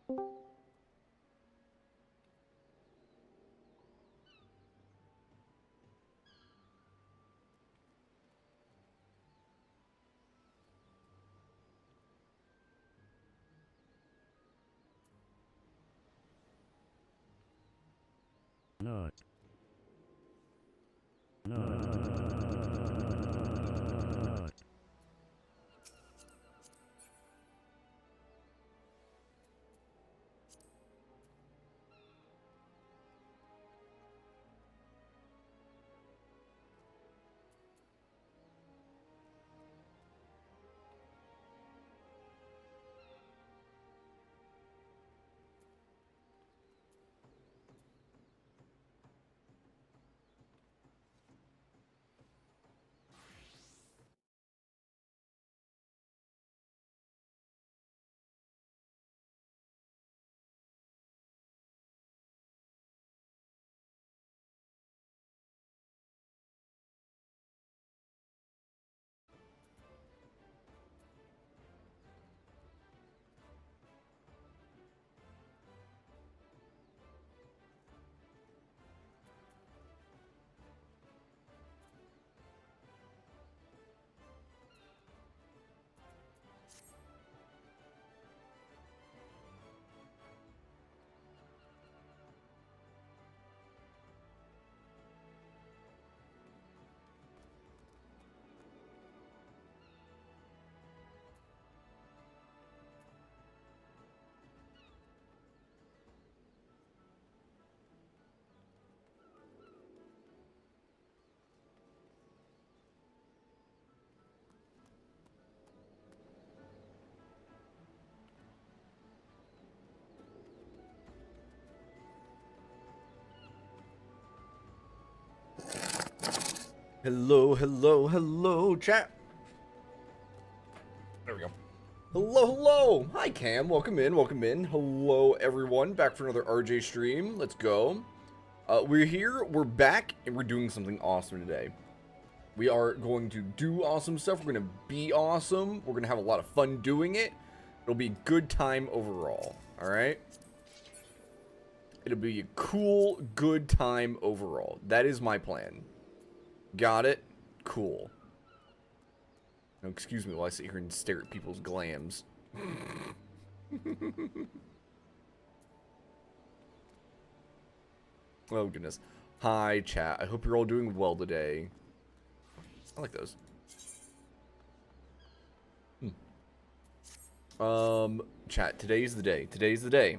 No. No. Hello, hello, hello, chat. There we go. Hello, hello. Hi, Cam. Welcome in, welcome in. Hello, everyone. Back for another RJ stream. Let's go. We're here, we're back, and we're doing something awesome today. We are going to do awesome stuff. We're going to be awesome. We're going to have a lot of fun doing it. It'll be a good time overall. All right? It'll be a cool, good time overall. That is my plan. Got it? Cool. No, excuse me while I sit here and stare at people's glams. Oh, goodness. Hi, chat. I hope you're all doing well today. I like those. Chat, today's the day. Today's the day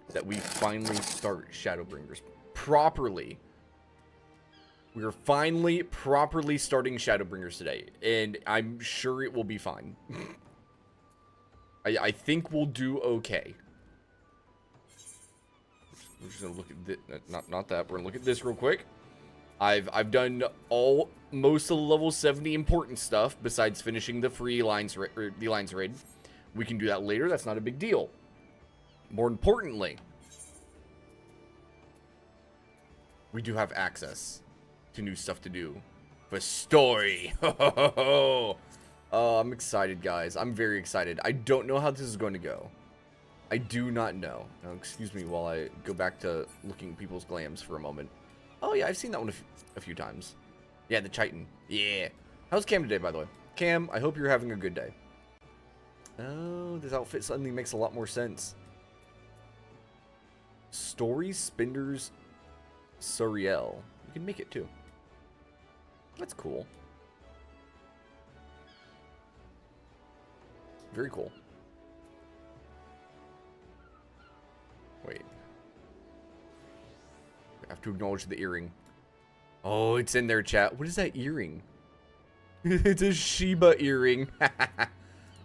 that we finally start Shadowbringers properly. We are finally properly starting Shadowbringers today, and I'm sure it will be fine. I think we'll do okay. We're just gonna look at this, not that. We're gonna look at this real quick. I've done most of the level 70 important stuff besides finishing the free Alliance raid. We can do that later. That's not a big deal. More importantly, we do have access to new stuff to do for story. I'm excited, guys. I'm very excited. I don't know how this is going to go. I do not know. Now, excuse me while I go back to looking at people's glams for a moment. Oh yeah, I've seen that one a few times. Yeah, the Chitin. Yeah. How's Cam today, by the way? Cam, I hope you're having a good day. Oh, this outfit suddenly makes a lot more sense. Story Spinders Suriel. You can make it too. That's cool. Very cool. Wait. I have to acknowledge the earring. Oh, it's in there, chat. What is that earring? It's a Shiba earring.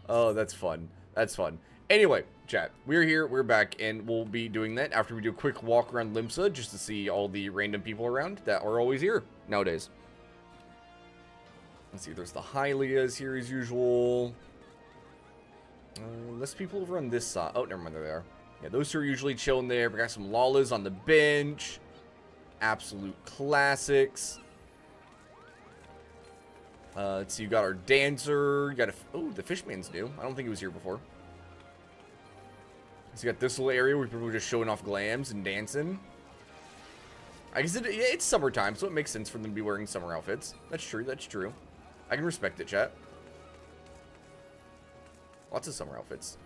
Oh, that's fun. That's fun. Anyway, chat, we're here, we're back, and we'll be doing that after we do a quick walk around Limsa just to see all the random people around that are always here nowadays. Let's see, there's the Hylias here as usual. Less people over on this side. Oh, never mind, they're there. Yeah, those two are usually chilling there. We got some Lalas on the bench. Absolute classics. Let's see, you got our Dancer. You got oh, the Fishman's new. I don't think he was here before. So you got this little area where people are just showing off glams and dancing. I guess it's summertime, so it makes sense for them to be wearing summer outfits. That's true, that's true. I can respect it, chat. Lots of summer outfits.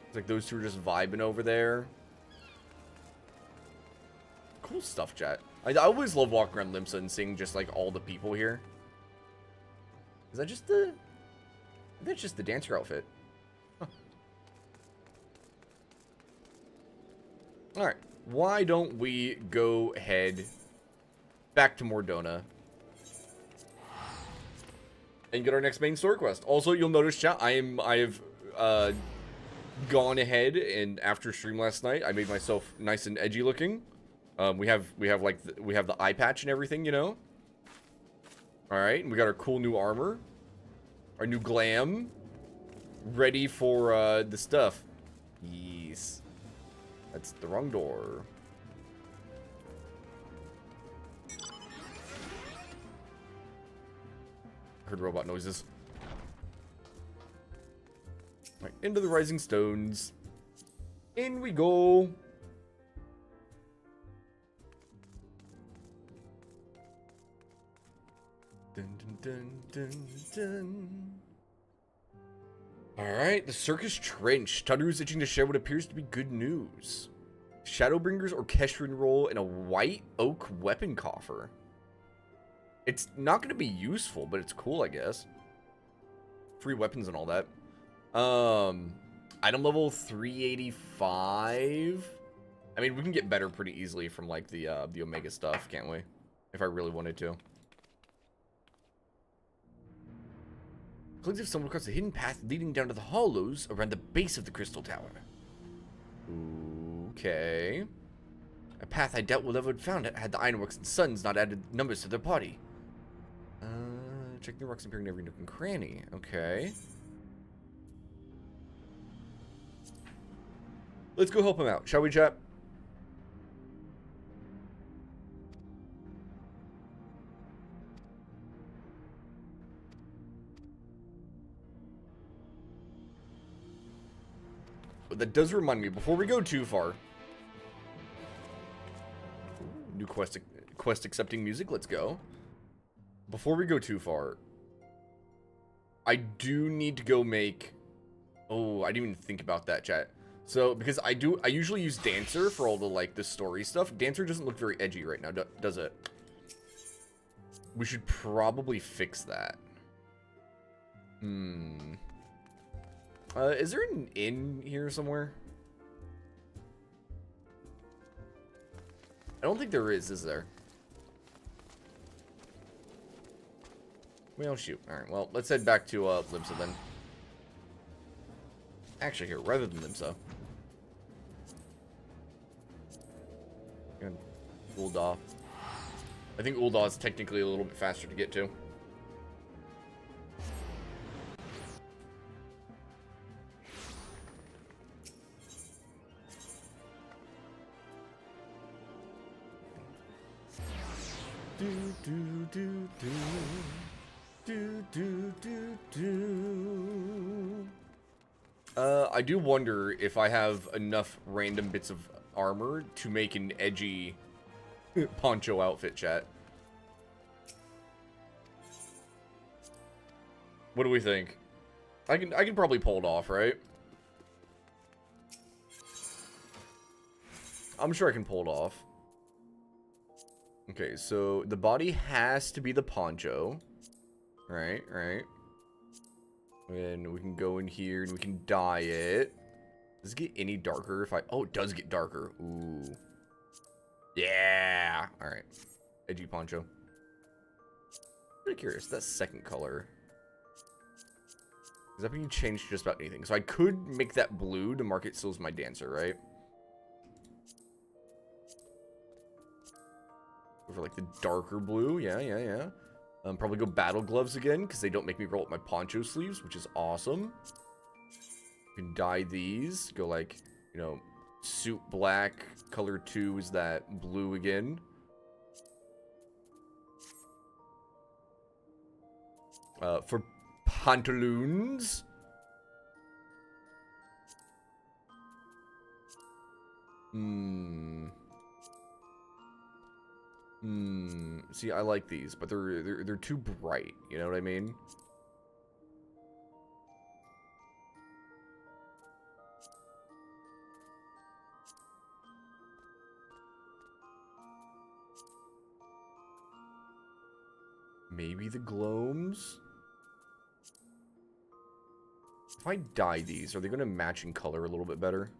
It's like those two are just vibing over there. Cool stuff, chat. I always love walking around Limsa and seeing just like all the people here. Is that just the... That's just the dancer outfit. Huh. Alright. Why don't we go ahead back to Mordona and get our next main story quest. Also, you'll notice, chat, I've gone ahead and after stream last night, I made myself nice and edgy looking. We have the eye patch and everything, you know. All right, and we got our cool new armor, our new glam, ready for the stuff. Yes, that's the wrong door. Heard robot noises. Right, into the rising stones. In we go. Dun, dun, dun, dun, dun. Alright, the Circus Trench. Tundru's itching to share what appears to be good news. Shadowbringers orchestrion roll in a white oak weapon coffer. It's not going to be useful, but it's cool, I guess. Free weapons and all that. Item level 385. I mean, we can get better pretty easily from, like, the Omega stuff, can't we? If I really wanted to. Looks as if someone across a hidden path leading down to the hollows around the base of the Crystal Tower. Okay. A path I doubt we'll ever have found had the Ironworks and Suns not added numbers to their party. Check the rocks appearing in every nook and cranny. Okay. Let's go help him out, shall we, chat? But that does remind me, before we go too far. New quest accepting music, let's go. Before we go too far, I do need to go make... Oh, I didn't even think about that, chat. So, because I usually use Dancer for all the, like, the story stuff. Dancer doesn't look very edgy right now, does it? We should probably fix that. Is there an inn here somewhere? I don't think there is there? Well, shoot. Alright, well, let's head back to Limsa then. Actually, here, rather than Limsa. And Ul'dah. I think Ul'dah is technically a little bit faster to get to. I do wonder if I have enough random bits of armor to make an edgy poncho outfit, chat. What do we think? I can probably pull it off, right? I'm sure I can pull it off. Okay, so the body has to be the poncho. Right. And we can go in here and we can dye it. Does it get any darker if I... Oh, it does get darker. Ooh. Yeah. Alright. Edgy poncho. Pretty curious. That second color. Is that being changed to just about anything? So I could make that blue to mark it still as my dancer, right? For like the darker blue. Yeah. Probably go battle gloves again, because they don't make me roll up my poncho sleeves, which is awesome. You can dye these. Go like, you know, suit black. Color 2 is that blue again. For pantaloons. See, I like these, but they're too bright. You know what I mean? Maybe the gloams? If I dye these, are they going to match in color a little bit better?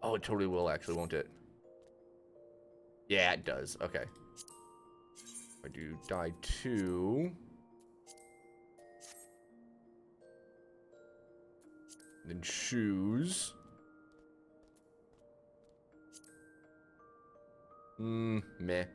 Oh, it totally will, actually, won't it? Yeah, it does. Okay. If I do dye 2. Then shoes. Meh.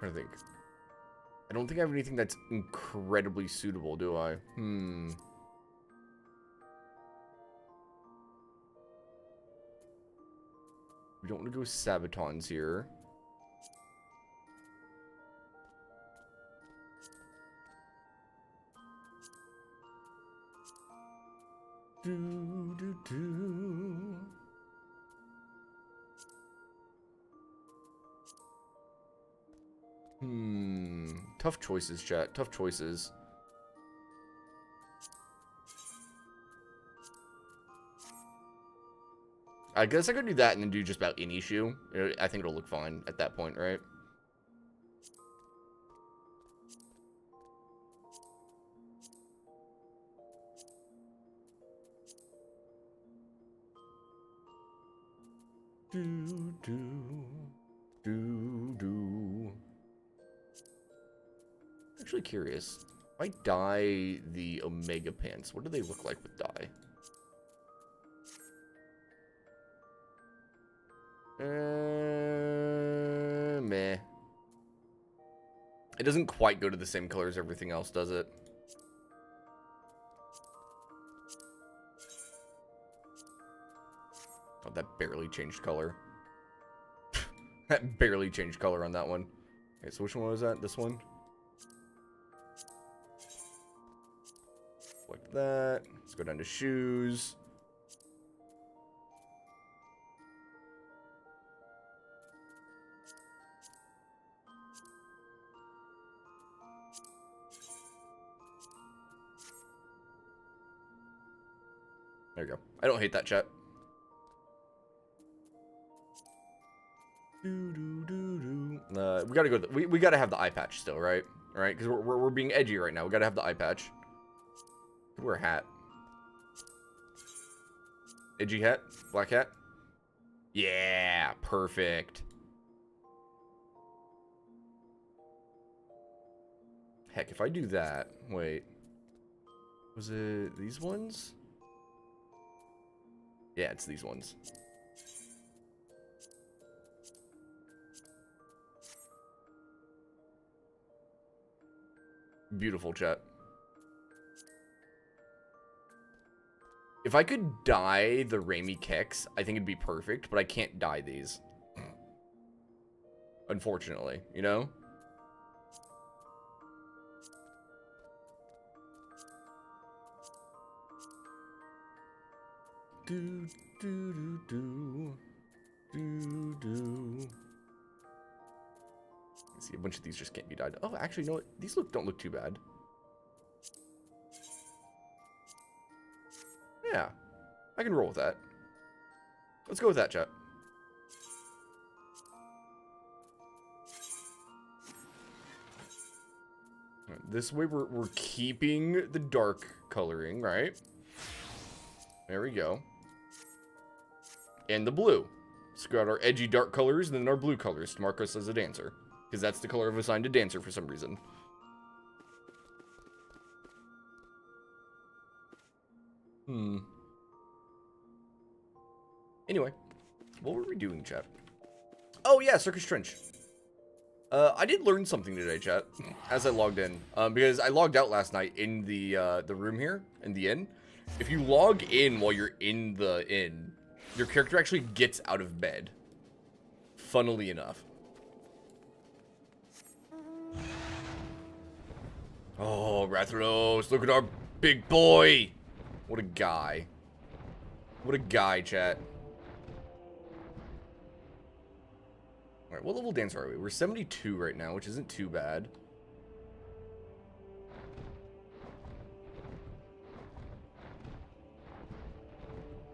I think. I don't think I have anything that's incredibly suitable, do I? We don't want to go Sabatons here. Tough choices, chat. Tough choices. I guess I could do that and then do just about any shoe. I think it'll look fine at that point, right? Actually curious. If I dye the Omega pants, what do they look like with dye? Meh. It doesn't quite go to the same color as everything else, does it? Oh, that barely changed color. That barely changed color on that one. Okay, so which one was that? This one? Like that. Let's go down to shoes. There you go. I don't hate that, chat. We gotta go. We gotta have the eye patch still, right? All right, because we're being edgy right now. We gotta have the eye patch. Wear a hat. Edgy hat, black hat. Yeah, perfect. Heck, if I do that, wait, was it these ones? Yeah, it's these ones. Beautiful, chat. If I could dye the Raimi kicks, I think it'd be perfect, but I can't dye these. Unfortunately, you know? See, a bunch of these just can't be dyed. Oh, actually, no, these don't look too bad. Yeah, I can roll with that. Let's go with that, chat. This way we're keeping the dark coloring, right? There we go. And the blue. So we got our edgy dark colors and then our blue colors to mark us as a dancer. Because that's the color I've assigned a dancer for some reason. Anyway, what were we doing, chat? Oh yeah, Circus Trench. I did learn something today, chat, as I logged in. Because I logged out last night in the room here, in the inn. If you log in while you're in the inn, your character actually gets out of bed. Funnily enough. Oh, Rathalos, look at our big boy. What a guy. What a guy, chat. Alright, what level dancer are we? We're 72 right now, which isn't too bad.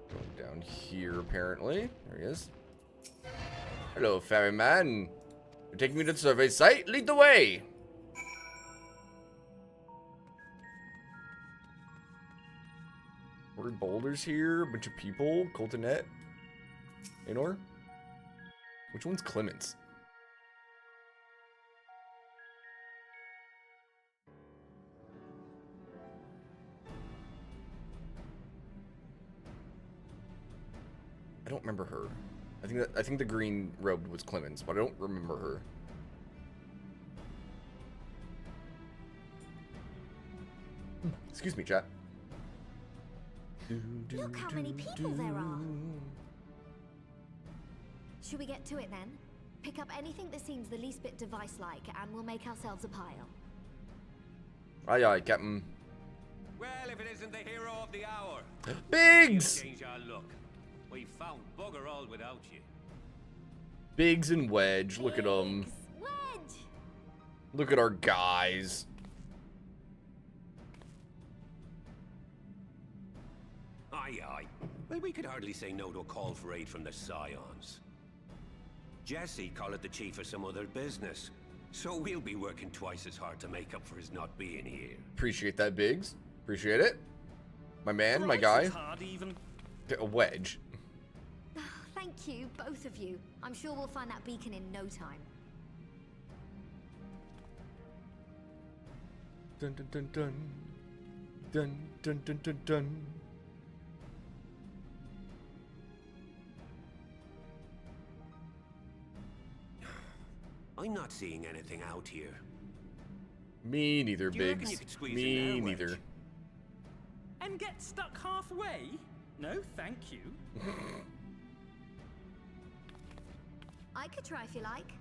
Going down here, apparently. There he is. Hello, ferryman. You're taking me to the survey site? Lead the way! Word boulders here, a bunch of people. Coltonet. Anor? Which one's Clements? I don't remember her. I think the green robed was Clements, but I don't remember her. Excuse me, chat. Look how many people there are. Should we get to it then? Pick up anything that seems the least bit device-like, and we'll make ourselves a pile. Aye, aye, Captain. Well, if it isn't the hero of the hour. Biggs! Change our look. We found bugger all without you. Biggs and Wedge, look at them. Wedge! Look at our guys. Aye, aye. Well, we could hardly say no to a call for aid from the Scions. Jesse called it the chief of some other business, so we'll be working twice as hard to make up for his not being here. Appreciate that, Biggs. Appreciate it. My man, my guy. Hard even. A Wedge. Thank you, both of you. I'm sure we'll find that beacon in no time. Dun dun dun dun. Dun dun dun dun dun. I'm not seeing anything out here. Me neither, Do you reckon Biggs. you could squeeze Me in there, neither. Wedge? And get stuck halfway? No, thank you. I could try if you like.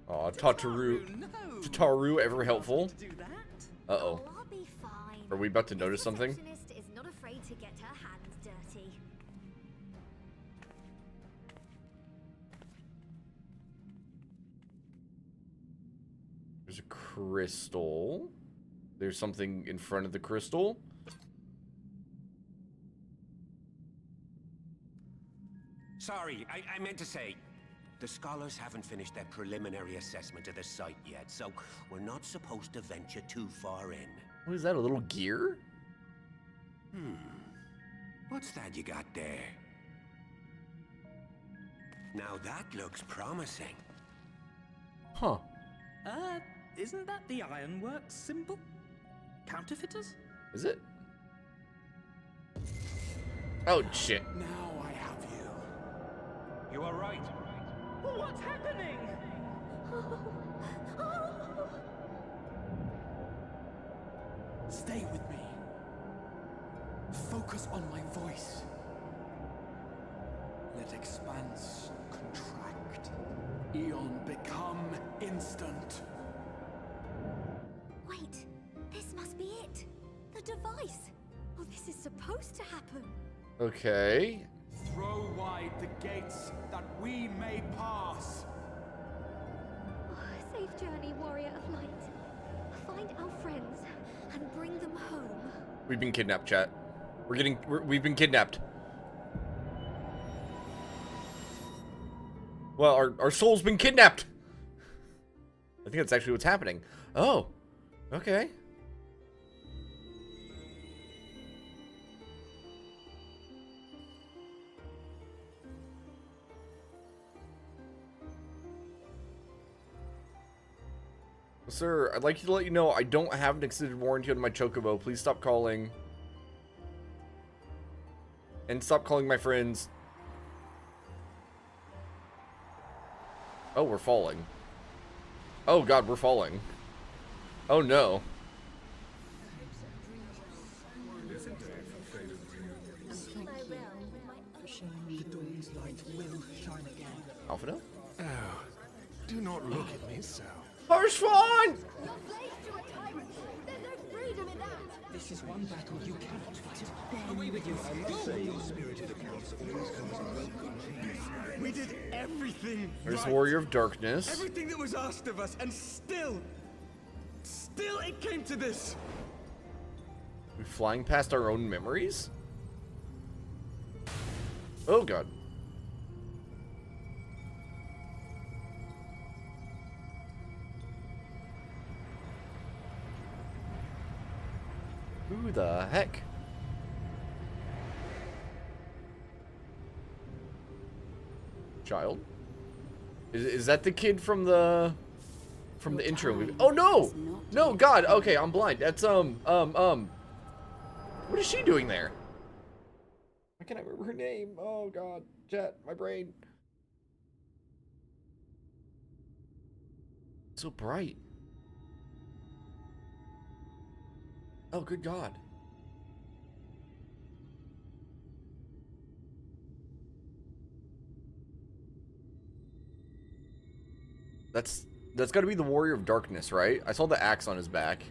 Aw, Tataru. No. Tataru ever helpful? To do that? Uh-oh. Oh, I'll be fine. Are we about to notice This something? receptionist is not afraid to get her hands dirty. There's a crystal. There's something in front of the crystal. Sorry, I meant to say, the scholars haven't finished their preliminary assessment of the site yet, so we're not supposed to venture too far in. What is that, a little gear? What's that you got there? Now that looks promising. Huh. Isn't that the Ironworks symbol? Counterfeiters? Is it? Oh, shit. Now I have you. You are right. What's happening? Stay with me. Focus on my voice. Let expanse contract. Eon become instant. Wait, this must be it. The device. Oh, this is supposed to happen. Okay. Throw wide the gates that we may pass. Oh, safe journey, warrior of light. Find our friends and bring them home. We've been kidnapped, chat. We've been kidnapped. Well, our soul's been kidnapped. I think that's actually what's happening. Oh, okay. Sir, I'd like to let you know I don't have an extended warranty on my Chocobo. Please stop calling. And stop calling my friends. Oh, we're falling. Oh god, we're falling. Oh no. The dawn's light will shine again. Alpha? Oh, do not look at me so. Harsh fun! You're slaves to a tyrant. There's no freedom in that. This is one battle you cannot fight. Away with you. We did everything There's right. Warrior of Darkness. Everything that was asked of us, and still it came to this. We're flying past our own memories? Oh god. Who the heck? Child? Is that the kid from the intro movie? Oh no! No, God, okay, I'm blind. That's what is she doing there? Why can't I remember her name? Oh god, chat, my brain. So bright. Oh, good God. That's got to be the Warrior of Darkness, right? I saw the axe on his back.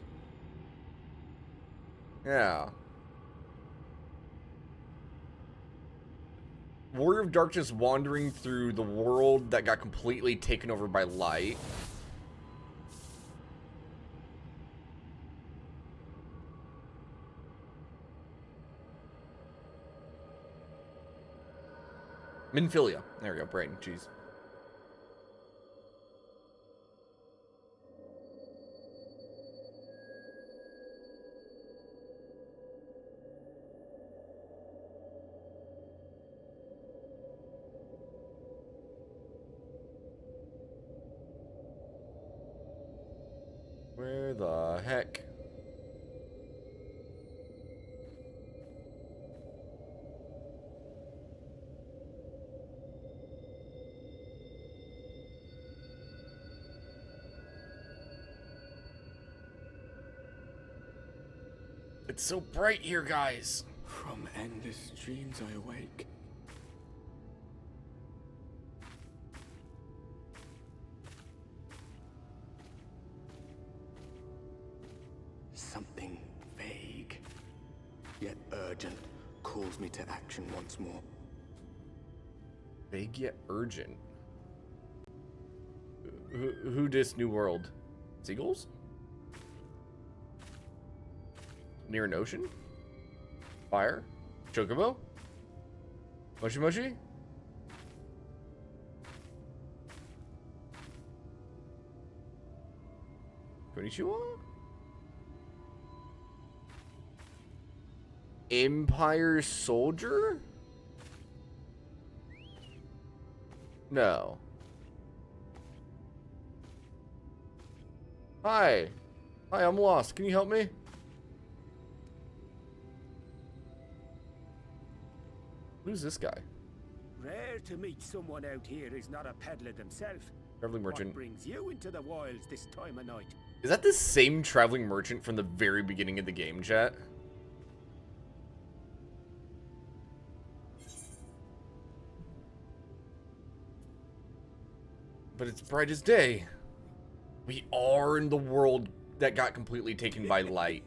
Yeah. Warrior of Darkness wandering through the world that got completely taken over by light. Minfilia. There we go, brain. Jeez. Where the heck? It's so bright here, guys. From endless dreams I awake. Something vague, yet urgent, calls me to action once more. Vague yet urgent. Who dis New World? Seagulls? Near an ocean? Fire? Chocobo? Moshi Moshi? Konnichiwa? Empire Soldier? No. Hi. Hi, I'm lost. Can you help me? Who's this guy? Rare to meet someone out here who's not a peddler themselves. Traveling merchant. What brings you into the wilds this time of night? Is that the same traveling merchant from the very beginning of the game, chat? But it's bright as day. We are in the world that got completely taken by light.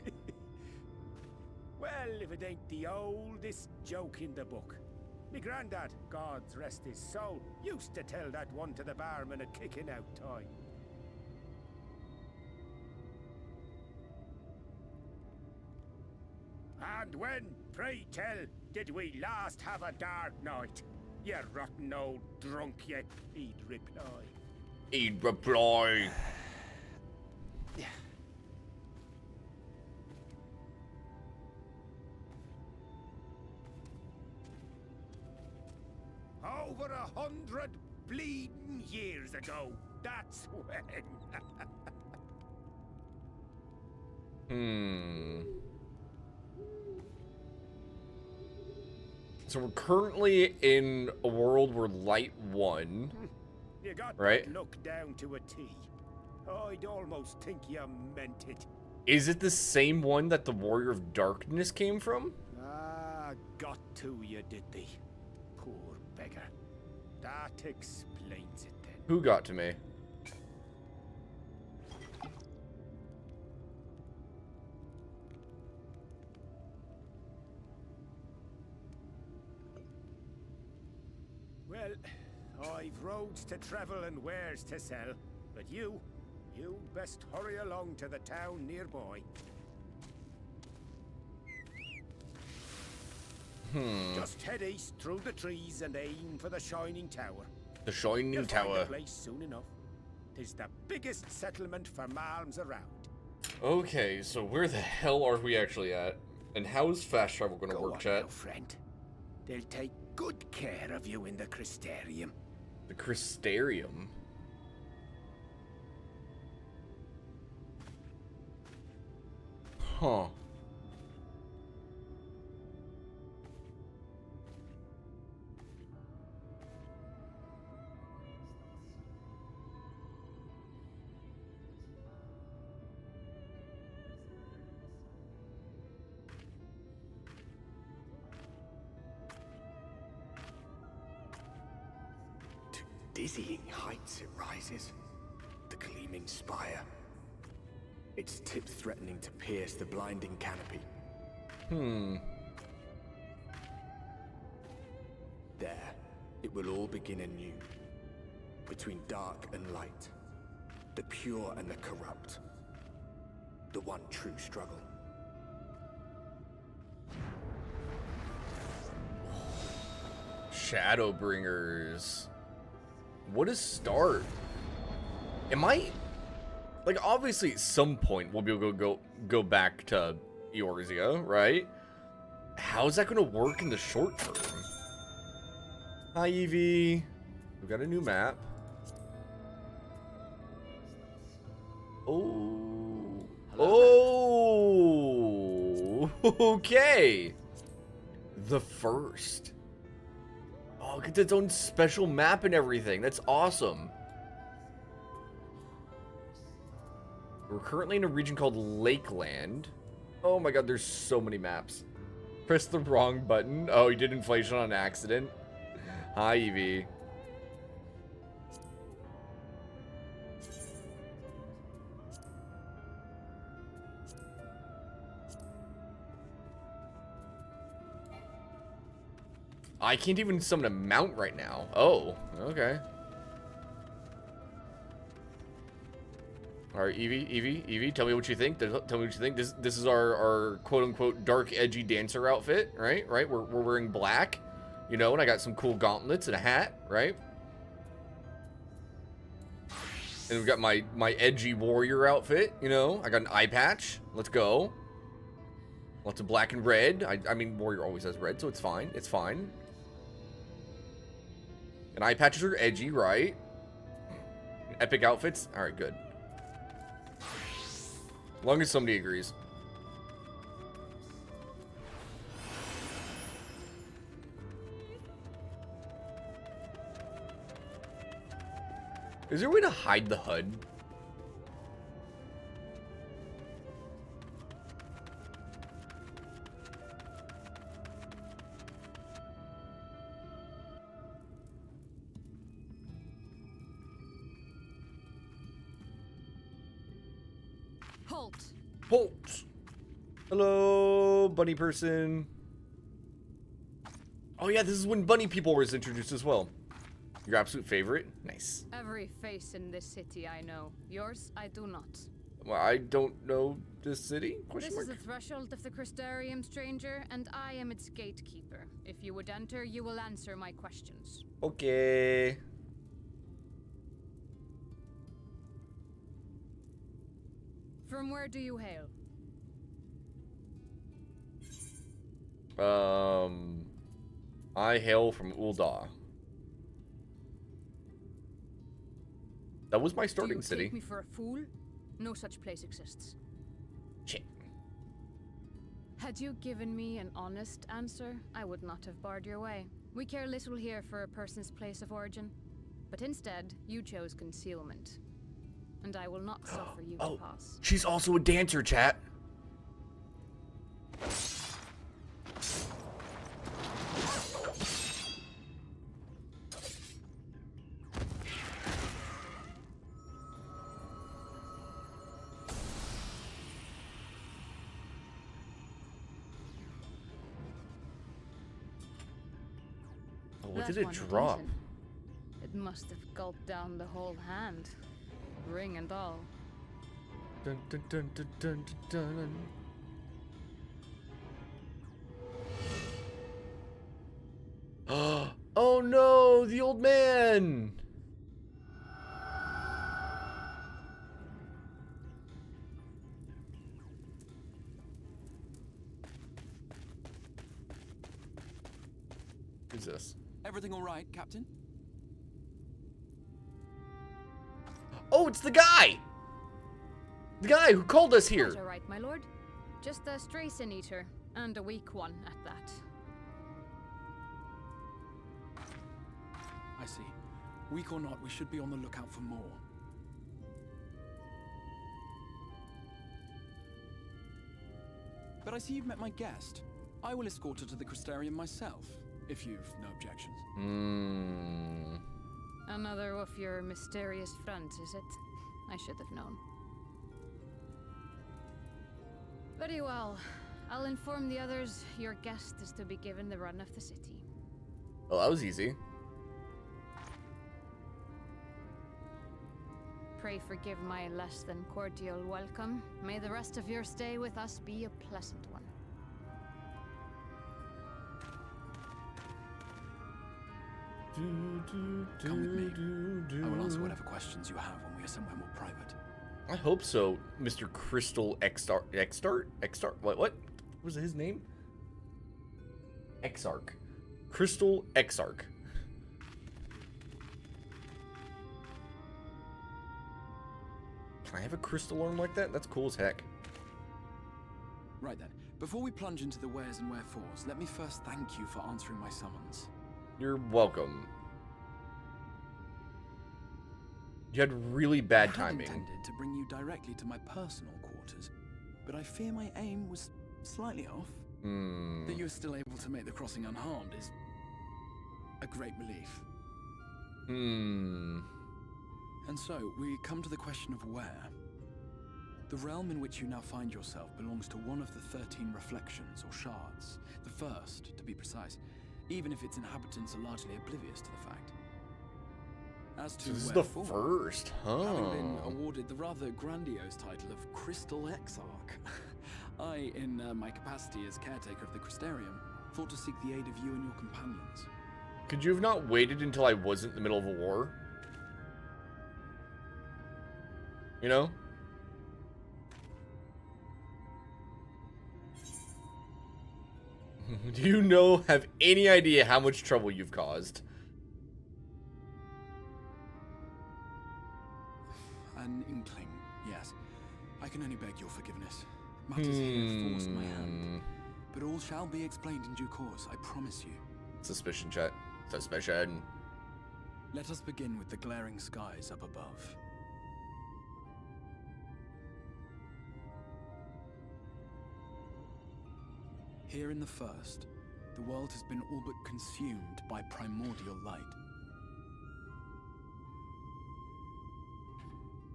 Well, if it ain't the oldest joke in the book. Me granddad, God's rest his soul, used to tell that one to the barman at kicking out time. And when, pray tell, did we last have a dark night? You rotten old drunk, you, he'd reply. He'd reply. Over 100 bleeding years ago, that's when. So we're currently in a world where light won. You got right? that look down to a T. I'd almost think you meant it. Is it the same one that the Warrior of Darkness came from? Ah, got to you, did they? Poor beggar. That explains it then. Who got to me? Well, I've roads to travel and wares to sell, but you best hurry along to the town nearby. Just head east through the trees and aim for the Shining Tower. The Shining You'll find Tower. the place soon enough. 'Tis the biggest settlement for malms around. Okay, so where the hell are we actually at? And how is fast travel going to Go work, on chat? now, friend. They'll take good care of you in the Crystarium. The Crystarium. Huh. To dizzying heights it rises. The gleaming spire. Its tip threatening to pierce the blinding canopy. There, it will all begin anew. Between dark and light. The pure and the corrupt. The one true struggle. Shadowbringers. What is start? Am I... Like, obviously, at some point, we'll be able to go back to Eorzea, right? How's that going to work in the short term? Hi, Evie. We've got a new map. Oh. Oh. Okay. The first. Oh, it gets its own special map and everything. That's awesome. We're currently in a region called Lakeland. Oh my god, there's so many maps. Press the wrong button. Oh, you did inflation on accident. Hi, Evie. I can't even summon a mount right now. Oh, okay. All right, Evie, tell me what you think. Tell me what you think. This is our quote-unquote dark, edgy dancer outfit, right? Right? We're wearing black, you know, and I got some cool gauntlets and a hat, right? And we've got my edgy warrior outfit, you know. I got an eye patch. Let's go. Lots of black and red. I mean, warrior always has red, so it's fine. It's fine. And eye patches are edgy, right? Epic outfits. All right, good. As long as somebody agrees. Is there a way to hide the HUD? Halt. Halt! Hello, bunny person. Oh yeah, this is when bunny people was introduced as well. Your absolute favorite? Nice. Every face in this city I know. Yours, I do not. Well, I don't know this city? This is the threshold of the Crystarium, stranger, and I am its gatekeeper. If you would enter, you will answer my questions. Okay. From where do you hail? I hail from Ul'dah. That was my starting do you city. Take me for a fool? No such place exists. Shit. Had you given me an honest answer, I would not have barred your way. We care little here for a person's place of origin, but instead, you chose concealment. And I will not suffer you to pass. She's also a dancer, chat. What That did it one had drop? eaten. It must have gulped down the whole hand, ring and all. Dun, dun, dun, dun, dun, dun, dun. Oh no, the old man! Who's this? Everything all right, Captain? Oh, it's the guy! The guy who called us here! Quite all right, my lord. Just a stray sin eater, and a weak one at that. I see. Weak or not, we should be on the lookout for more. But I see you've met my guest. I will escort her to the Crystarium myself, if you've no objections. Another of your mysterious friends, is it? I should have known. Very well. I'll inform the others your guest is to be given the run of the city. Oh, that was easy. Pray forgive my less than cordial welcome. May the rest of your stay with us be a pleasant one. Come with me. I will answer whatever questions you have when we are somewhere more private. I hope so, Mr. Crystal Exarch? What was his name? Exarch. Crystal Exarch. Can I have a crystal arm like that? That's cool as heck. Right then. Before we plunge into the wheres and wherefores, let me first thank you for answering my summons. You're welcome. You had really bad timing. I had intended to bring you directly to my personal quarters, but I fear my aim was slightly off. That you're still able to make the crossing unharmed is a great relief. And so, we come to the question of where. The realm in which you now find yourself belongs to one of the 13 reflections, or shards. The first, to be precise, even if its inhabitants are largely oblivious to the fact. As to So this is the wherefore, first, huh? having been awarded the rather grandiose title of Crystal Exarch, I, in my capacity as caretaker of the Crystarium, thought to seek the aid of you and your companions. Could you have not waited until I wasn't in the middle of a war? You know? Do you have any idea how much trouble you've caused? An inkling, yes. I can only beg your forgiveness. Matters here forced my hand. But all shall be explained in due course, I promise you. Suspicion, chat. Suspicion. Let us begin with the glaring skies up above. Here in the first, the world has been all but consumed by primordial light.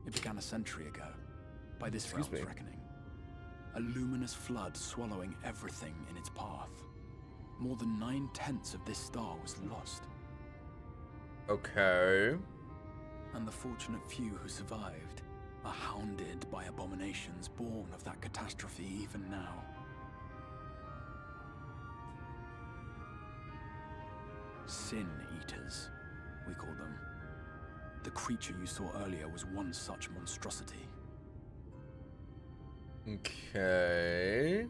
It began a century ago, by this realm's reckoning. A luminous flood swallowing everything in its path. More than 9/10 of this star was lost. Okay. And the fortunate few who survived are hounded by abominations born of that catastrophe even now. Sin Eaters, we call them. The creature you saw earlier was one such monstrosity. Okay.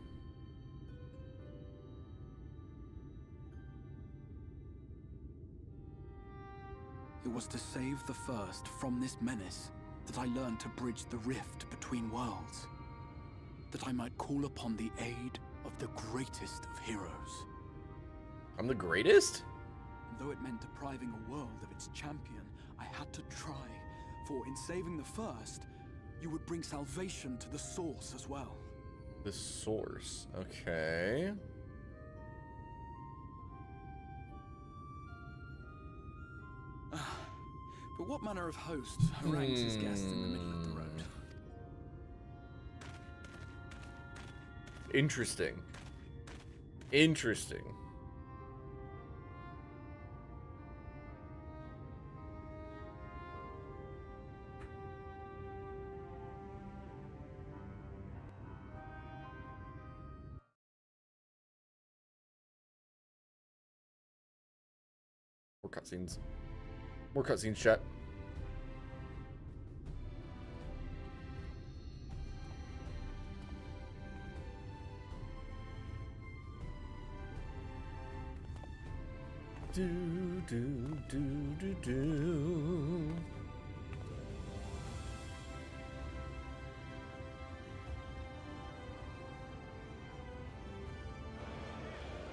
It was to save the first from this menace that I learned to bridge the rift between worlds. That I might call upon the aid of the greatest of heroes. I'm the greatest? Though it meant depriving a world of its champion, I had to try, for in saving the first, you would bring salvation to the source as well. The source, okay. But what manner of host harangues his guests in the middle of the road? Interesting. Interesting. More cutscenes. More cutscenes, chat. Do, do, do, do, do.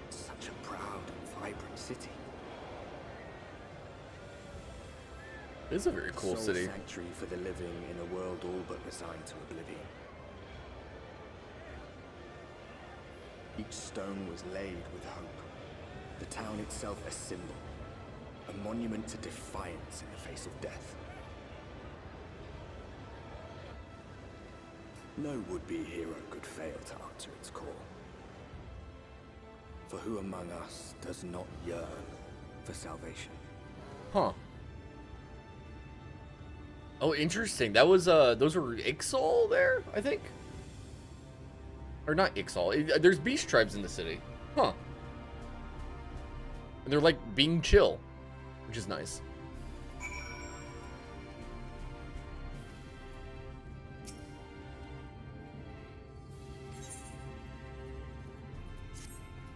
Such a proud and vibrant city. It's a very cool Soul city. Sanctuary for the living in a world all but resigned to oblivion. Each stone was laid with hope. The town itself a symbol, a monument to defiance in the face of death. No would-be hero could fail to answer its call. For who among us does not yearn for salvation? Huh. Oh, interesting. That was, those were Ixal there, I think? Or not Ixal. There's beast tribes in the city. Huh. And they're, like, being chill, which is nice.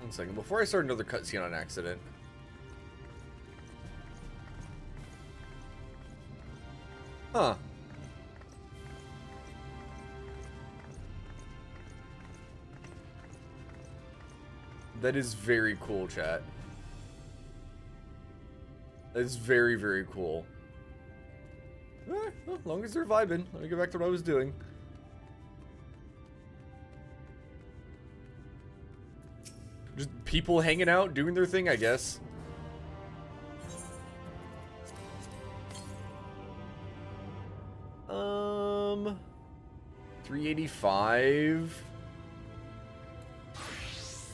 One second. Before I start another cutscene on accident. Huh. That is very cool, chat. That is very, very cool. Well, as long as they're vibing. Let me get back to what I was doing. Just people hanging out, doing their thing, I guess. $385.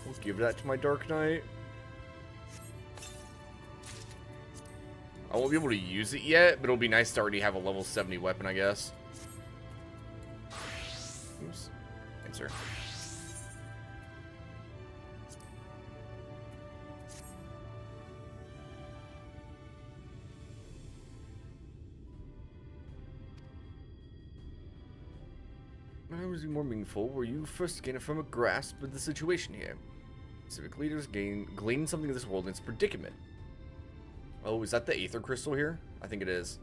We'll give that to my Dark Knight. I won't be able to use it yet, but it'll be nice to already have a level 70 weapon, I guess. Oops. Answer. How was it more meaningful? Were you first gain a firm grasp of the situation here? Civic leaders glean something of this world in its predicament. Oh, is that the Aether Crystal here? I think it is.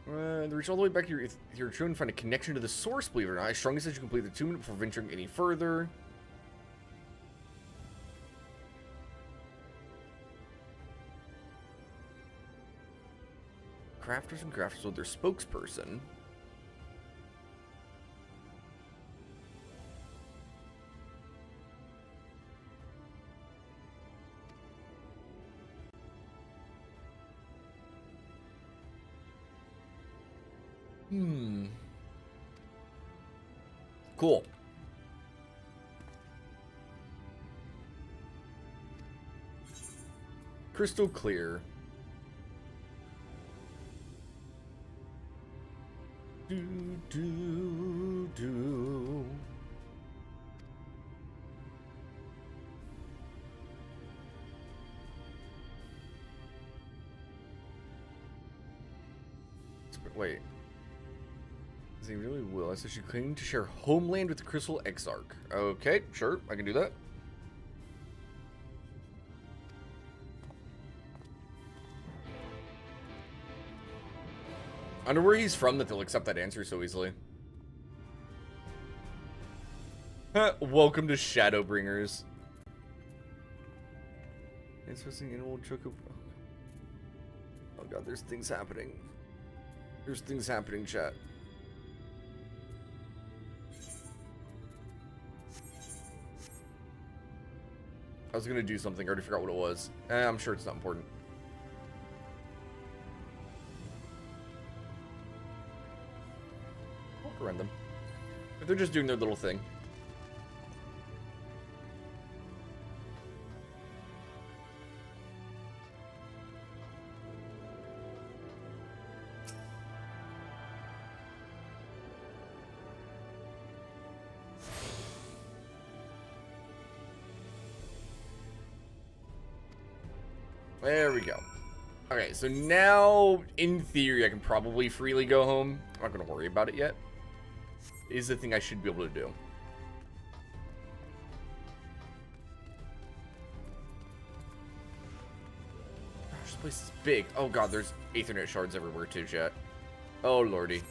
Reach all the way back to your true and find a connection to the source, believe it or not. I strongly suggest you complete the attunement before venturing any further. Crafters and crafters with their spokesperson. Cool. Crystal clear. Do, do, do. Wait. They really will. I said she claimed to share homeland with the Crystal Exarch. Okay, sure, I can do that. I wonder where he's from that they'll accept that answer so easily. Welcome to Shadowbringers. Interesting animal choco. Oh god, there's things happening. There's things happening, chat. I was gonna do something, I already forgot what it was. I'm sure it's not important. Walk around them. If they're just doing their little thing. There we go. Okay, so now, in theory, I can probably freely go home. I'm not going to worry about it yet. It is the thing I should be able to do. This place is big. Oh god, there's Aethernet shards everywhere too, chat. Oh lordy.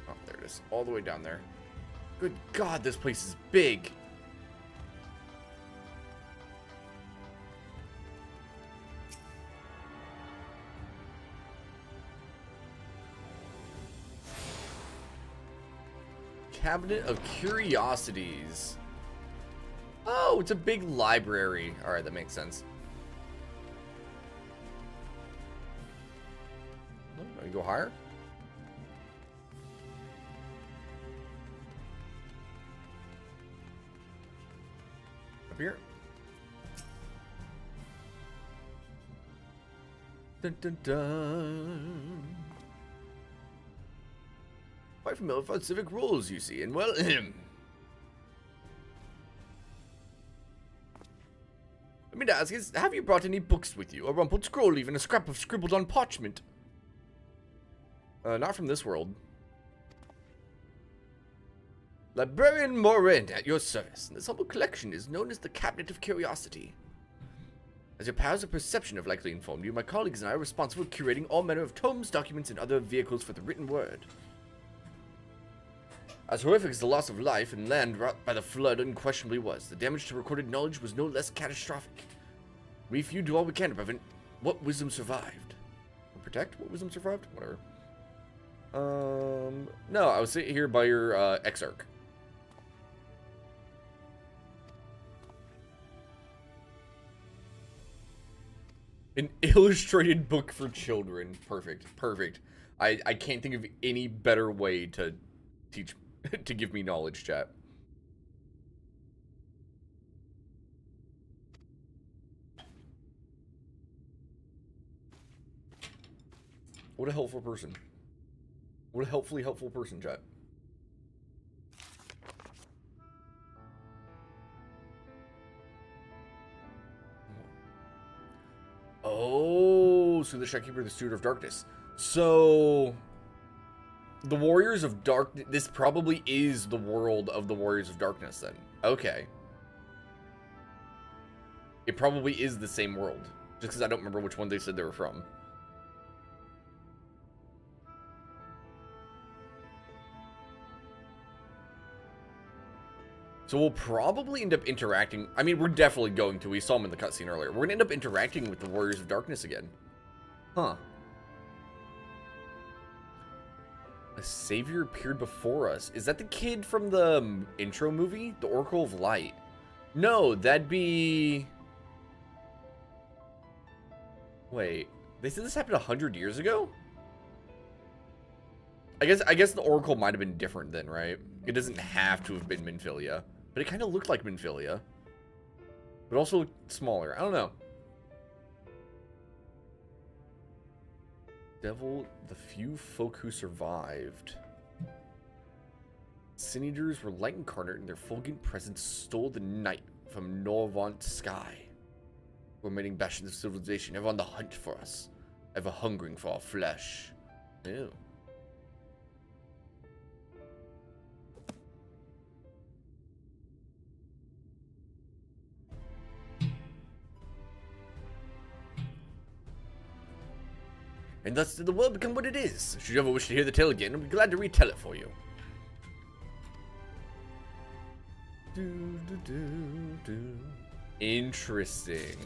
Oh, there it is. All the way down there. Good god, this place is big. Cabinet of Curiosities. Oh, it's a big library. Alright, that makes sense. Oh, you go higher? Up here? Dun dun dun. Quite familiar with civic rules, you see, and well, let me ask, have you brought any books with you? A rumpled scroll, even a scrap of scribbled on parchment? Not from this world. Librarian Morin at your service. This humble collection is known as the Cabinet of Curiosity. As your powers of perception have likely informed you, my colleagues and I are responsible for curating all manner of tomes, documents, and other vehicles for the written word. As horrific as the loss of life and land wrought by the flood unquestionably was, the damage to recorded knowledge was no less catastrophic. We few do all we can to prevent what wisdom survived. Or protect what wisdom survived? Whatever. No, I was sitting here by your, exarch. An illustrated book for children. Perfect. Perfect. I can't think of any better way to teach, to give me knowledge, chat. What a helpful person. What a helpful person, chat. Oh, so the Shopkeeper, the Steward of Darkness. So, the Warriors of Darkness, this probably is the world of the Warriors of Darkness then. Okay. It probably is the same world. Just because I don't remember which one they said they were from. So we'll probably end up interacting. I mean, we're definitely going to. We saw them in the cutscene earlier. We're going to end up interacting with the Warriors of Darkness again. Huh. A savior appeared before us. Is that the kid from the intro movie? The Oracle of Light? No, that'd be... Wait. They said this happened 100 years ago? I guess the Oracle might have been different then, right? It doesn't have to have been Minfilia. But it kind of looked like Minfilia. But also looked smaller. I don't know. Devil, the few folk who survived. Sin Eaters were light incarnate, and their fulgent presence stole the night from Norvant sky. Remaining bastions of civilization, ever on the hunt for us. Ever hungering for our flesh. Ew. And thus did the world become what it is. Should you ever wish to hear the tale again, I'll be glad to retell it for you. Interesting.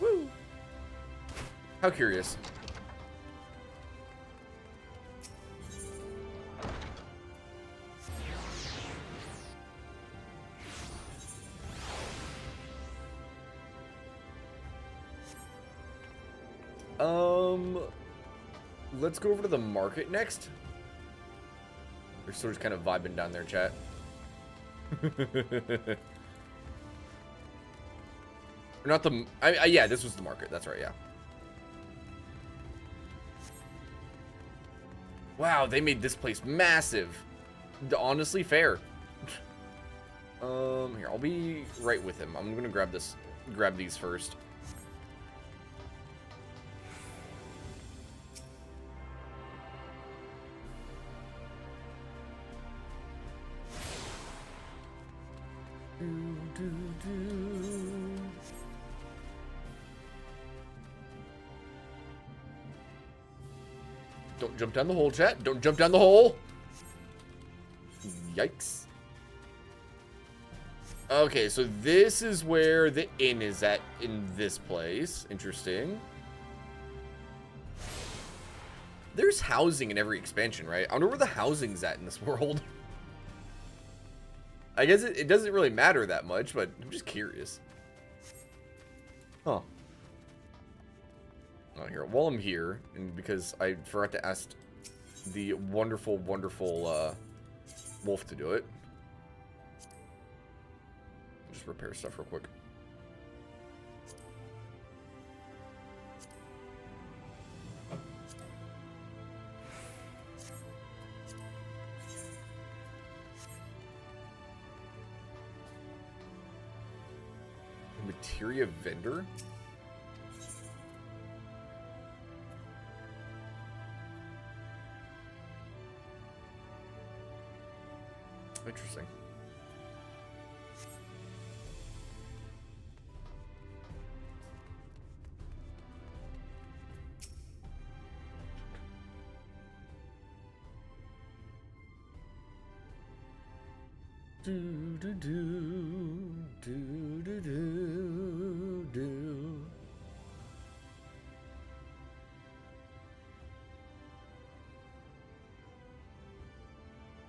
Woo! How curious. Let's go over to the market next. They're sort of kind of vibing down there, chat. Not the... yeah, this was the market. That's right, yeah. Wow, they made this place massive. Honestly, fair. Here, I'll be right with him. I'm gonna grab these first. Don't jump down the hole, chat. Don't jump down the hole. Yikes. Okay, so this is where the inn is at in this place. Interesting. There's housing in every expansion, right? I wonder where the housing's at in this world. I guess it doesn't really matter that much, but I'm just curious. Huh. Oh, here, while I'm here, and because I forgot to ask the wonderful, wonderful wolf to do it. I'll just repair stuff real quick. Materia vendor? Interesting.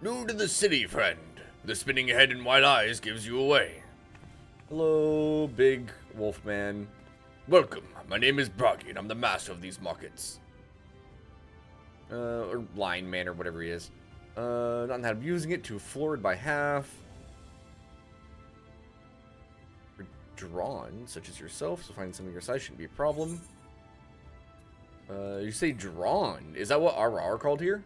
New to the city, friend. The spinning head and white eyes gives you away. Hello, big wolf man. Welcome. My name is Bragi, and I'm the master of these markets. Or lion man, or whatever he is. Not how abusing it, too floored by half. Drawn, such as yourself, so finding something your size shouldn't be a problem. You say drawn. Is that what our are called here?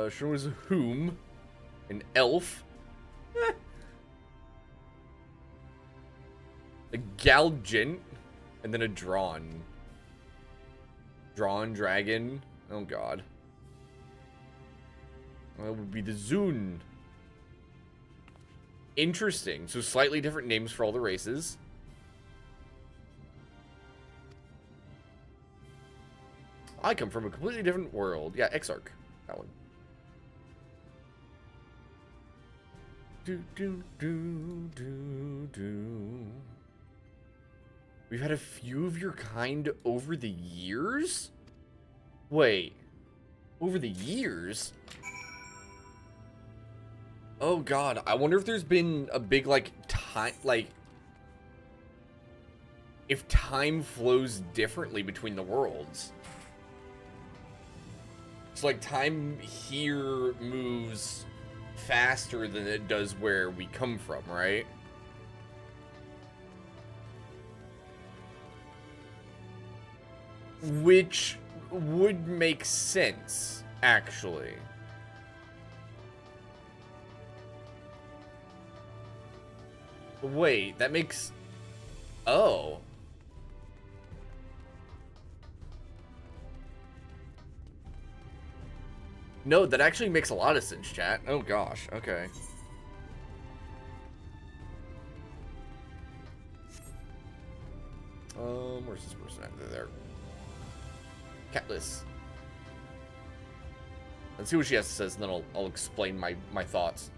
Shown as a whom, an elf, a galgent, and then a drawn. Drawn dragon. Oh god. That would be the Zun. Interesting. So slightly different names for all the races. I come from a completely different world. Yeah, Exarch. That one. We've had a few of your kind over the years? Wait. Over the years? Oh god, I wonder if there's been a big, like, time, like... if time flows differently between the worlds. It's like time here moves faster than it does where we come from, right? Which would make sense, actually. Wait, that makes... Oh. No, that actually makes a lot of sense, chat. Oh gosh, okay. Where's this person at? They're there. Catless. Let's see what she has to say, and then I'll explain my thoughts.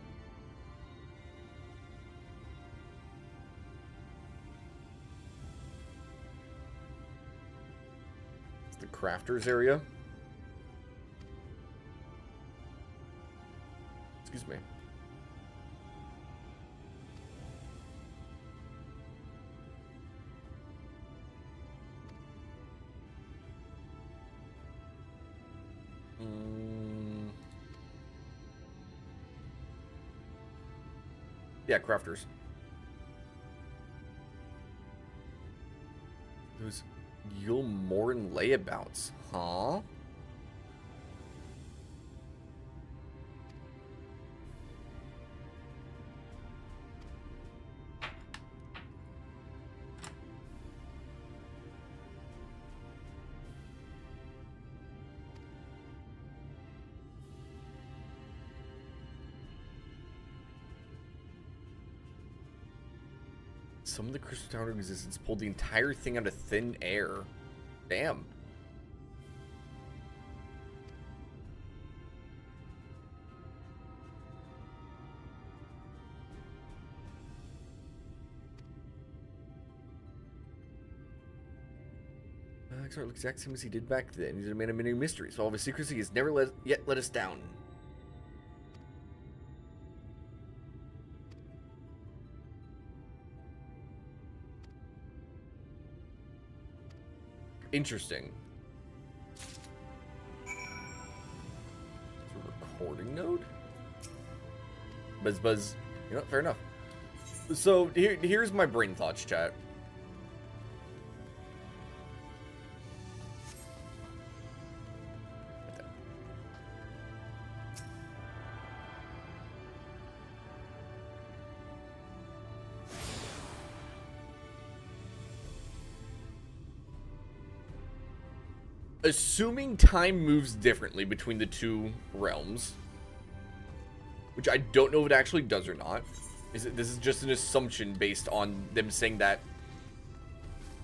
The crafters area. Excuse me. Yeah, crafters. Those Yulmoran layabouts, huh? Some of the crystal tower existence pulled the entire thing out of thin air. Damn. Exart looks exact same as he did back then. He's a man of many mysteries. So all of his secrecy has never yet let us down. Interesting. It's a recording node? Buzz buzz. You know, fair enough. So here's my brain thoughts, chat. Assuming time moves differently between the two realms, which I don't know if it actually does or not. This is just an assumption based on them saying that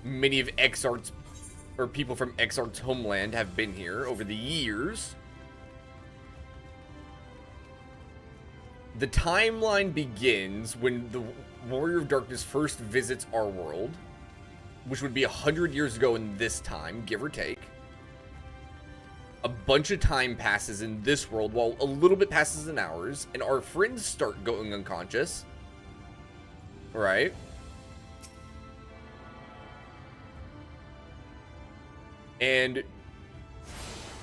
many of Exart's, or people from Exart's homeland have been here over the years. The timeline begins when the Warrior of Darkness first visits our world, which would be 100 years ago in this time, give or take. A bunch of time passes in this world while a little bit passes in ours, and our friends start going unconscious. Right? And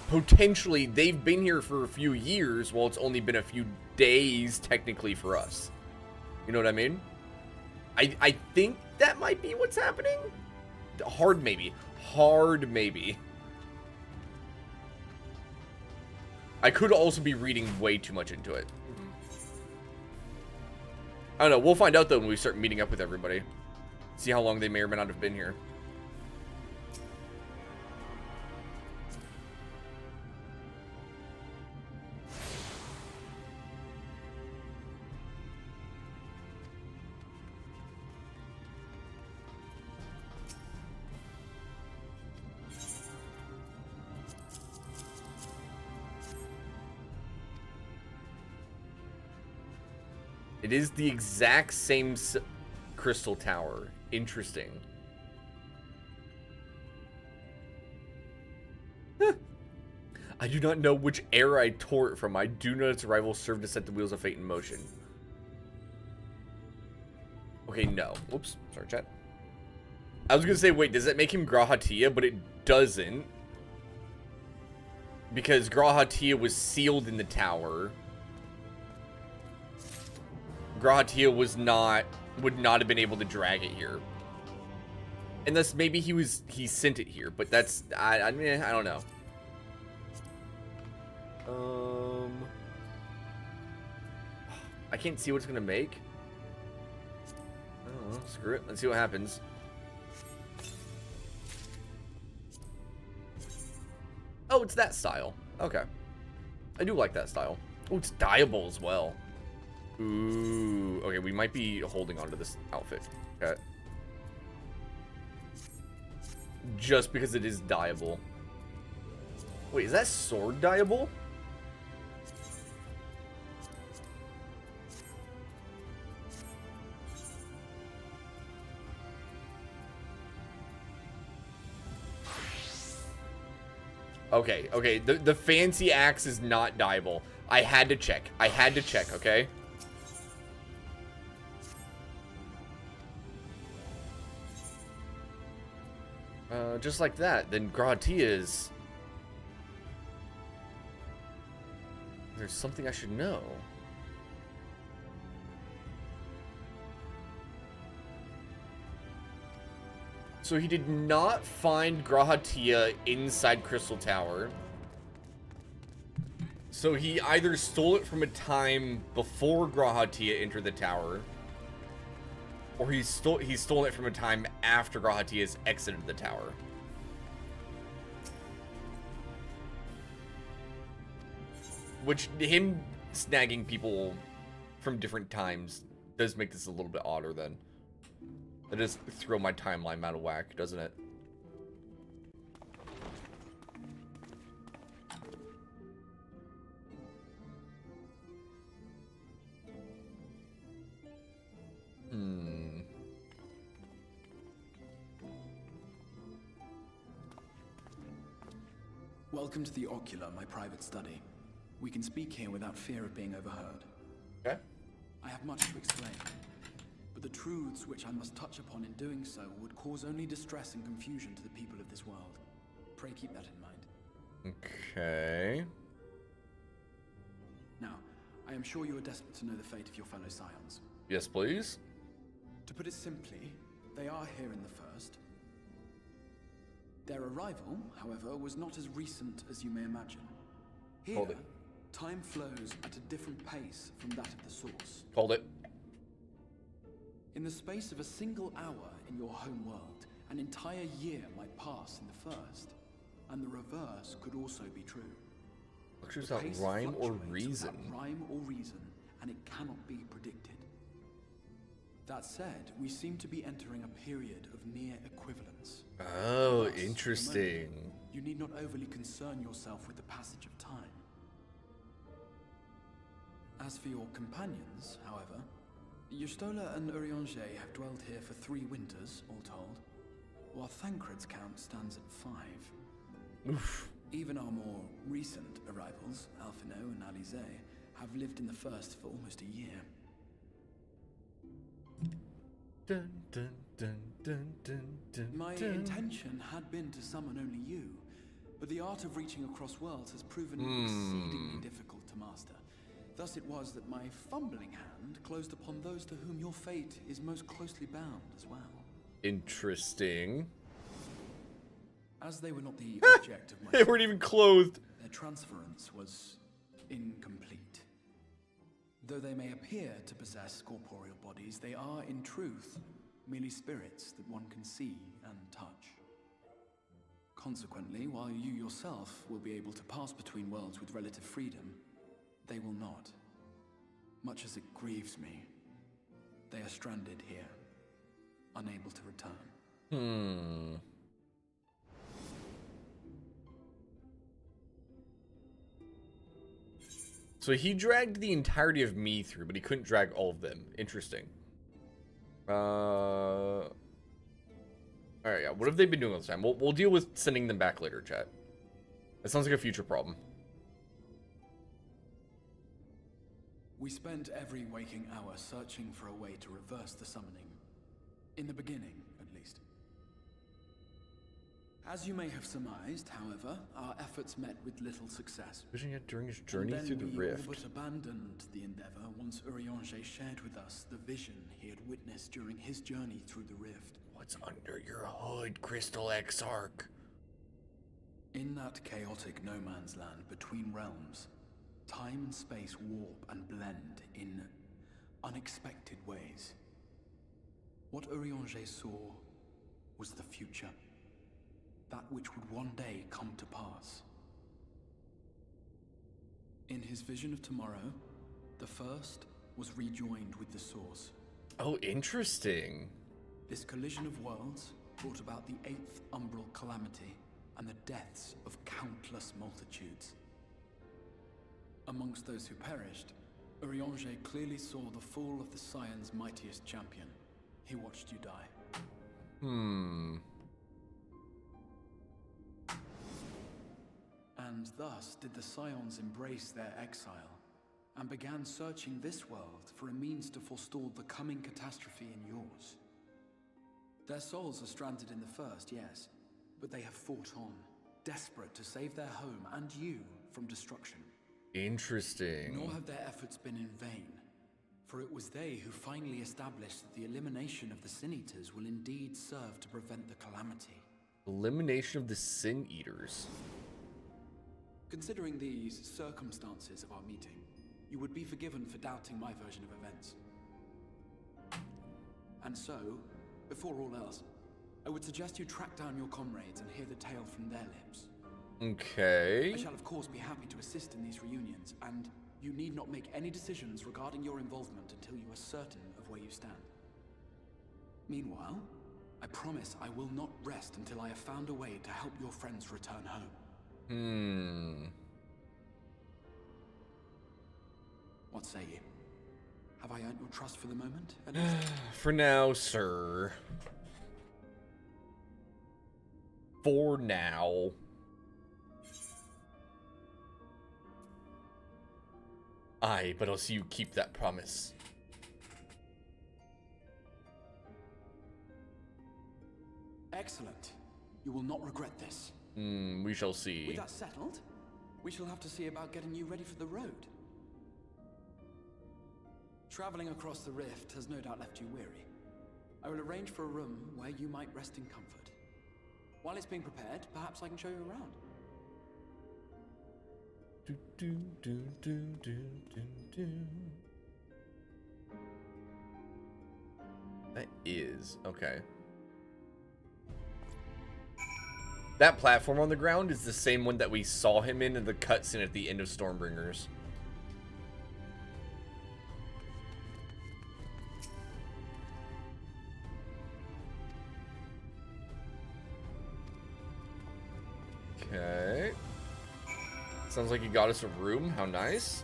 potentially they've been here for a few years while it's only been a few days technically for us. You know what I mean? I think that might be what's happening. Hard maybe. Hard maybe. I could also be reading way too much into it. I don't know. We'll find out, though, when we start meeting up with everybody. See how long they may or may not have been here. It is the exact same crystal tower. Interesting. I do not know which era I tore it from. I do know its arrival served to set the wheels of fate in motion. Okay, no. Whoops. Sorry, chat. I was going to say, wait, does that make him Grahatia? But it doesn't. Because Grahatia was sealed in the tower. Grahatia would not have been able to drag it here. Unless maybe he sent it here, but that's, I mean, I don't know. I can't see what it's gonna make. I don't know, screw it, let's see what happens. Oh, it's that style. Okay. I do like that style. Oh, it's dyeable as well. Ooh, okay, we might be holding on to this outfit. Okay. Just because it is dyeable. Wait, is that sword dyeable? Okay, okay. The fancy axe is not dieable. I had to check. I had to check, okay? Just like that. Then Gratia's... There's something I should know. So he did not find Grahatia inside Crystal Tower. So he either stole it from a time before Grahatia entered the tower, or he's stolen it from a time after Grahatia's exited the tower. Which, him snagging people from different times does make this a little bit odder then. That does throw my timeline out of whack, doesn't it? Welcome to the Ocular, my private study. We can speak here without fear of being overheard. Okay. I have much to explain, but the truths which I must touch upon in doing so would cause only distress and confusion to the people of this world. Pray keep that in mind. Okay. Now, I am sure you are desperate to know the fate of your fellow scions. Yes, please. To put it simply, they are here in the first. Their arrival, however, was not as recent as you may imagine. Here, Hold it. time flows at a different pace from that of the source. Hold it. In the space of a single hour in your home world, an entire year might pass in the first, and the reverse could also be true. Lectures The without pace rhyme or fluctuates reason. without rhyme or reason, and it cannot be predicted. That said, we seem to be entering a period of near equivalence. Oh, Thus, for the interesting. moment, you need not overly concern yourself with the passage of time. As for your companions, however, Yustola and Urianger have dwelled here for 3 winters, all told, while Thancred's count stands at 5. Oof. Even our more recent arrivals, Alphino and Alize, have lived in the first for almost a year. Dun, dun, dun, dun, dun, dun, My dun. intention had been to summon only you, but the art of reaching across worlds has proven exceedingly difficult to master. Thus it was that my fumbling hand closed upon those to whom your fate is most closely bound as well. Interesting. As they were not the object of my They weren't even clothed. their transference was incomplete. Though they may appear to possess corporeal bodies, they are, in truth, merely spirits that one can see and touch. Consequently, while you yourself will be able to pass between worlds with relative freedom, they will not. Much as it grieves me, they are stranded here, unable to return. So he dragged the entirety of me through, but he couldn't drag all of them. Interesting. Alright, yeah. What have they been doing all this time? We'll deal with sending them back later, chat. That sounds like a future problem. We spent every waking hour searching for a way to reverse the summoning. In the beginning, at least. As you may have surmised, however, our efforts met with little success. Vision yet during his journey And through then the we rift. all but abandoned the endeavor once Urianger shared with us the vision he had witnessed during his journey through the rift. What's under your hood, Crystal Exarch? In that chaotic no man's land between realms, time and space warp and blend in unexpected ways. What Urianger saw was the future. That which would one day come to pass. In his vision of tomorrow, the first was rejoined with the source. Oh, interesting. This collision of worlds brought about the 8th umbral calamity and the deaths of countless multitudes. Amongst those who perished, Urianger clearly saw the fall of the Scion's mightiest champion. He watched you die. And thus did the Scions embrace their exile, and began searching this world for a means to forestall the coming catastrophe in yours. Their souls are stranded in the first, yes, but they have fought on, desperate to save their home and you from destruction. Interesting. Nor have their efforts been in vain, for it was they who finally established that the elimination of the Sin Eaters will indeed serve to prevent the calamity. Elimination of the Sin Eaters. Considering these circumstances of our meeting, you would be forgiven for doubting my version of events. And so, before all else, I would suggest you track down your comrades and hear the tale from their lips. Okay. I shall of course be happy to assist in these reunions, and you need not make any decisions regarding your involvement until you are certain of where you stand. Meanwhile, I promise I will not rest until I have found a way to help your friends return home. What say you? Have I earned your trust for the moment, at least? For now, sir. For now. Aye, but I'll see you keep that promise. Excellent. You will not regret this. We shall see. With that settled, we shall have to see about getting you ready for the road. Traveling across the rift has no doubt left you weary. I will arrange for a room where you might rest in comfort. While it's being prepared, perhaps I can show you around. That is okay. That platform on the ground is the same one that we saw him in the cutscene at the end of Stormbringers. Okay. Sounds like you got us a room. How nice.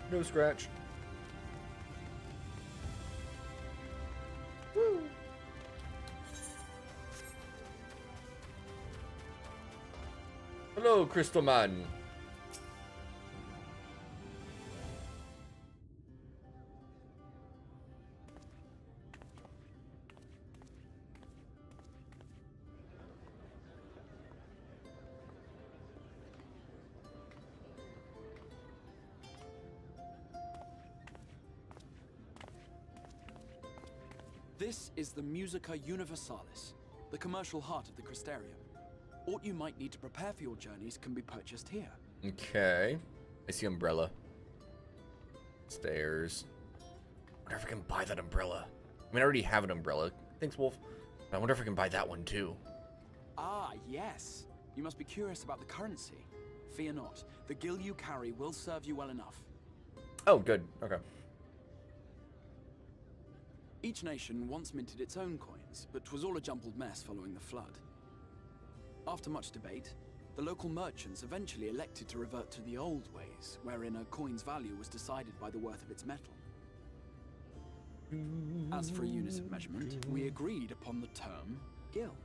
No scratch. Woo. Hello, Crystal Man. This is the Musica Universalis, the commercial heart of the Crystarium. What you might need to prepare for your journeys can be purchased here. Okay. I see umbrella. Stairs. I wonder if I can buy that umbrella. I mean, I already have an umbrella. Thanks, Wolf. But I wonder if I can buy that one, too. Ah, yes. You must be curious about the currency. Fear not. The gil you carry will serve you well enough. Oh, good. Okay. Each nation once minted its own coins, but 'twas all a jumbled mess following the flood. After much debate, the local merchants eventually elected to revert to the old ways, wherein a coin's value was decided by the worth of its metal. As for a unit of measurement, we agreed upon the term gil,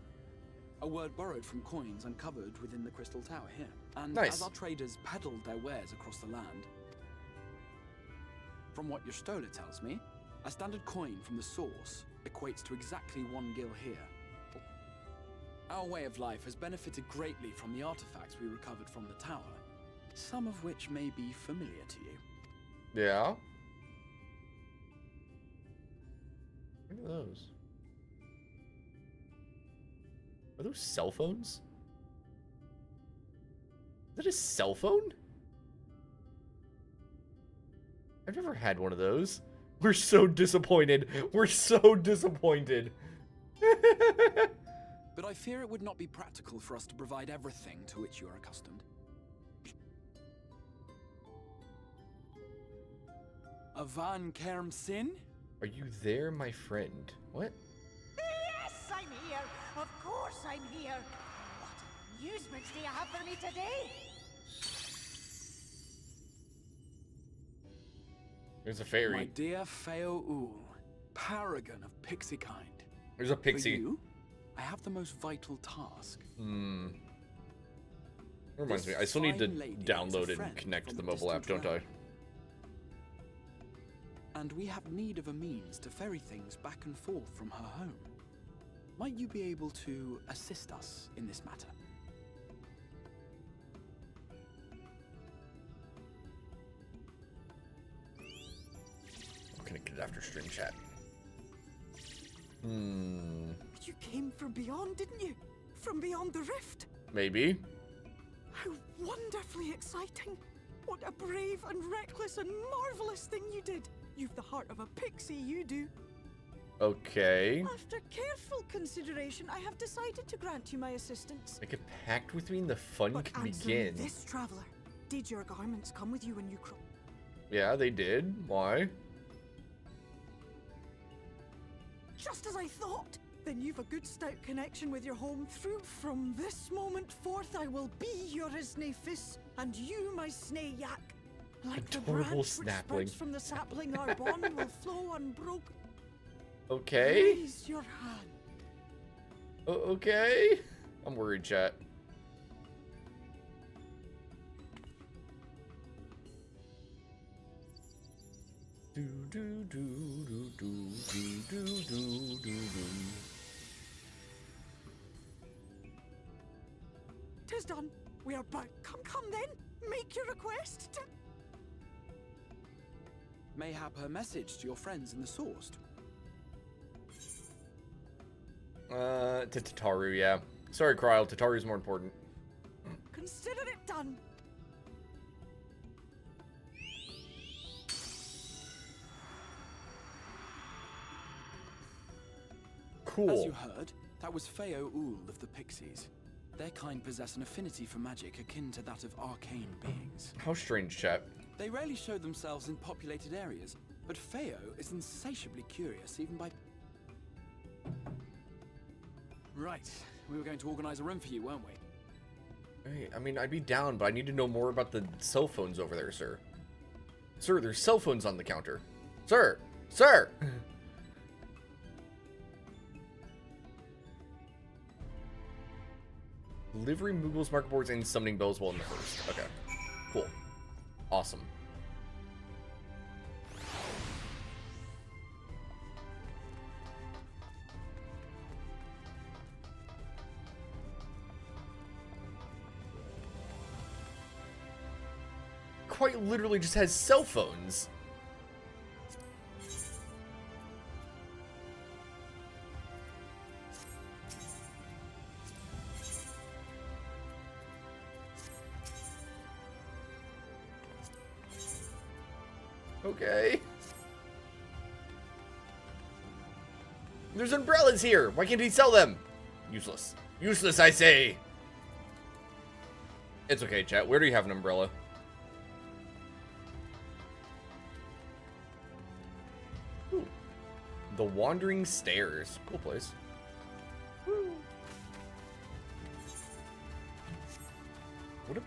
a word borrowed from coins uncovered within the Crystal Tower here. And nice. As our traders peddled their wares across the land, from what your stola tells me, a standard coin from the source equates to exactly 1 gil here. Our way of life has benefited greatly from the artifacts we recovered from the tower, some of which may be familiar to you. Yeah. Look at those. Are those cell phones? Is that a cell phone? I've never had one of those. We're so disappointed. We're so disappointed. But I fear it would not be practical for us to provide everything to which you are accustomed. Avan Kerm Sin? Are you there, my friend? What? Yes, I'm here. Of course I'm here. What amusements do you have for me today? There's a fairy. My dear Feo Ul, paragon of pixie kind. There's a pixie. For you, I have the most vital task. Reminds me, I still need to download it and connect to the mobile app, don't I? And we have need of a means to ferry things back and forth from her home. Might you be able to assist us in this matter? I'll connect it after stream chat. You came from beyond, didn't you? From beyond the rift? Maybe. How wonderfully exciting! What a brave and reckless and marvelous thing you did! You've the heart of a pixie, you do. Okay. After careful consideration, I have decided to grant you my assistance. Make a pact with me and the fun But can answer begin. this, traveler. Did your garments come with you when you crawled? Yeah, they did. Why? Just as I thought! Then you've a good stout connection with your home through. From this moment forth, I will be your Isnay-Fis, and you my Snay-Yak. Like the Adorable branch which snapling. sprouts from the sapling, our bond will flow unbroken. Okay. Raise your hand. Okay. I'm worried, chat. Do do do do do do do do do do. Tis done. We are back. Come then. Make your request. Mayhap her message to your friends in the Sourced. To Tataru, yeah. Sorry, Kryl. Tataru's more important. Consider it done. Cool. As you heard, that was Feo Ul of the Pixies. Their kind possess an affinity for magic akin to that of arcane beings. How strange, chat. They rarely show themselves in populated areas, but Feo is insatiably curious even by... Right, we were going to organize a room for you, weren't we? Hey, I mean, I'd be down, but I need to know more about the cell phones over there, sir. Sir, there's cell phones on the counter. Sir! Sir! Livery, Moogles, market boards, and summoning bells while in the first. Okay. Cool. Awesome. Quite literally just has cell phones. Okay. There's umbrellas here. Why can't he sell them? Useless. Useless, I say. It's okay, chat. Where do you have an umbrella? Ooh. The Wandering Stairs. Cool place. Woo. What a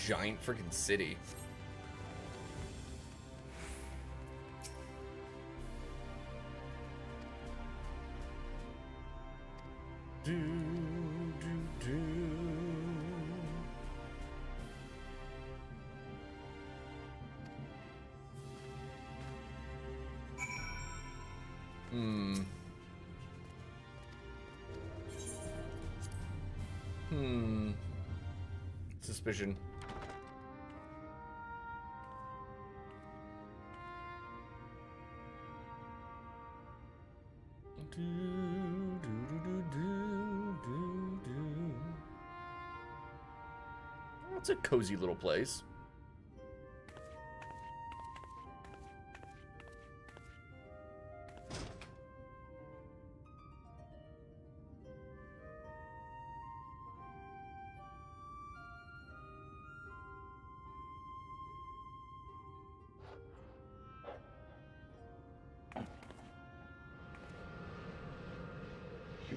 giant freaking city. Do, do, do. Suspicion. Do, do, do, do, do, do. That's a cozy little place.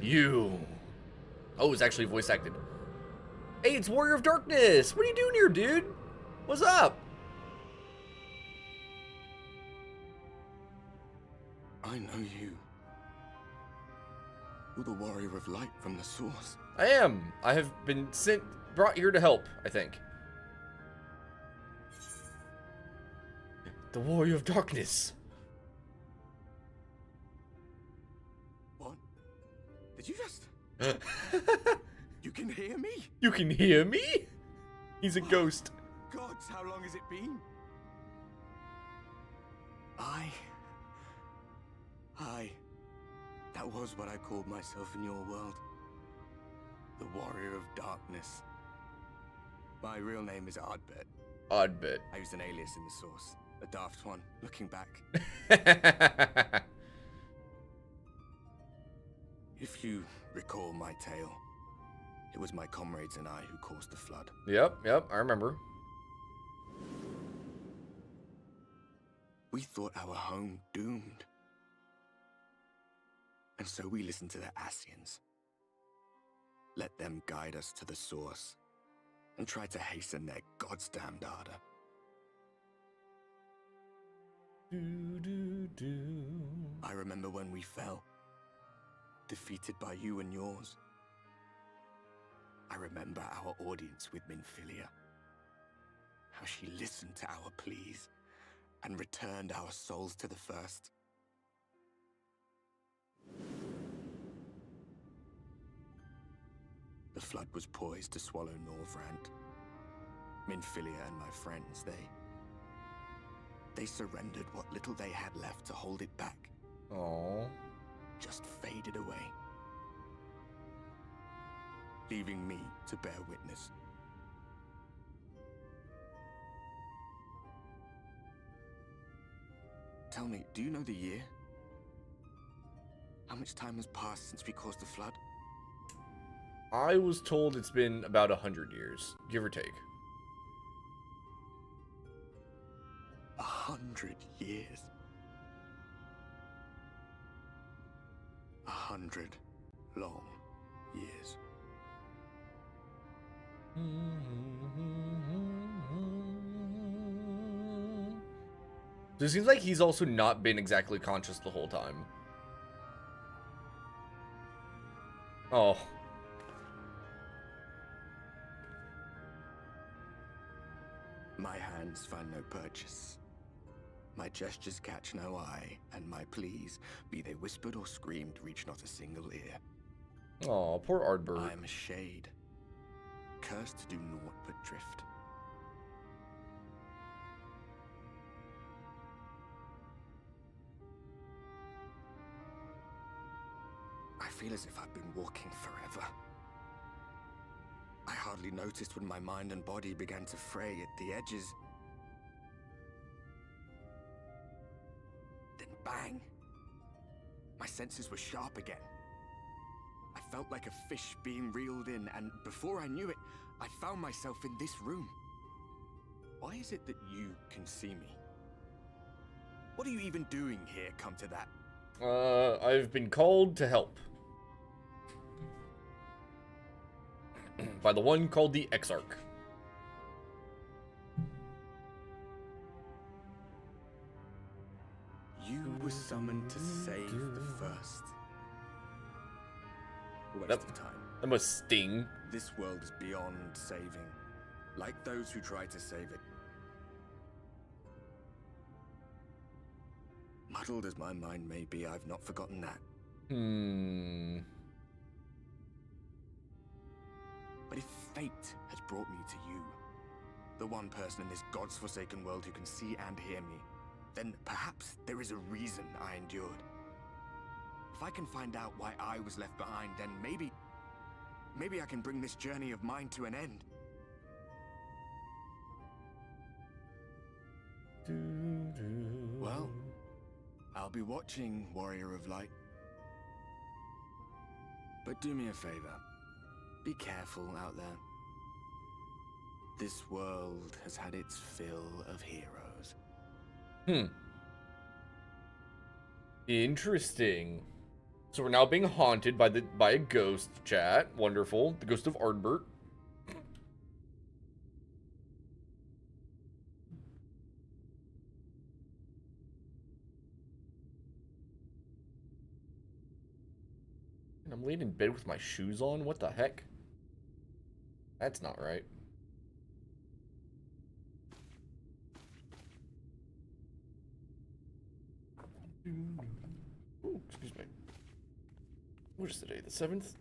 You. Oh, it's actually voice acted. Hey, it's Warrior of Darkness. What are you doing here, dude? What's up? I know you. You're the warrior of light from the source. I am. I have been brought here to help, I think. The warrior of darkness. What? Did you just... You can hear me? You can hear me? He's a ghost. Gods, how long has it been? That was what I called myself in your world. The warrior of darkness. My real name is Oddbit. Oddbit. I used an alias in the source. A daft one, looking back. If you recall my tale, it was my comrades and I who caused the flood. Yep, I remember. We thought our home doomed. And so we listened to the Ascians. Let them guide us to the source and try to hasten their God's damned ardor. I remember when we fell, defeated by you and yours. I remember our audience with Minfilia, how she listened to our pleas and returned our souls to the first. The flood was poised to swallow Norvrant. Minfilia and my friends, they surrendered what little they had left to hold it back. Aww. Just faded away, leaving me to bear witness. Tell me, do you know the year? How much time has passed since we caused the flood? I was told it's been about 100 years, give or take. 100 years. 100 long years. So it seems like he's also not been exactly conscious the whole time. Oh. My hands find no purchase. My gestures catch no eye, and my pleas, be they whispered or screamed, reach not a single ear. Oh, poor Ardbert. I am a shade, cursed to do naught but drift. I feel as if I've been walking forever. I hardly noticed when my mind and body began to fray at the edges. Then bang! My senses were sharp again. I felt like a fish being reeled in, and before I knew it, I found myself in this room. Why is it that you can see me? What are you even doing here, come to that? I've been called to help. By the one called the Exarch. You were summoned to save the first. Waste of time. That must sting. This world is beyond saving, like those who try to save it. Muddled as my mind may be, I've not forgotten that. But if fate has brought me to you, the one person in this God's forsaken world who can see and hear me, then perhaps there is a reason I endured. If I can find out why I was left behind, then maybe I can bring this journey of mine to an end. Well, I'll be watching, Warrior of Light. But do me a favor. Be careful out there. This world has had its fill of heroes. Interesting. So we're now being haunted by a ghost, chat. Wonderful. The ghost of Ardbert. I'm laying in bed with my shoes on? What the heck? That's not right. Ooh, excuse me. What is today? The 7th?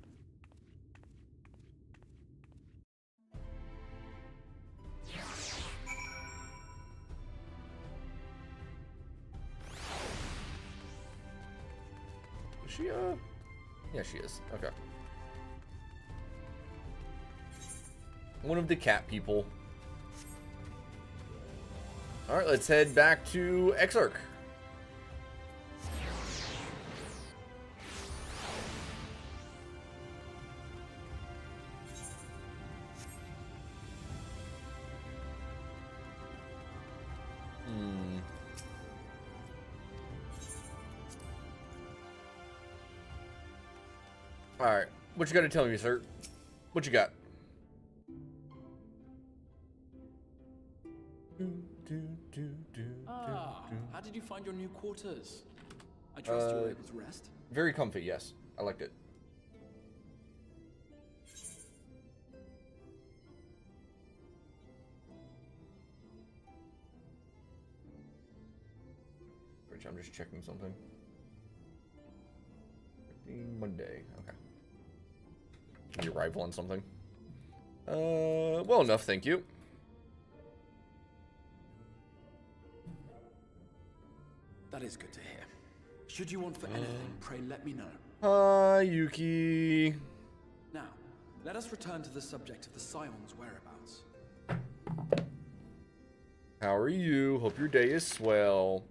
Is she, yeah, she is. Okay. One of the cat people. Alright, let's head back to Exarch. Alright, what you got to tell me, sir? What you got? How did you find your new quarters? I trust you were able to rest? Very comfy, yes. I liked it. Which I'm just checking something. Monday, okay. Can you arrival on something? Well enough, thank you. That is good to hear. Should you want for anything, pray let me know. Hi, Yuki. Now, let us return to the subject of the Scion's whereabouts. How are you? Hope your day is swell.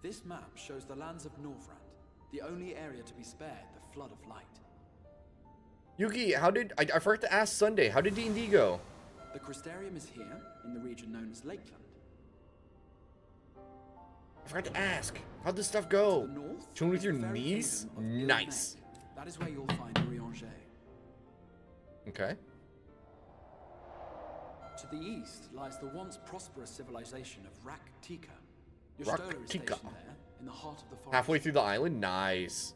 This map shows the lands of Norvrand, the only area to be spared the flood of light. Yuki, how did... I forgot to ask Sunday, how did D&D go? The Crystarium is here, in the region known as Lakeland. I forgot to ask. How'd this stuff go? To the north, Chilling with is your the very niece? kingdom of Nice. Ilmaine. That is where you'll find Urianger. Okay. To the east lies the once prosperous civilization of Rak-Tika. Your Stola is stationed there, in the heart of the forest. Halfway through the island? Nice.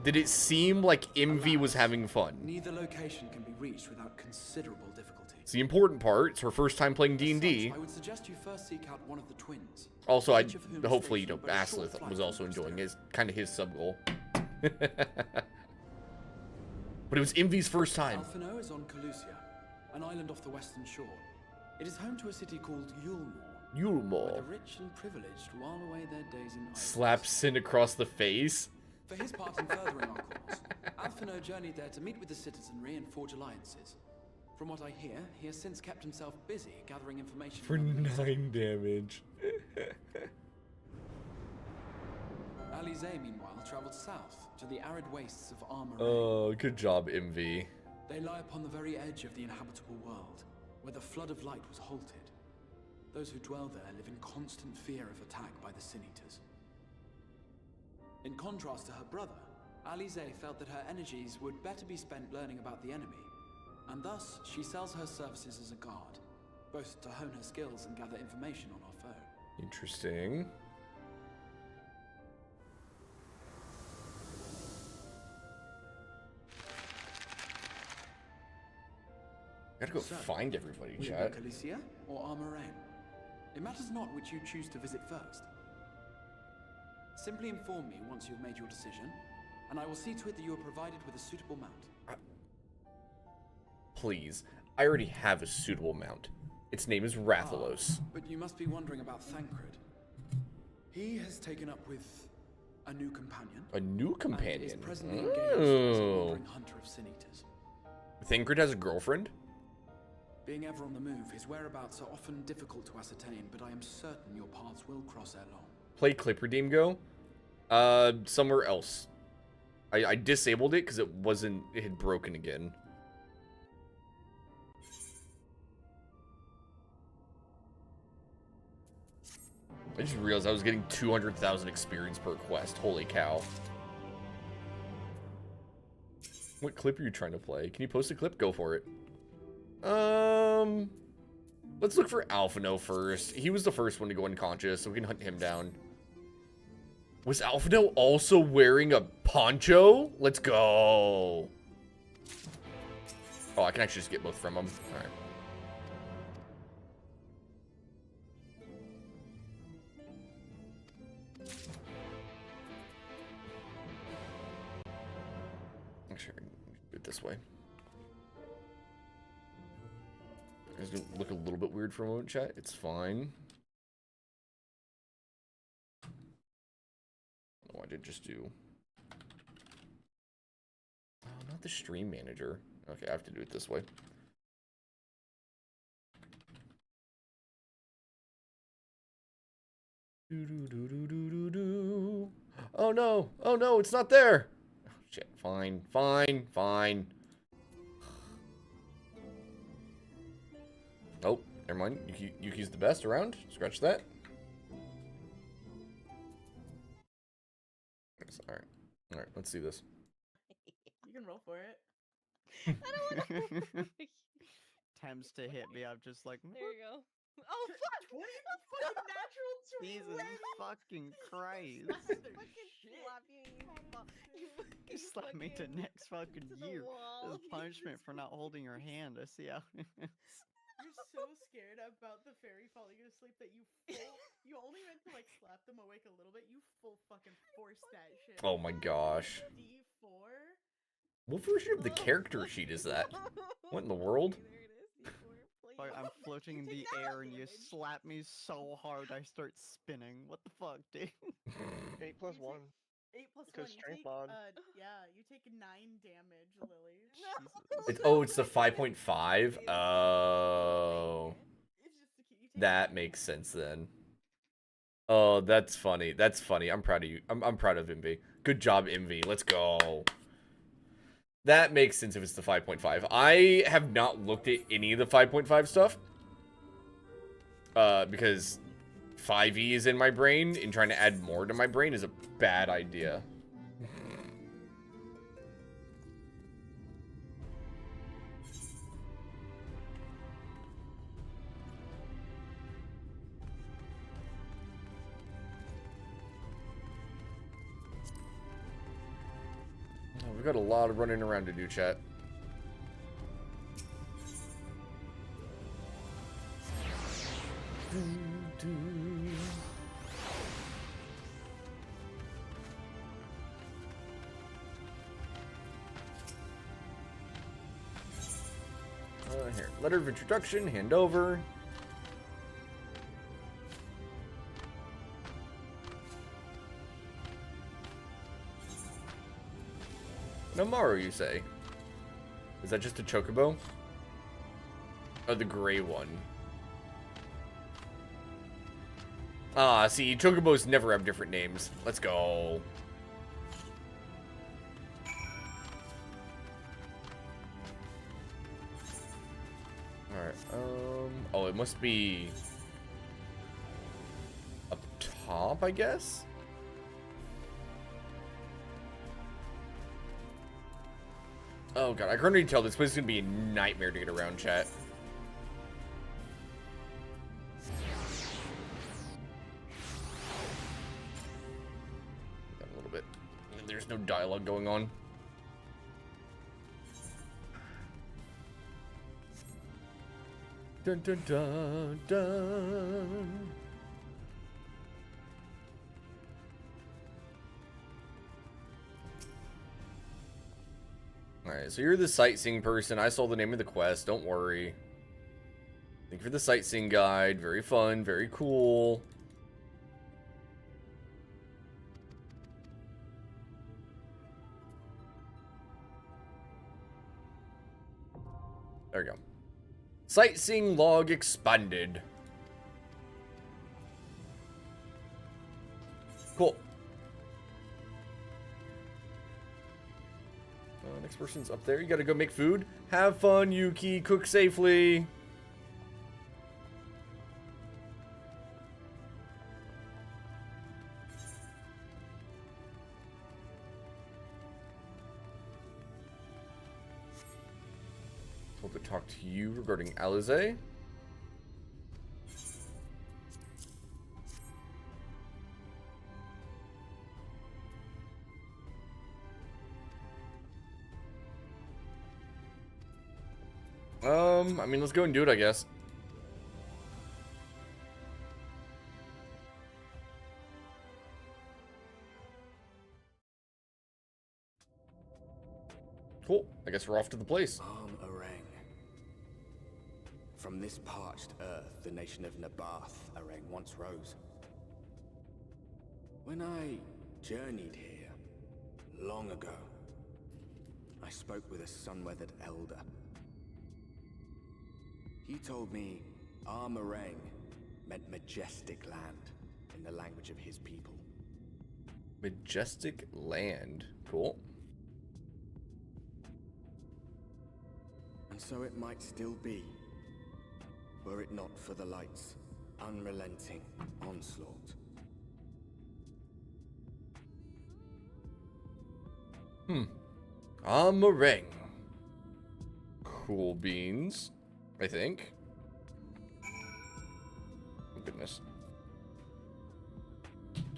Did it seem like Imvi was having fun? Neither location can be reached without considerable difficulty. It's the important part. It's her first time playing D&D. I would suggest you first seek out one of the twins. Also, hopefully, you know, Aslith was also enjoying his kind of his sub goal. But it was Imvi's first time. Alphino is on Calusia, an island off the western shore. It is home to a city called Yulmore, where the rich and privileged while away their days in idleness. Slap Sin across the face. For his part in furthering our cause, Alphino journeyed there to meet with the citizenry and forge alliances. From what I hear, he has since kept himself busy gathering information For 9 damage. Alize, meanwhile, traveled south to the arid wastes of Armor. Oh, good job, Imvi. They lie upon the very edge of the inhabitable world, where the flood of light was halted. Those who dwell there live in constant fear of attack by the Sin Eaters. In contrast to her brother, Alize felt that her energies would better be spent learning about the enemy, and thus she sells her services as a guard, both to hone her skills and gather information on our foe. Interesting. Gotta go find everybody, chat. Calicia or Armoraine? It matters not which you choose to visit first. Simply inform me once you've made your decision, and I will see to it that you are provided with a suitable mount. Please. I already have a suitable mount. Its name is Rathalos. But you must be wondering about Thancred. He has taken up with a new companion. A new companion? And is presently engaged as a wandering hunter of Sin Eaters. Thancred has a girlfriend? Being ever on the move, his whereabouts are often difficult to ascertain, but I am certain your paths will cross ere long. Play Clip Redeem Go? Somewhere else. I disabled it because it had broken again. I just realized I was getting 200,000 experience per quest. Holy cow. What clip are you trying to play? Can you post a clip? Go for it. Let's look for Alphino first. He was the first one to go unconscious, so we can hunt him down. Was Alphino also wearing a poncho? Let's go. Oh, I can actually just get both from him. All right. Actually, I can do it this way. It's gonna look a little bit weird for a moment, chat. It's fine. Oh, I did just do. Oh, not the stream manager. Okay, I have to do it this way. Oh no! Oh no! It's not there. Oh, shit! Fine, fine, fine. Oh, never mind. Yuki's the best around. Scratch that. All right, all right. Let's see this. You can roll for it. I don't want to. Attempts to hit me. I'm just like. There you go. Oh fuck! 20 fucking natural 20. Jesus fucking Christ! Fucking slap you. You slap me to next fucking year. This is punishment for not holding your hand. I see how. You're so scared about the fairy falling asleep that you only meant to like slap them awake a little bit. You full fucking force that shit. Oh my gosh. D4. What version of the character sheet is that? What in the world? Fuck, I'm floating in the air and you slap me so hard I start spinning. What the fuck, dude? 8 plus 1. 8 plus 1. Because You strength take, mod. yeah, you take 9 damage, Lily. It's the 5.5. Oh, that makes sense then. Oh, that's funny. That's funny. I'm proud of you. I'm proud of Envy. Good job, Envy. Let's go. That makes sense if it's the 5.5. I have not looked at any of the 5.5 stuff. Because 5e is in my brain, and trying to add more to my brain is a bad idea. We've got a lot of running around to do, chat. Here, letter of introduction, hand over. Namaru, you say? Is that just a chocobo? Oh, the gray one. Ah, see, chocobos never have different names. Let's go. Alright, oh, it must be up top, I guess? Oh god, I can already tell this place is gonna be a nightmare to get around, chat. Got a little bit. There's no dialogue going on. Dun dun dun dun. Alright, so you're the sightseeing person. I saw the name of the quest. Don't worry. Thank you for the sightseeing guide. Very fun. Very cool. There we go. Sightseeing log expanded. Cool. Next person's up there. You gotta go make food. Have fun, Yuki. Cook safely. Told to talk to you regarding Alize. I mean, let's go and do it, I guess. Cool. I guess we're off to the place. From this parched earth, the nation of Nabath, Areng, once rose. When I journeyed here, long ago, I spoke with a sun-weathered elder. He told me Armareng meant majestic land in the language of his people. Majestic land. Cool. And so it might still be, were it not for the light's unrelenting onslaught. Armareng. Cool beans, I think. Oh, goodness.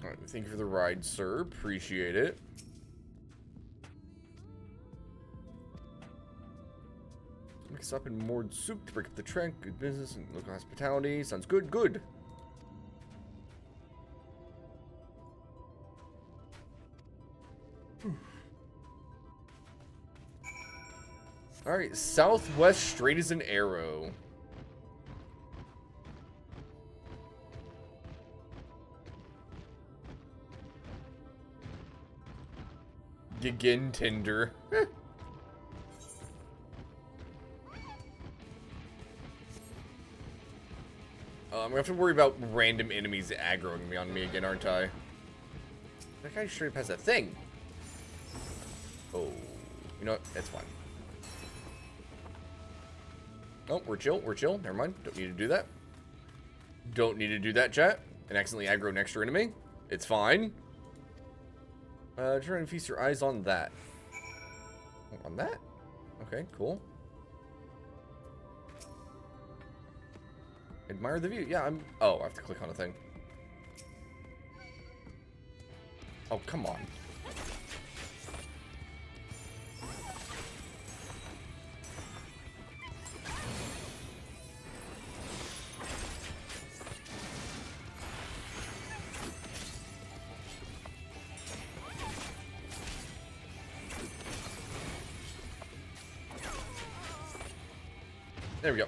Alright, thank you for the ride, sir. Appreciate it. Mix up in moored soup to break up the trek. Good business and local hospitality. Sounds good. Good. Alright, southwest straight as an arrow. Again, Tinder. I'm gonna have to worry about random enemies aggroing me on me again, aren't I? That guy straight up has a thing. Oh, you know what? That's fine. Oh, we're chill. We're chill. Never mind. Don't need to do that. Don't need to do that, chat. And accidentally aggro an extra enemy. It's fine. Try and feast your eyes on that. On that? Okay, cool. Admire the view. Yeah, I'm... Oh, I have to click on a thing. Oh, come on. There we go.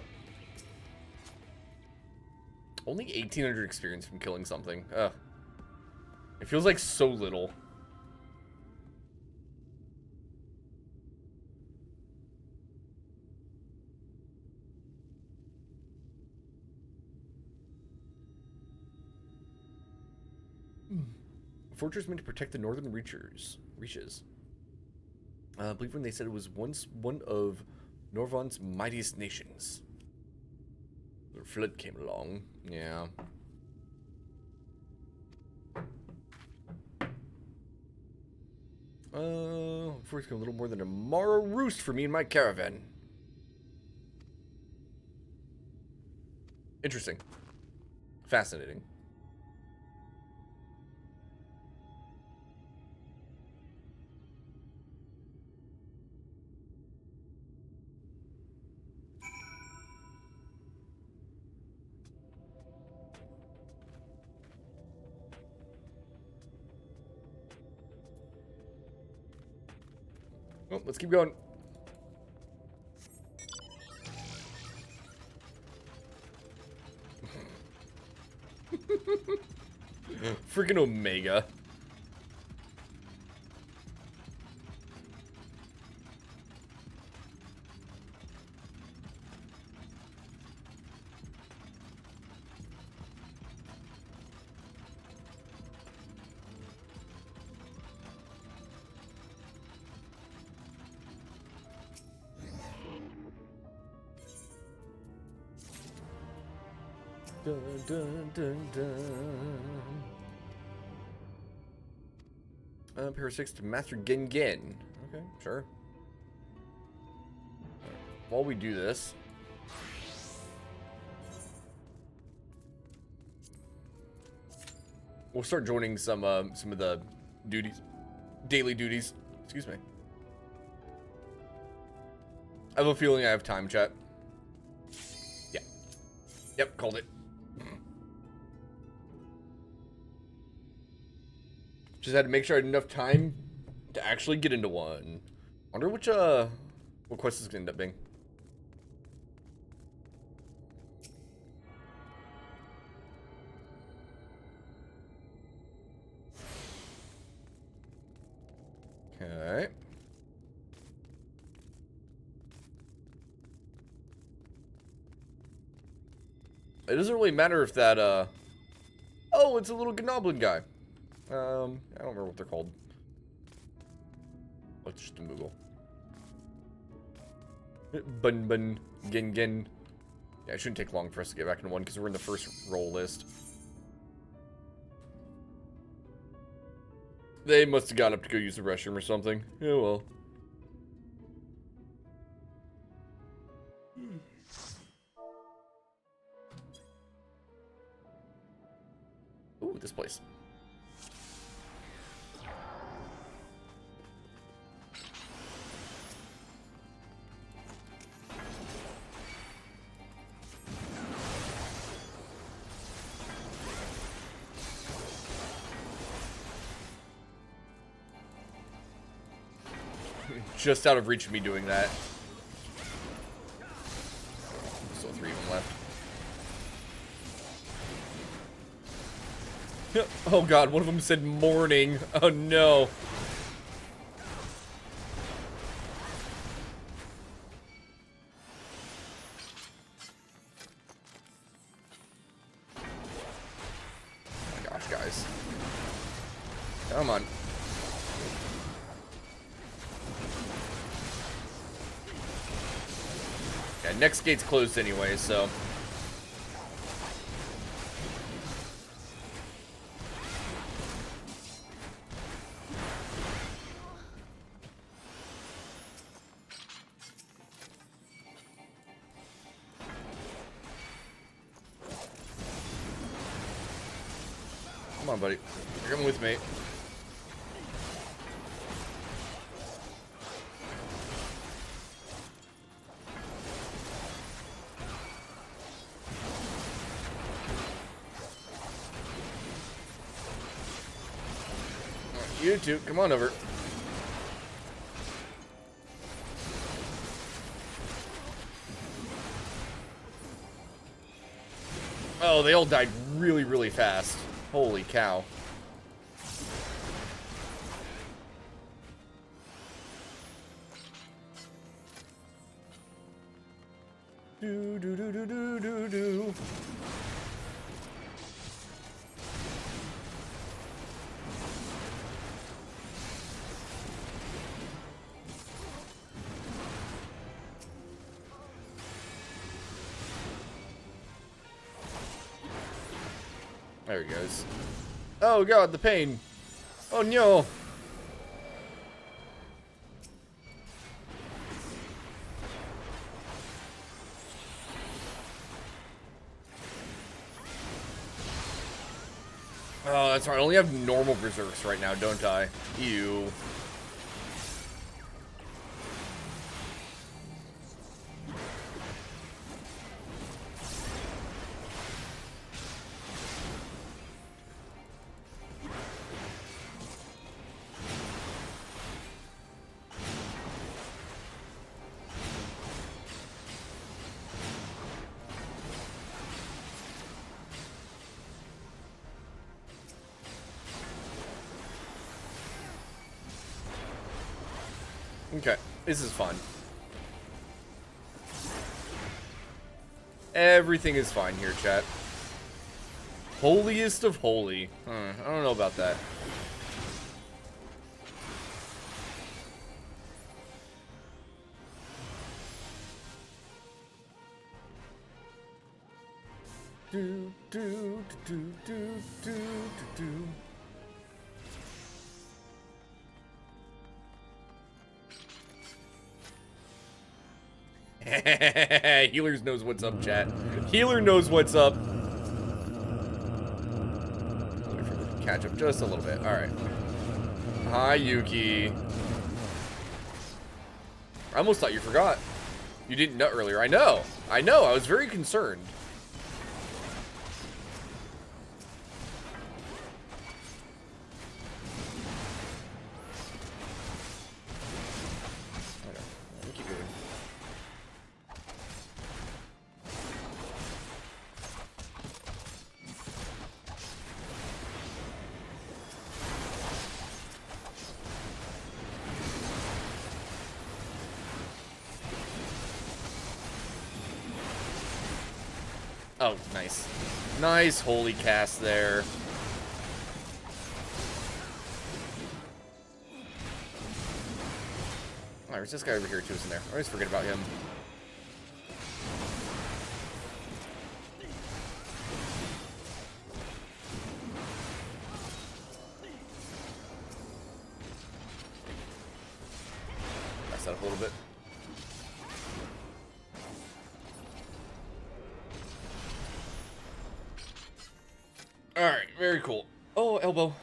Only 1,800 experience from killing something. Ugh. It feels like so little. Fortress meant to protect the northern reaches. I believe when they said it was once one of Norvon's mightiest nations. The flood came along. Yeah. Before it's a little more than a Mara roost for me and my caravan. Interesting. Fascinating. Well, let's keep going. Freaking Omega. Dun, dun, dun, dun. Pair 6 to Master Gengen. Okay, sure. While we do this, we'll start joining some of the duties, daily duties. Excuse me. I have a feeling I have time, chat. Yep, called it. Just had to make sure I had enough time to actually get into one. Wonder what quest this is gonna end up being. Okay. It doesn't really matter if that, oh, it's a little goblin guy. I don't remember what they're called. Oh, it's just a Moogle. Bun, gin. Yeah, it shouldn't take long for us to get back into one, because we're in the first roll list. They must have got up to go use the restroom or something. Yeah, well. Ooh, this place. Just out of reach of me doing that. Still 3 of them left. Oh god, one of them said morning. Oh no. Oh my gosh, guys. Come on. Yeah, next gate's closed anyway, so. Come on, buddy. You're coming with me. You two, come on over. Oh, they all died really, really fast. Holy cow. Do do do do do do do. There he goes. Oh god, the pain. Oh no. Oh, that's right. I only have normal berserks right now, don't I? Ew. Okay, this is fun. Everything is fine here, chat. Holiest of holy. I don't know about that. Do do do do do do do. Healers knows what's up, chat. Healer knows what's up. Wait for them to catch up just a little bit. Alright. Hi, Yuki. I almost thought you forgot. You didn't know earlier. I know. I know. I was very concerned. Oh, nice. Nice holy cast there. Oh, there's this guy over here too, isn't there? I always forget about him. Mess that up a little bit. Alright, very cool. Oh, elbow.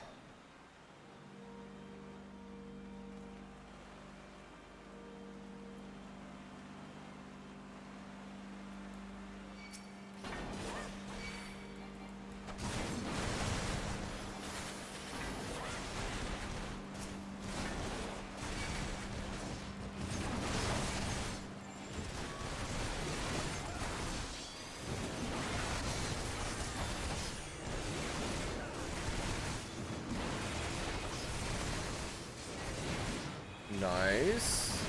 Nice.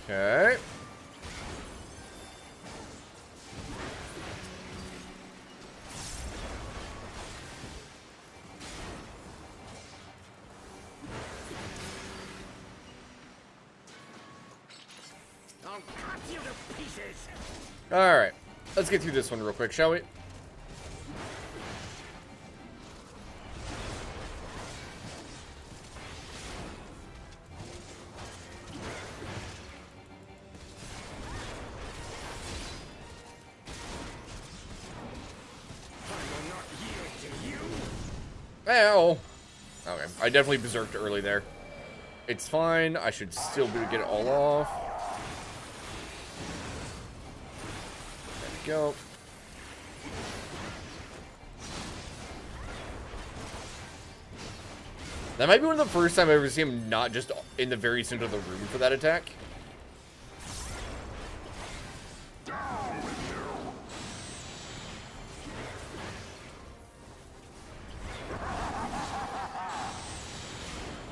Okay. I'll cut you to pieces. All right. Let's get through this one real quick, shall we? Ow. Okay, I definitely berserked early there. It's fine. I should still be able to get it all off. There we go. That might be one of the first time I've ever seen him not just in the very center of the room for that attack.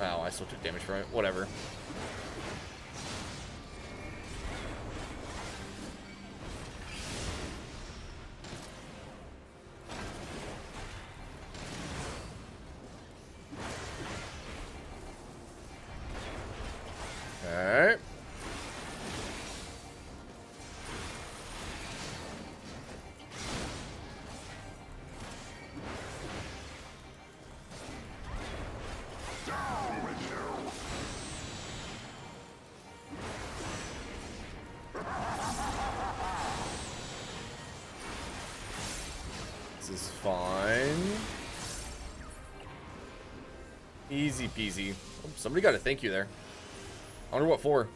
Wow, I still took damage from it. Whatever. Okay. This is fine. Easy peasy. Oh, somebody got a thank you there. I wonder what for.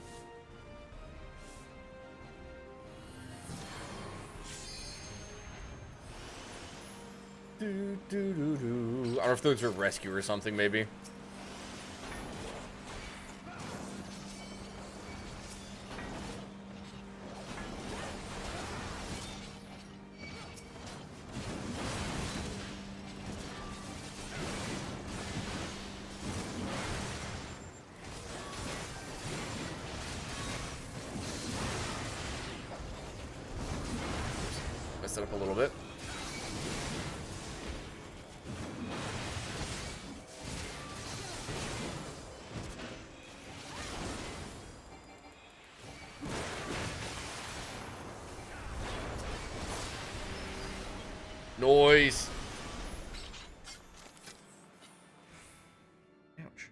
I don't know if those are rescue or something, maybe. Messed it up a little bit. Noise. Ouch.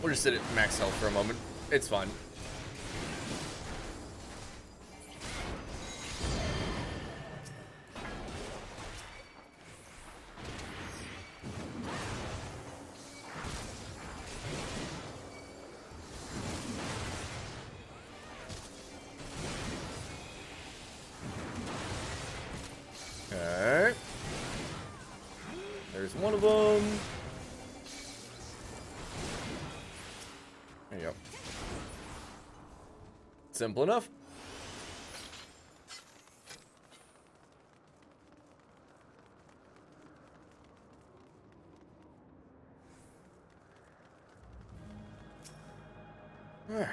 We'll just sit at max health for a moment. It's fine. Simple enough. Alright.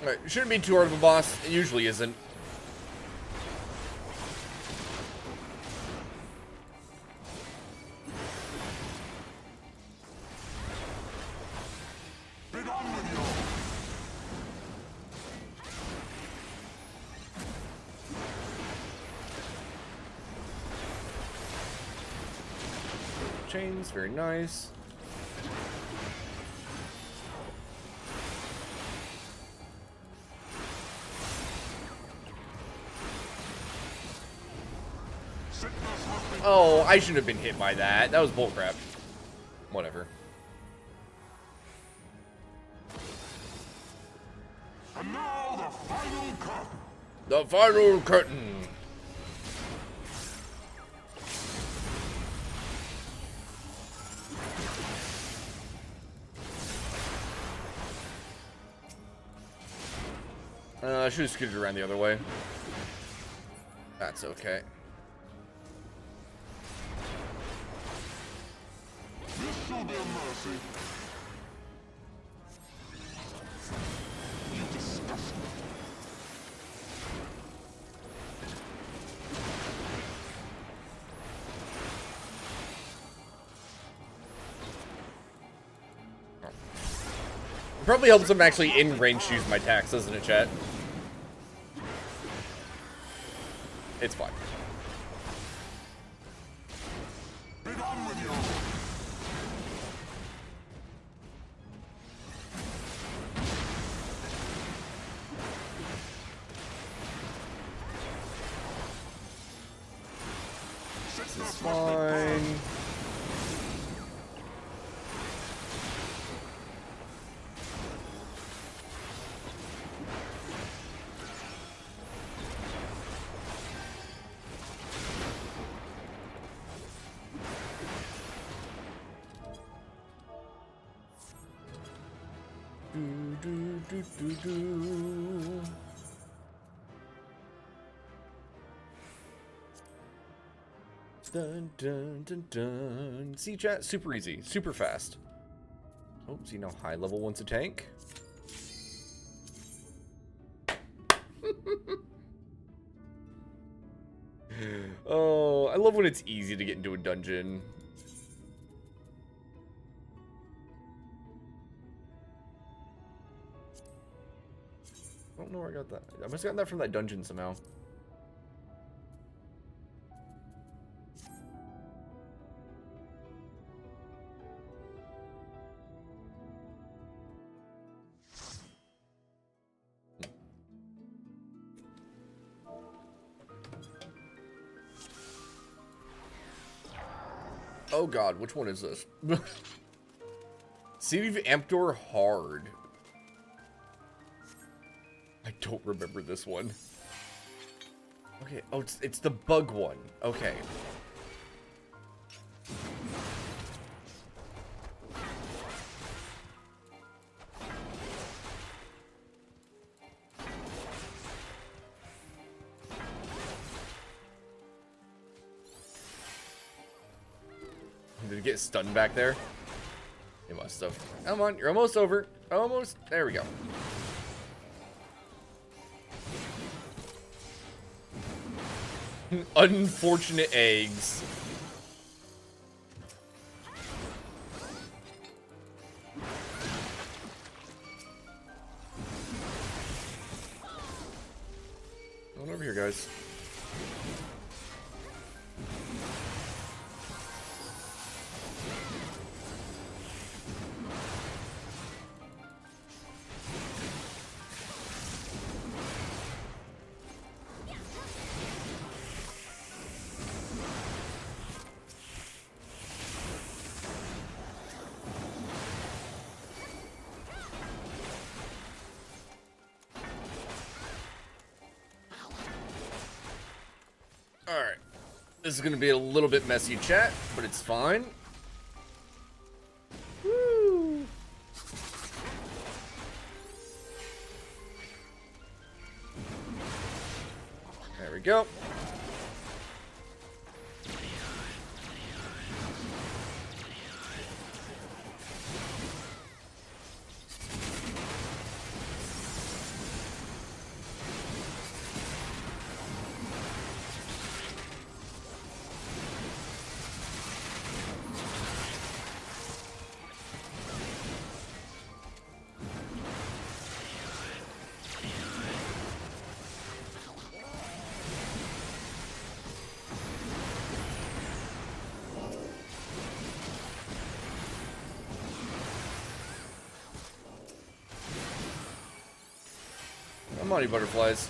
Alright, shouldn't be too hard of a boss. It usually isn't. Chains, very nice. Oh, I shouldn't have been hit by that. That was bullcrap. Whatever. And now the final curtain. The final curtain. I should have scooted around the other way. That's okay. This shall be a mercy. You disgust me. It probably helps I'm actually in range to use my attacks, doesn't it, chat? It's fine. Be gone with you. This is fine. Dun, dun, dun, dun. See, chat? Super easy. Super fast. Oh, see, now high level wants a tank. Oh, I love when it's easy to get into a dungeon. I don't know where I got that. I must have gotten that from that dungeon somehow. Oh god, which one is this? City of Amptor Hard. I don't remember this one. Okay, oh, it's the bug one. Okay. Did it get stunned back there? It must have. Come on, you're almost over. Almost. There we go. Unfortunate eggs. Going over here, guys. Alright. This is going to be a little bit messy, chat, but it's fine. Woo! go. Come on, you butterflies.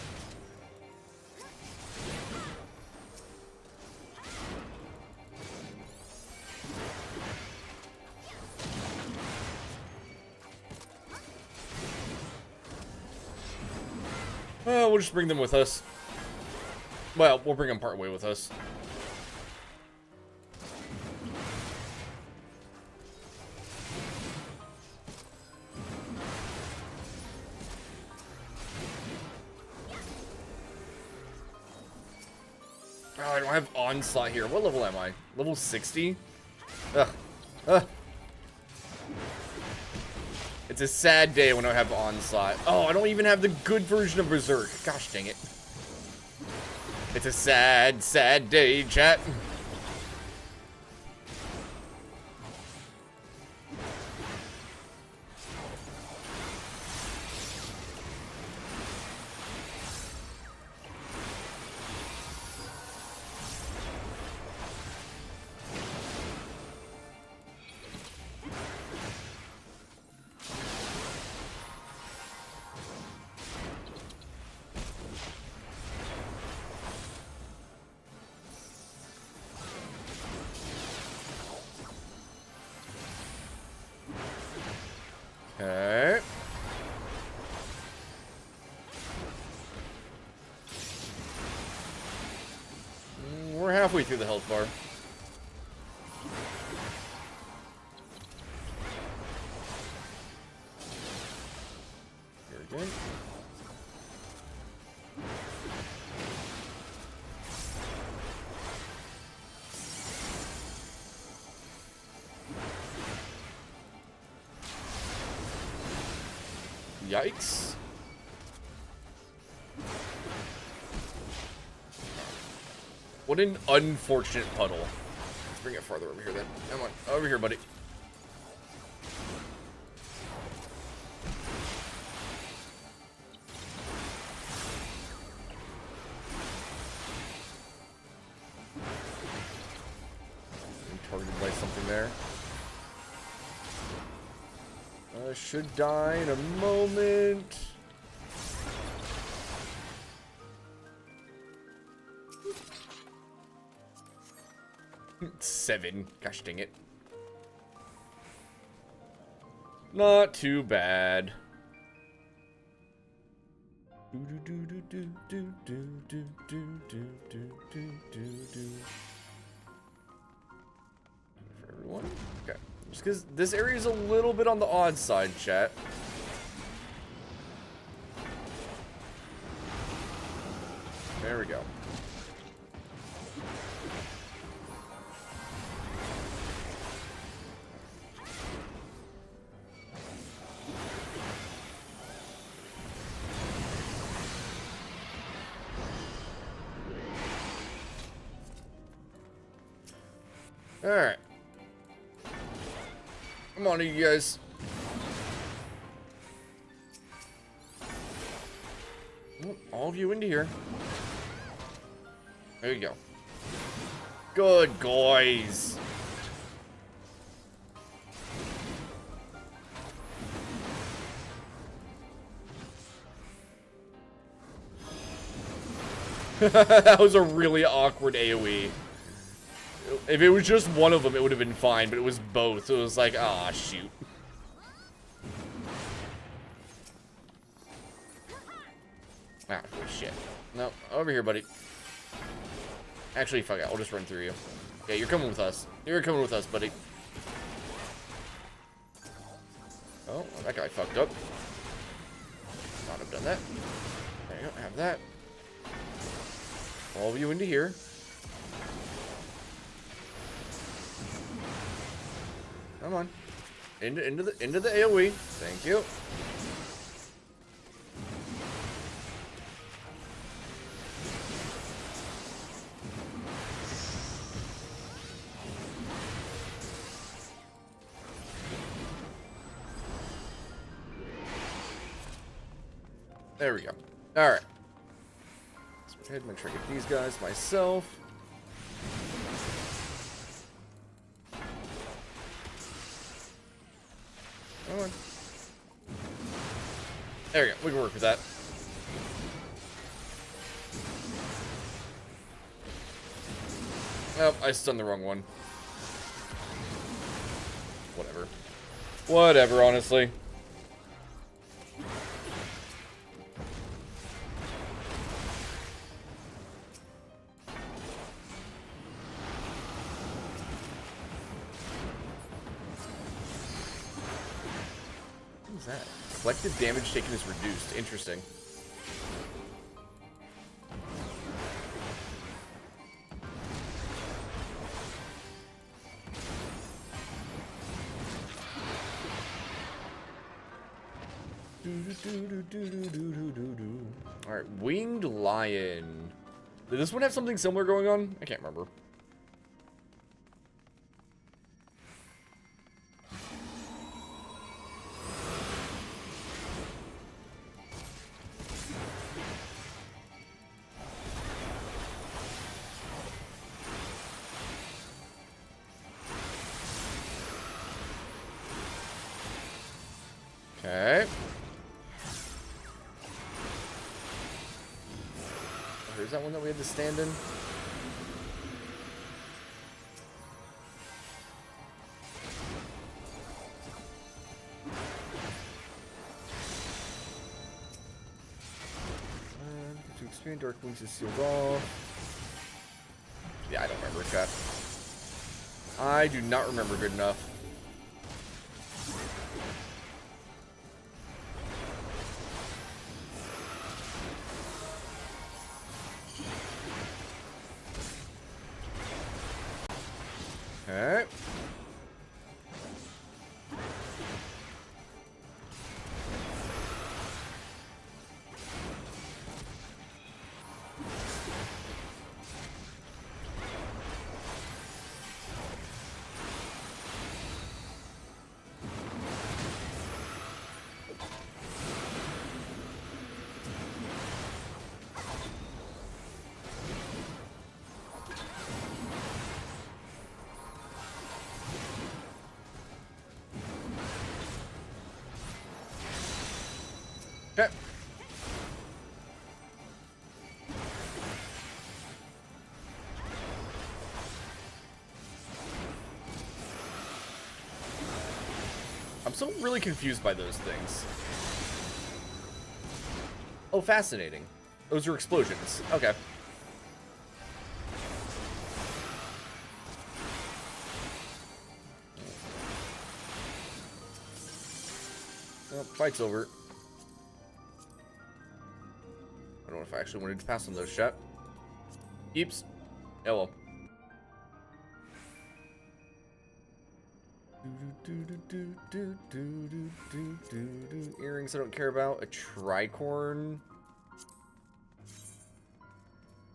We'll just bring them with us. Well, we'll bring them part way with us. Oh, I don't have onslaught here. What level am I? Level 60? Ugh. Ugh. It's a sad day when I have onslaught. Oh, I don't even have the good version of Berserk. Gosh dang it. It's a sad, sad day, chat. Okay. We're halfway through the health bar. Very good. Yikes. What an unfortunate puddle. Let's bring it farther over here then. Come on, over here, buddy. I'm targeted by something there. Should die in a moment. Seven. Gosh dang it. Not too bad. For everyone? Okay. Just because this area is a little bit on the odd side, chat. There we go. Alright. Come on, you guys. All of you into here. There you go. Good guys. That was a really awkward AoE. If it was just one of them, it would have been fine, but it was both. So it was like, ah, shoot. Ah, shit. No, over here, buddy. Actually, fuck it. I'll just run through you. Yeah, you're coming with us. You're coming with us, buddy. Oh, that guy fucked up. Not have done that. There you go. Have that. All of you into here. Come on. Into the AoE. Thank you. There we go. Alright. Let's go ahead and make sure I get these guys myself. Come on. There we go. We can work with that. Oh, I stunned the wrong one. Whatever. Whatever, honestly. What is that? Collective damage taken is reduced. Interesting. Alright, Winged Lion. Did this one have something similar going on? I can't remember. Okay. Here's that one that we had to stand in. To expand Dark Wings is sealed off. Yeah, I don't remember, chat. I do not remember good enough. Okay. Okay. I'm still really confused by those things. Oh, fascinating. Those are explosions. Okay. Well, fight's over. I don't know if I actually wanted to pass on those, chat. Keeps. Oh well. Earrings I don't care about. A tricorn.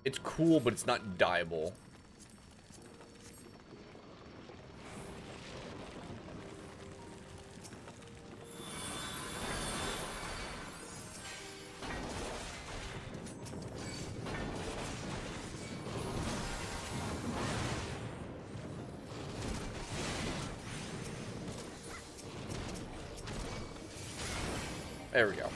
It's cool, but it's not dyeable. There we go.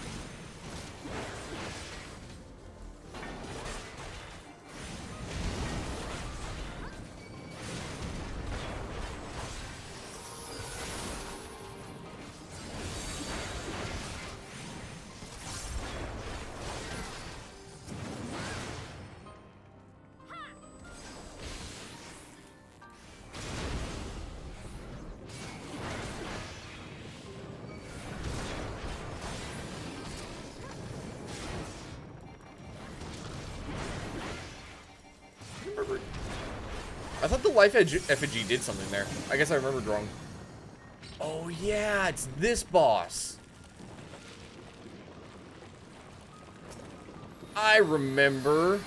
I thought the life effigy did something there. I guess I remembered wrong. Oh yeah, it's this boss. I remember.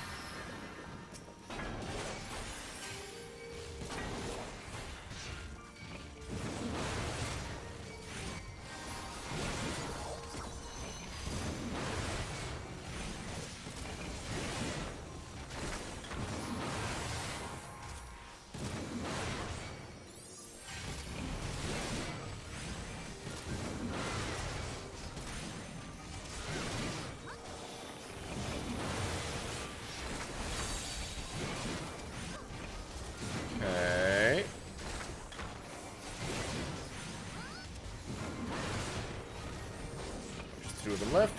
Okay. There's 2 of them left.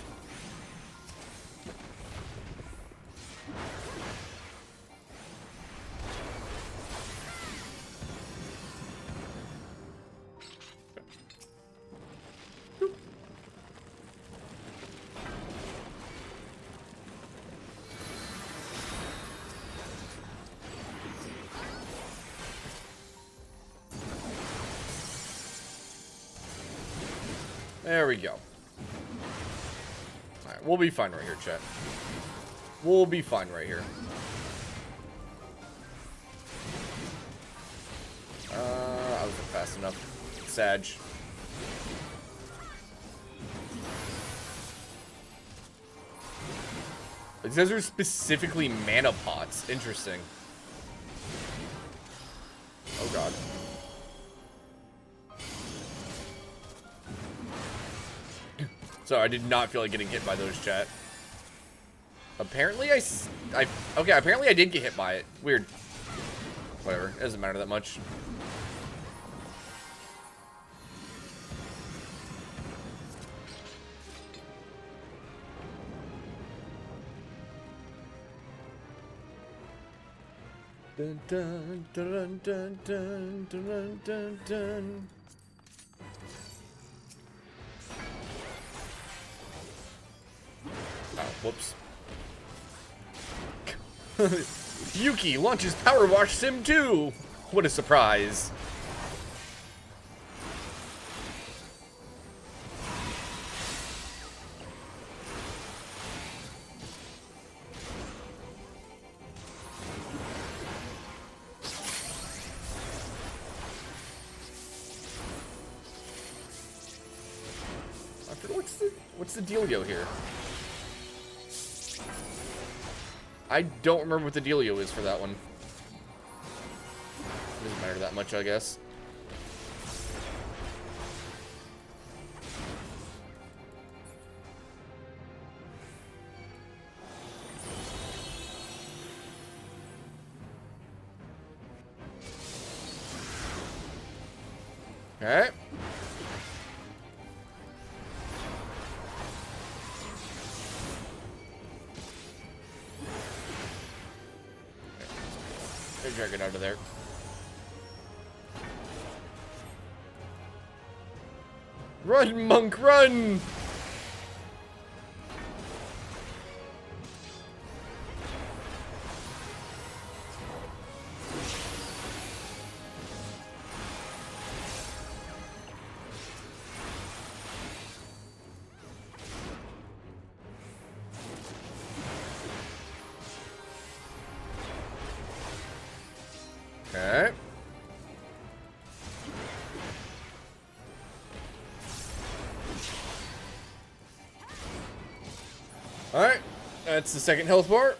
There we go. Alright, we'll be fine right here, chat. We'll be fine right here. I wasn't fast enough. Sag. It says they're specifically mana pots. Interesting. Oh god. So I did not feel like getting hit by those, chat. Apparently okay, apparently I did get hit by it. Weird. Whatever, it doesn't matter that much. Dun, dun, dun, dun, dun, dun, dun, dun. Oh, whoops. Yuki launches Power Wash Sim 2! What a surprise. I forget what's the dealio here? I don't remember what the dealio is for that one. Doesn't matter that much, I guess. Okay. Drag it out of there. Run, monk, run! Okay. Alright, that's the second health bar.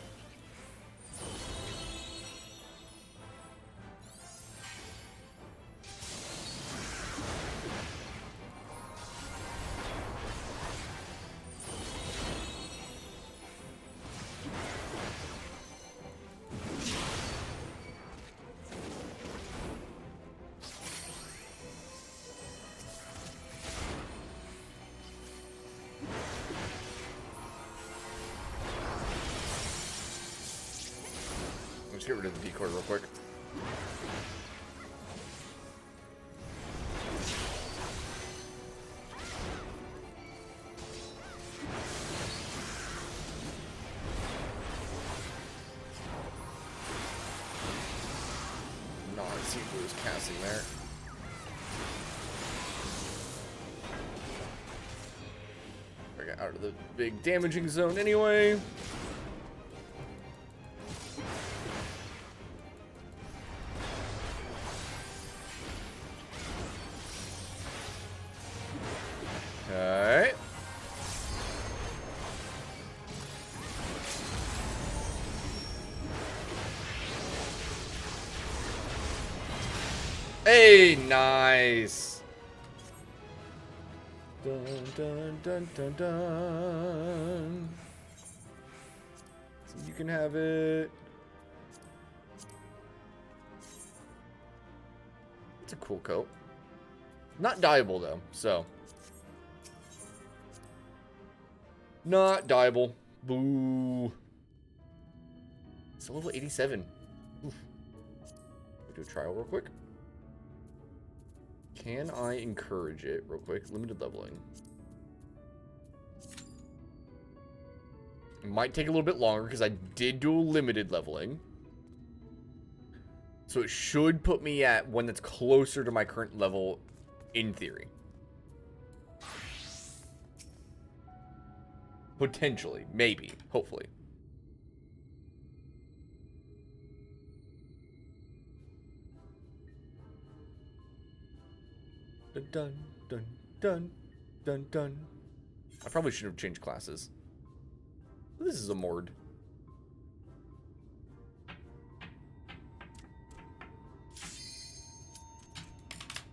Let's get rid of the decoy real quick. he was casting there. I got out of the big damaging zone anyway. Okay. Hey, nice. Dun dun dun dun dun. So you can have it. It's a cool coat. Not dyeable though, so. Not dyeable. Boo. It's a level 87. Oof. We'll do a trial real quick. Can I encourage it real quick? Limited leveling. It might take a little bit longer because I did do a limited leveling. So it should put me at one that's closer to my current level in theory. Potentially. Maybe. Hopefully. Dun dun dun dun dun dun. I probably should have changed classes. This is a Mord.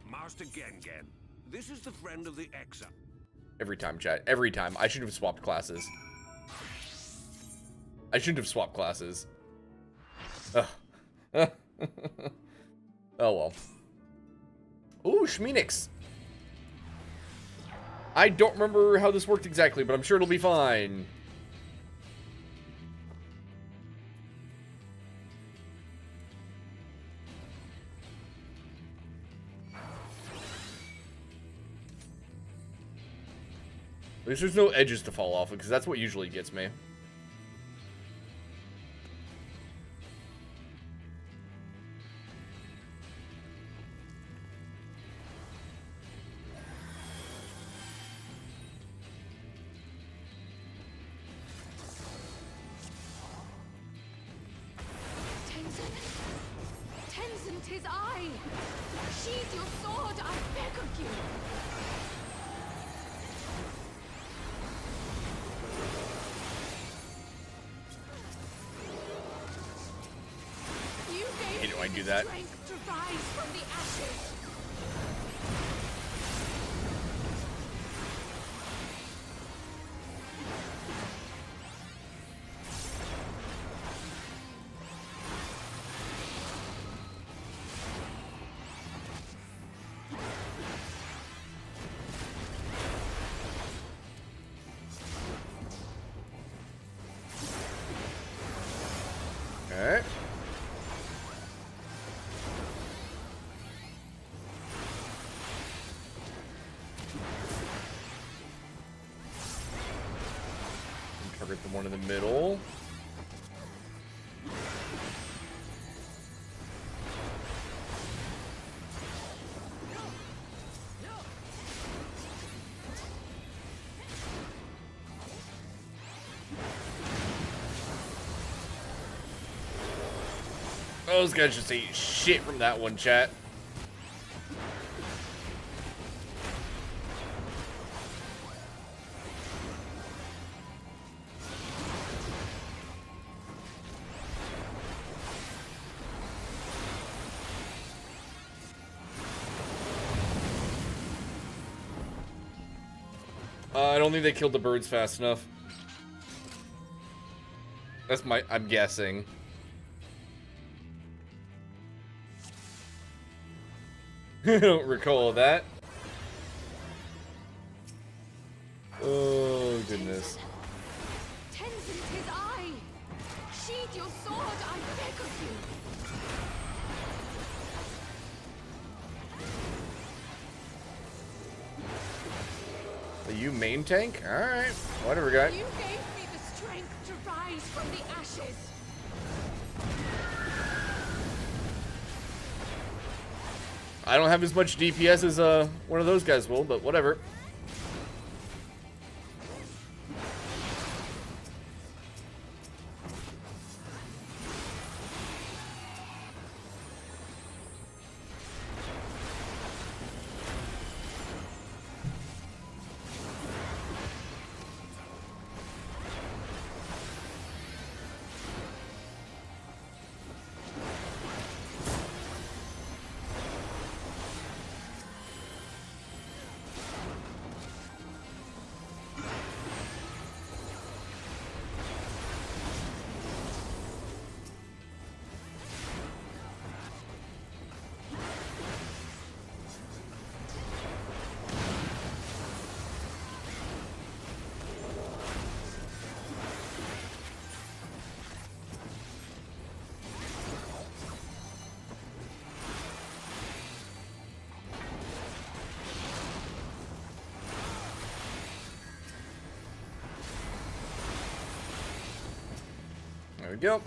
Master Gengen, this is the friend of the Exa. Every time, chat. Every time. I should have swapped classes. I shouldn't have swapped classes. Ugh. Oh well. Ooh, Shmeenix. I don't remember how this worked exactly, but I'm sure it'll be fine. At least there's no edges to fall off, because that's what usually gets me. Tenzin, 'tis I! Sheathe your sword, I beg of you! Hey, do I do that? Strength to rise from the ashes! Okay. Target the one in the middle. Those guys just ate shit from that one, chat. I don't think they killed the birds fast enough. That's I'm guessing. I don't recall that. Oh, goodness. Tenzin, 'tis I! Sheathe your sword, I beg of you! Are you main tank? Alright. Whatever, guy. You gave me the strength to rise from the ashes! I don't have as much DPS as one of those guys will, but whatever. There we go.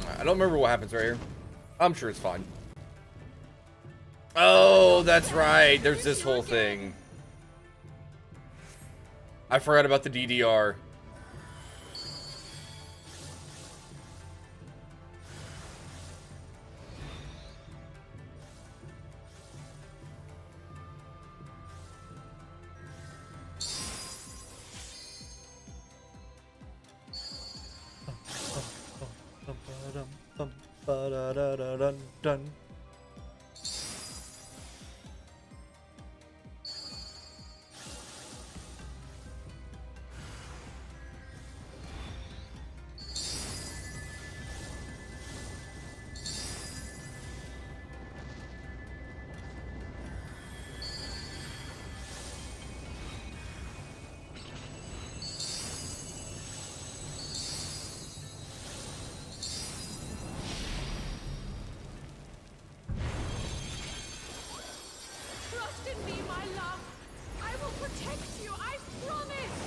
I don't remember what happens right here. I'm sure it's fine. Oh, that's right. There's this whole thing. I forgot about the DDR. Dun. Trust in me, my love. I will protect you, I promise.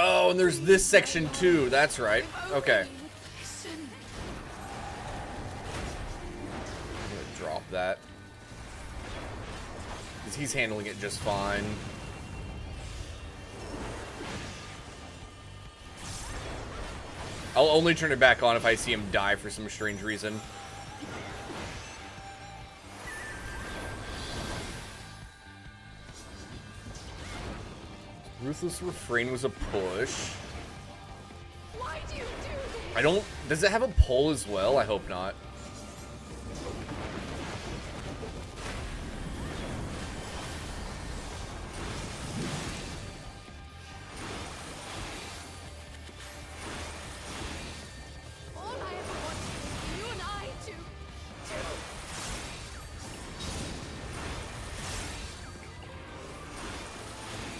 Oh, and there's this section too. That's right. Okay. I'm gonna drop that. Because he's handling it just fine. I'll only turn it back on if I see him die for some strange reason. Ruthless Refrain was a push. Why do you do this? I don't... Does it have a pull as well? I hope not. All I ever wanted was you and I to...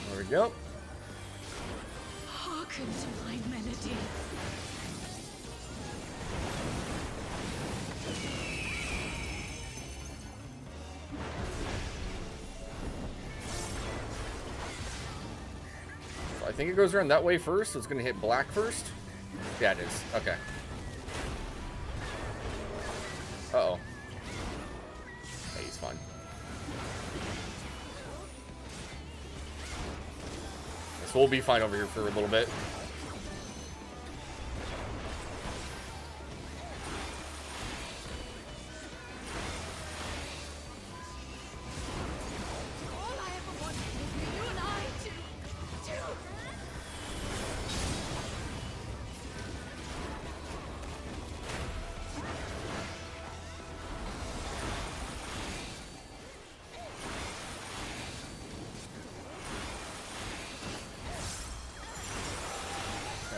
There we go. Hearken to my melody. I think it goes around that way first, so it's gonna hit black first. Yeah, it is. Okay. Uh-oh. Hey, he's fine. So we'll be fine over here for a little bit. All I ever wanted was for you and I to...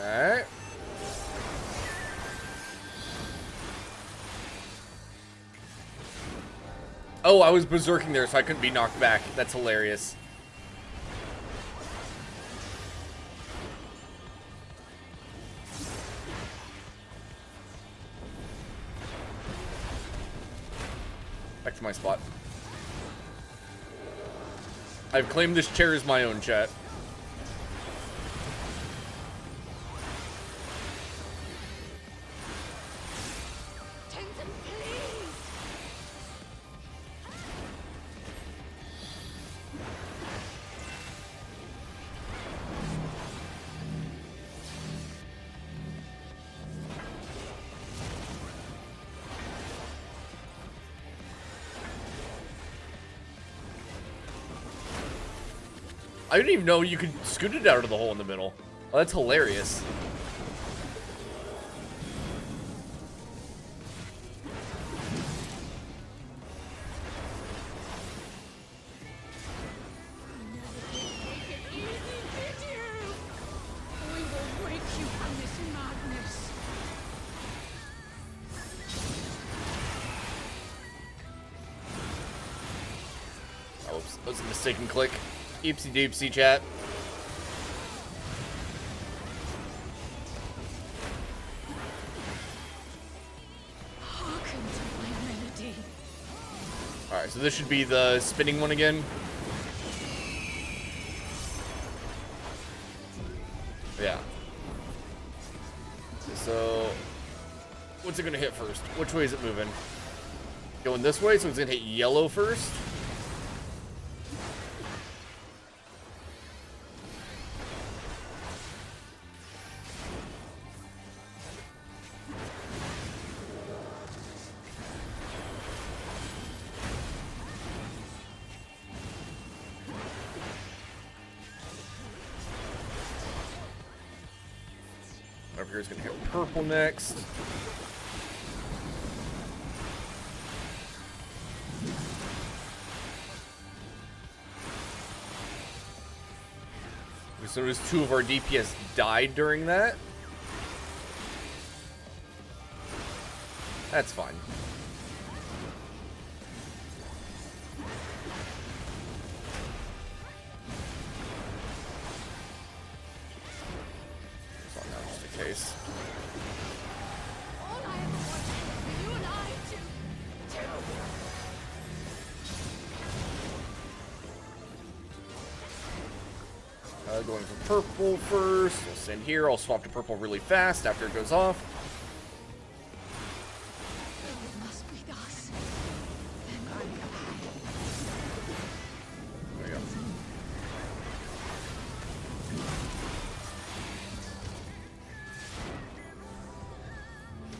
Alright. Oh, I was berserking there, so I couldn't be knocked back. That's hilarious. Back to my spot. I've claimed this chair as my own, chat. I didn't even know you could scoot it out of the hole in the middle. Oh, that's hilarious. Oops, that was a mistaken click. Oopsie doopsie, chat. Alright, so this should be the spinning one again. Yeah. So, what's it gonna hit first? Which way is it moving? Going this way, so it's gonna hit yellow first. Over here is gonna hit purple next. So notice 2 of our DPS died during that. That's fine. It's not just a case. Going for purple first. We'll send here. I'll swap to purple really fast after it goes off. There you go.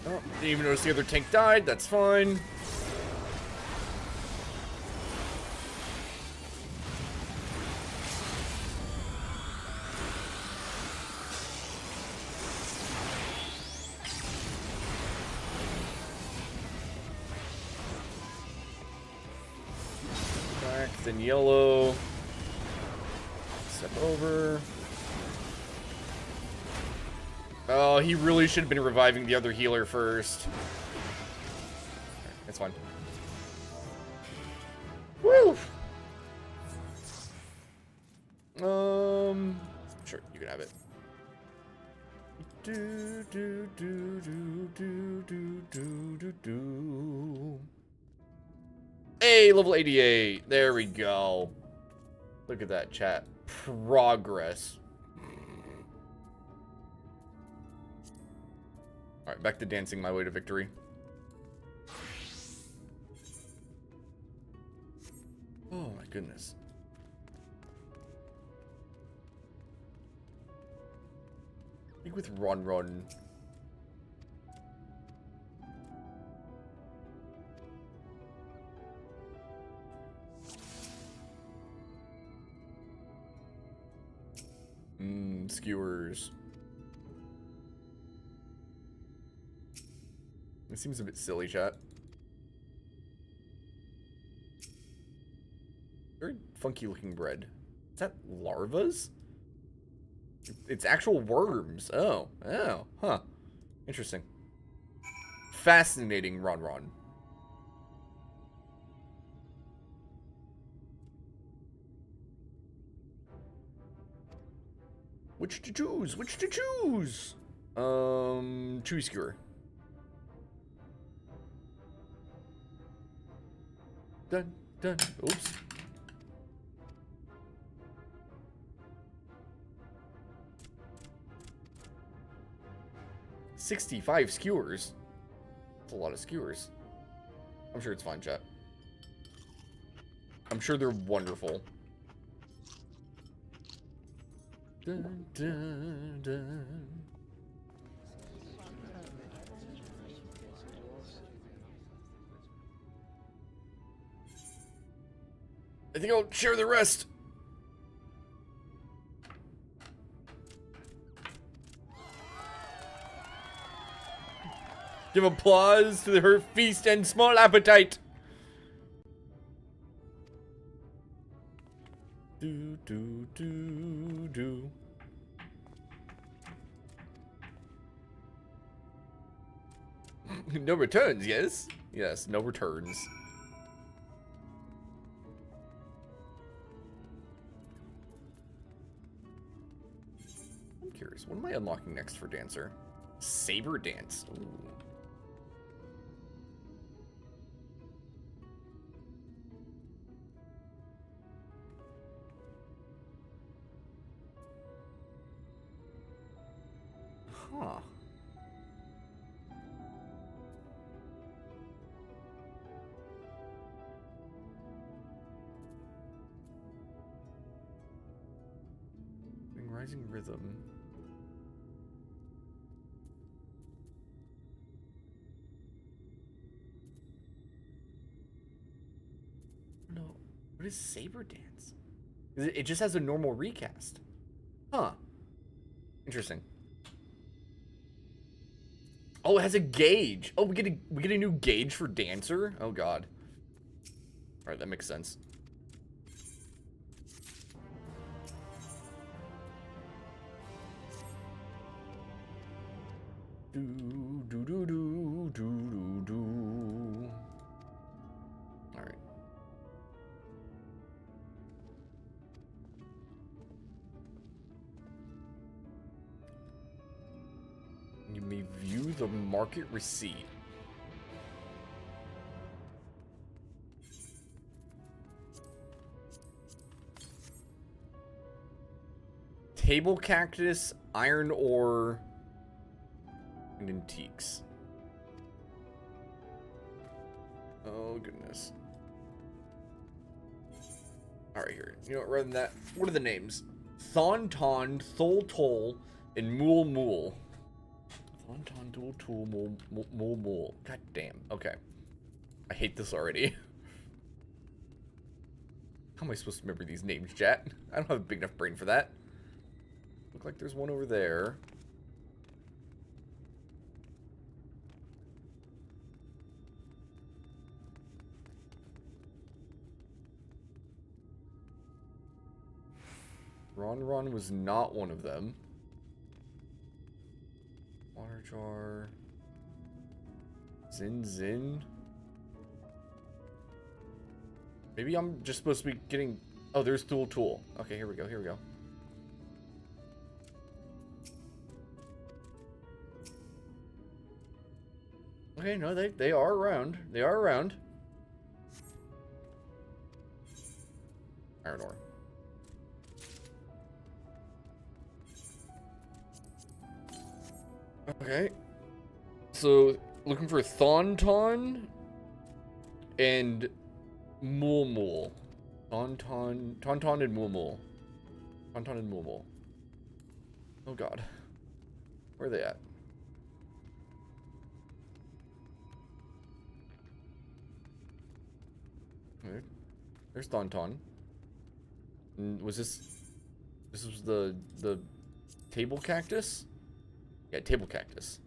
Oh, didn't even notice the other tank died. That's fine. Then yellow. Step over. Oh, he really should have been reviving the other healer first. It's fine. Woo! Sure, you can have it. Do do do do do do do do do. Hey, level 88. There we go. Look at that, chat. Progress. Alright, back to dancing my way to victory. Oh my goodness. I think with Run. Skewers. It seems a bit silly, chat. Very funky looking bread. Is that larvas? It's actual worms. Oh, huh. Interesting. Fascinating, Ron. Which to choose? Chewy skewer. dun, dun. Oops. $65 skewers. That's a lot of skewers. I'm sure it's fine, chat. I'm sure they're wonderful. Dun, dun, dun. I think I'll share the rest. Give applause to her feast and small appetite. Do, do, do, do. No returns, yes? Yes, no returns. I'm curious, what am I unlocking next for Dancer? Saber Dance. Ooh. Huh. Rising Rhythm. No. What is Saber Dance? It just has a normal recast. Huh. Interesting. Oh, it has a gauge. Oh, we get a new gauge for Dancer? Oh god. Alright, that makes sense. Do do do do do do do. Alright. You may view the market receipt. Table cactus, iron ore, and antiques. Oh goodness. Alright, here. You know what, rather than that, what are the names? Thonton, Tholtol, and Mool Mool. Thonton, Tholtol, Mool Mool. God damn. Okay. I hate this already. How am I supposed to remember these names, chat? I don't have a big enough brain for that. Look like there's one over there. Ron was not one of them. Water jar. Zin. Maybe I'm just supposed to be getting... Oh, there's Tool. Okay, here we go. Okay, no, they are around. Iron ore. Okay. So, looking for Thonton and Mool. Tauntaun and Mool. Tauntaun and Mool. Oh god. Where are they at? Okay. There's Tauntaun. Was this was the table cactus? Yeah, table cactus.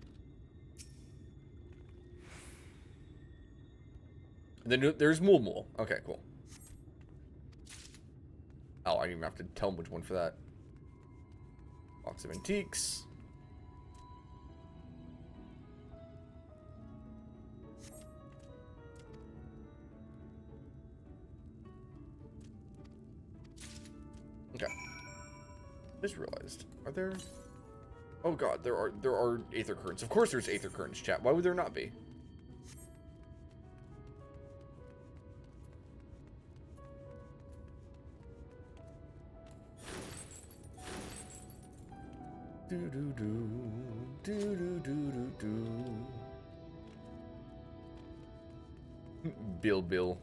And then there's Mool. Okay, cool. Oh, I didn't even have to tell him which one for that. Box of antiques. Okay. Just realized. Are there... Oh god, there are Aether Currents. Of course there's Aether Currents, chat. Why would there not be? Do do do do do do do do. Bill.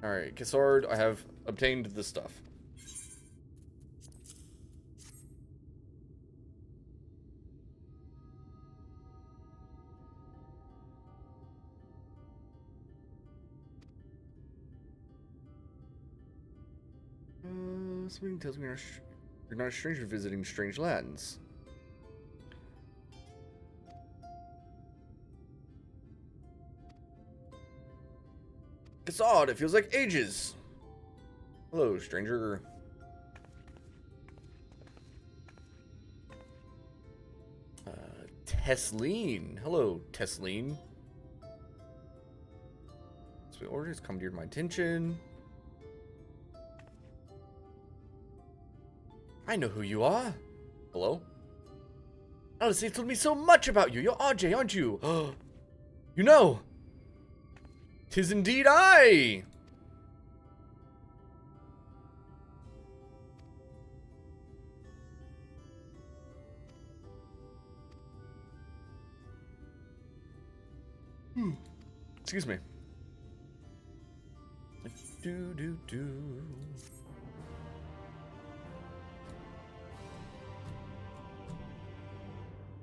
Alright, Cassard, I have obtained the stuff. Something tells me you're not a stranger visiting strange lands. It's odd, it feels like ages. Hello, stranger. Tesleen. Hello, Tesleen. Sweet orders come to my attention. I know who you are. Hello? Odyssey told me so much about you. You're RJ, aren't you? You know. 'Tis indeed I. Excuse me. Do.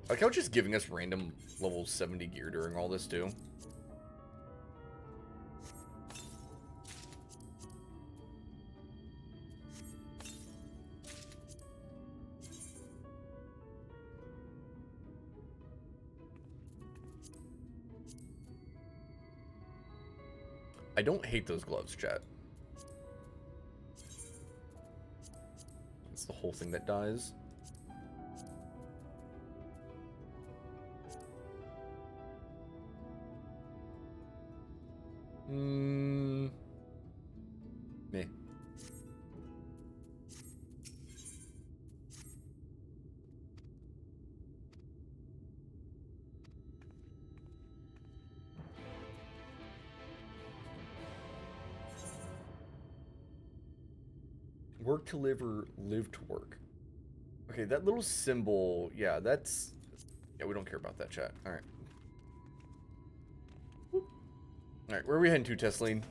Like how just giving us random level 70 gear during all this too. I don't hate those gloves, chat. It's the whole thing that dies. Meh. Work to live or live to work. Okay, that little symbol, yeah, that's... Yeah, we don't care about that, chat. Alright. Alright, where are we heading to, Tesleen?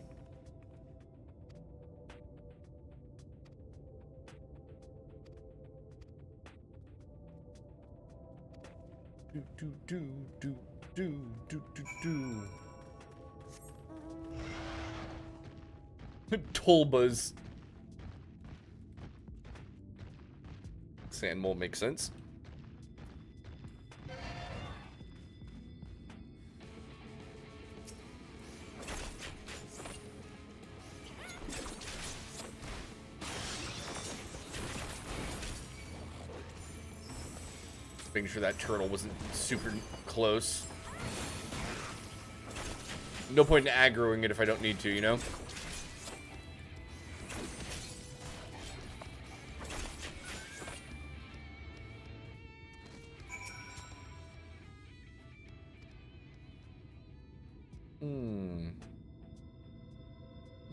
Tolbas. Sand won't make sense. Making sure that turtle wasn't super close. No point in aggroing it if I don't need to, you know?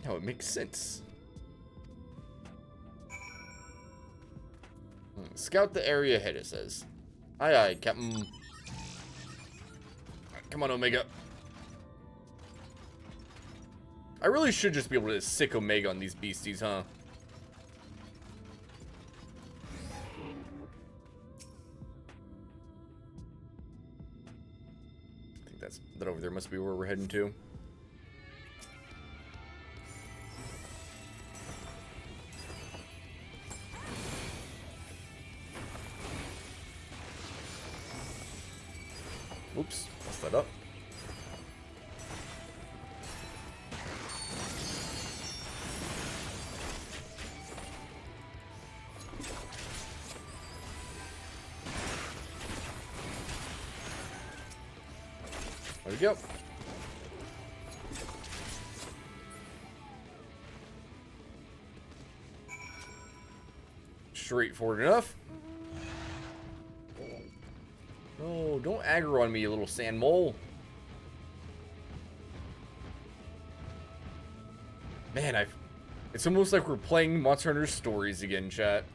No, it makes sense. Scout the area ahead, it says. Aye, aye, Captain. Come on, Omega. I really should just be able to sick Omega on these beasties, huh? I think that over there must be where we're heading to. Oops, messed that up. There we go. Straightforward enough. No, don't aggro on me, you little sand mole. Man, it's almost like we're playing Monster Hunter Stories again, chat.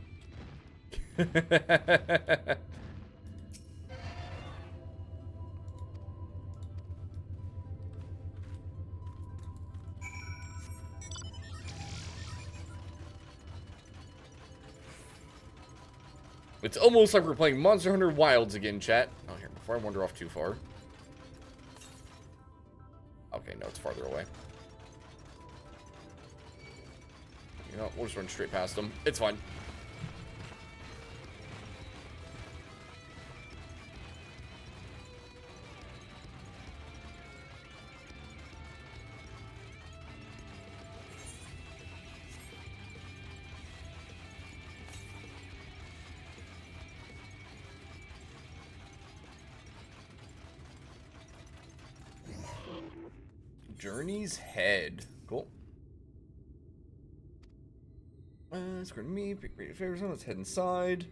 It's almost like we're playing Monster Hunter Wilds again, chat. Oh, here, before I wander off too far. Okay, no, it's farther away. You know, we'll just run straight past them. It's fine. Journey's Head. Cool. It's going to me. Pick your favorite one. Let's head inside.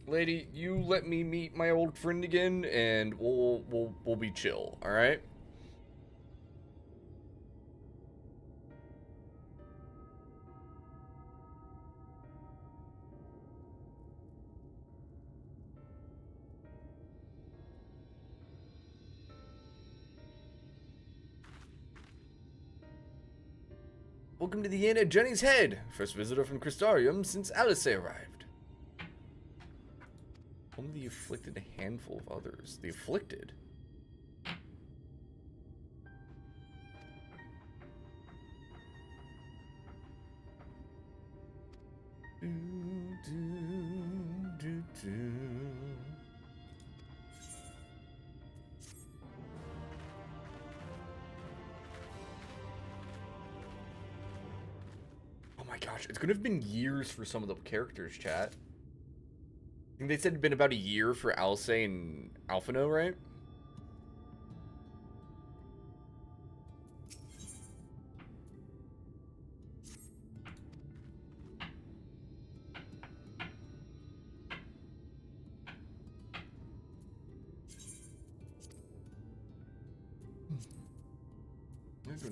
Lady, you let me meet my old friend again, and we'll be chill. All right. Welcome to the inn at Jenny's Head. First visitor from Crystarium since Alice arrived. Only the afflicted a handful of others. The afflicted? Oh my gosh, it's gonna have been years for some of the characters, chat. I think they said it'd been about a year for Alcé and Alphino, right?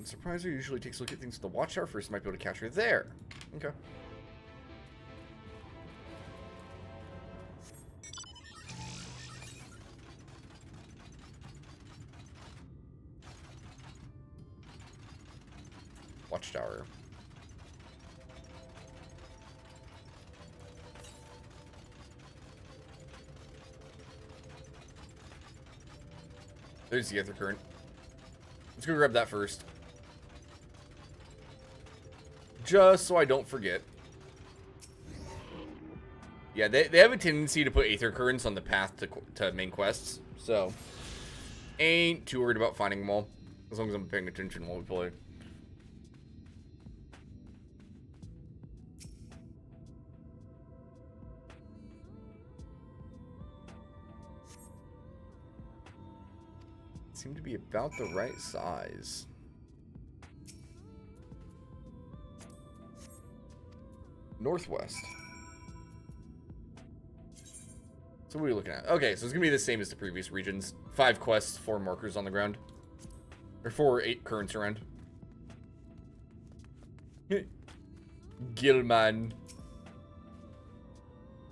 Surpriser usually takes a look at things at the Watchtower first. Might be able to catch her there. Okay. Watchtower. There's the Ether Current. Let's go grab that first. Just so I don't forget. Yeah, they have a tendency to put Aether Currents on the path to main quests. So, ain't too worried about finding them all. As long as I'm paying attention while we play. Seem to be about the right size. Northwest. So what are we looking at? Okay, so it's gonna be the same as the previous regions. 5 quests, 4 markers on the ground. Or 4 or 8 currents around. Gilman.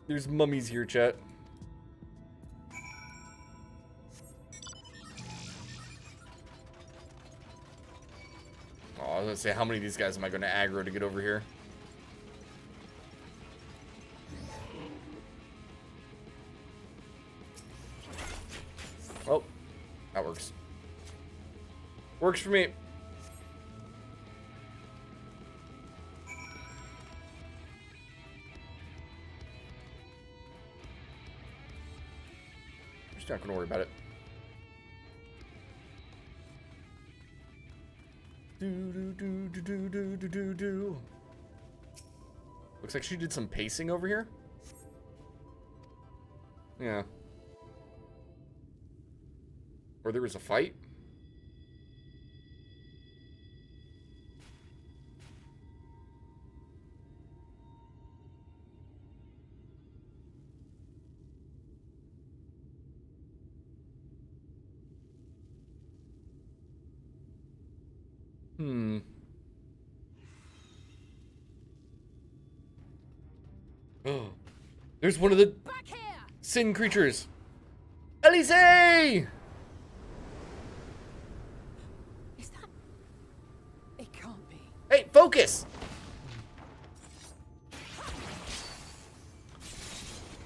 There's mummies here, chat. Oh, I was gonna say, how many of these guys am I gonna aggro to get over here? Oh, that works. Works for me. Just not gonna worry about it. Do. Looks like she did some pacing over here. Yeah. Or there was a fight? There's one of the sin creatures. Elise! Is that... It can't be. Hey, focus!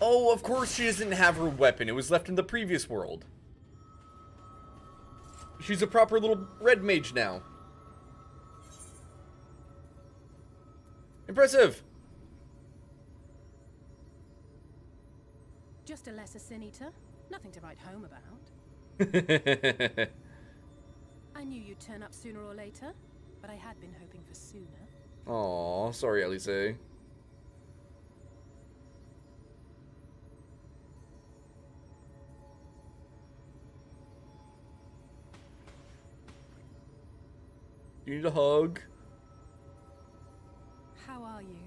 Oh, of course she doesn't have her weapon. It was left in the previous world. She's a proper little red mage now. Impressive. Just a lesser sin eater. Nothing to write home about. I knew you'd turn up sooner or later, but I had been hoping for sooner. Aw, sorry, Elise. You need a hug. How are you?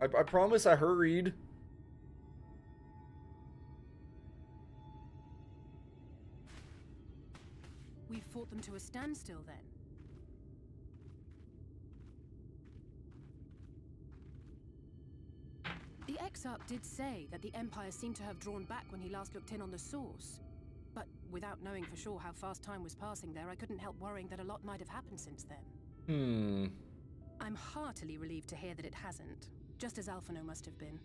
I promise I hurried. We fought them to a standstill then. The Exarch did say that the Empire seemed to have drawn back when he last looked in on the source. But without knowing for sure how fast time was passing there, I couldn't help worrying that a lot might have happened since then. I'm heartily relieved to hear that it hasn't, just as Alphino must have been.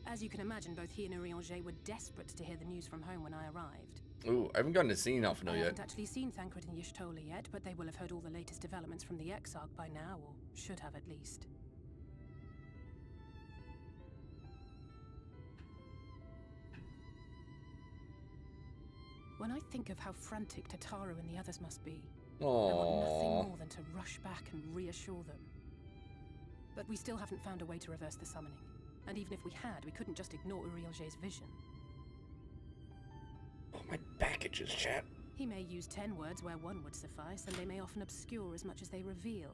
As you can imagine, both he and Urianger were desperate to hear the news from home when I arrived. Ooh, I haven't gotten to see Alphino I yet. haven't actually seen Thancred and Y'shtola yet, but they will have heard all the latest developments from the Exarch by now, or should have at least. When I think of how frantic Tataru and the others must be, I want nothing more than to rush back and reassure them. But we still haven't found a way to reverse the summoning. And even if we had, we couldn't just ignore Urianger's vision. Oh, my back itches, chat. He may use 10 words where one would suffice, and they may often obscure as much as they reveal.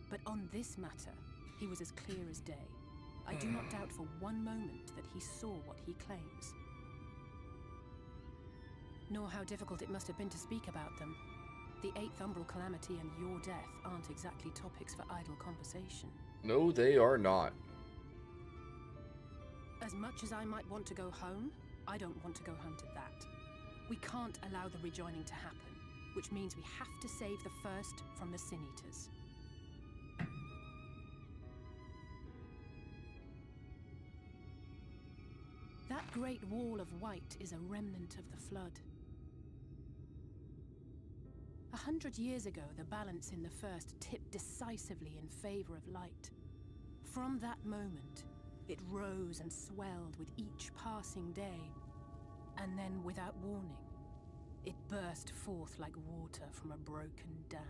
But on this matter, he was as clear as day. I do not doubt for one moment that he saw what he claims. Nor how difficult it must have been to speak about them. The 8th Umbral Calamity and your death aren't exactly topics for idle conversation. No, they are not. As much as I might want to go home, I don't want to go home to that. We can't allow the rejoining to happen, which means we have to save the first from the Sin Eaters. That great wall of white is a remnant of the Flood. 100 years ago, the balance in the First tipped decisively in favor of light. From that moment, it rose and swelled with each passing day, and then, without warning, it burst forth like water from a broken dam.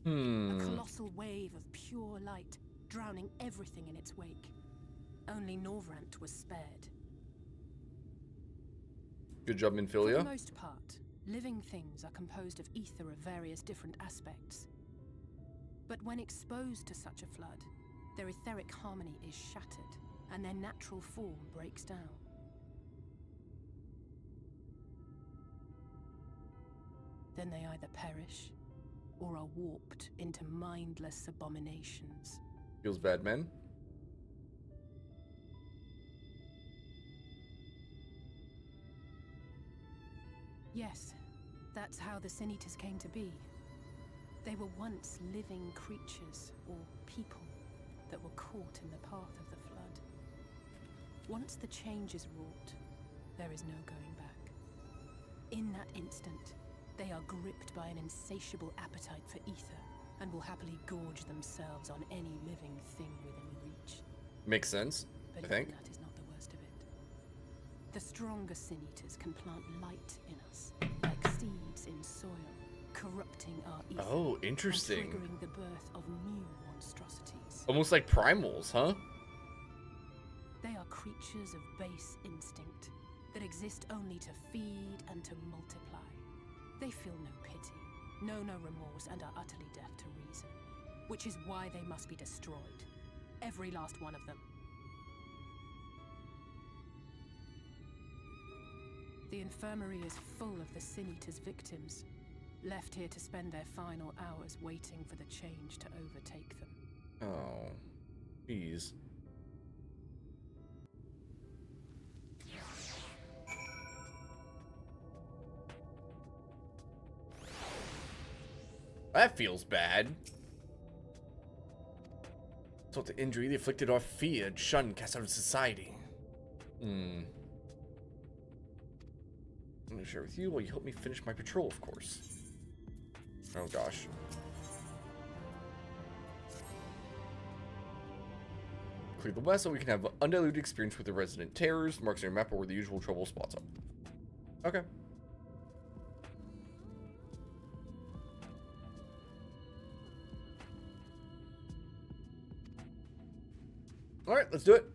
A colossal wave of pure light, drowning everything in its wake. Only Norvrant was spared. Good job, For the Minfilia. most part, living things are composed of ether of various different aspects. But when exposed to such a flood, their etheric harmony is shattered, and their natural form breaks down. Then they either perish, or are warped into mindless abominations. Feels bad, man. Yes, that's how the Sin Eaters came to be. They were once living creatures, or people, that were caught in the path of the Flood. Once the change is wrought, there is no going back. In that instant, they are gripped by an insatiable appetite for ether, and will happily gorge themselves on any living thing within reach. Makes sense, But I think. even that is not the worst of it. The stronger Sin Eaters can plant light in us, like seeds in soil, corrupting our ether. Oh, interesting. And triggering the birth of new monstrosities. Almost like primals, huh? They are creatures of base instinct that exist only to feed and to multiply. They feel no pity, know no remorse, and are utterly deaf to reason. Which is why they must be destroyed. Every last one of them. The infirmary is full of the Sin Eater's victims, left here to spend their final hours waiting for the change to overtake them. Oh, jeez. That feels bad. So the injury they afflicted off feared, shunned, cast out of society. I'm gonna share with you while you help me finish my patrol, of course. Oh gosh. Clear the west so we can have undiluted experience with the resident terrors. Marks on your map are where the usual trouble spots up. Okay. Alright, let's do it.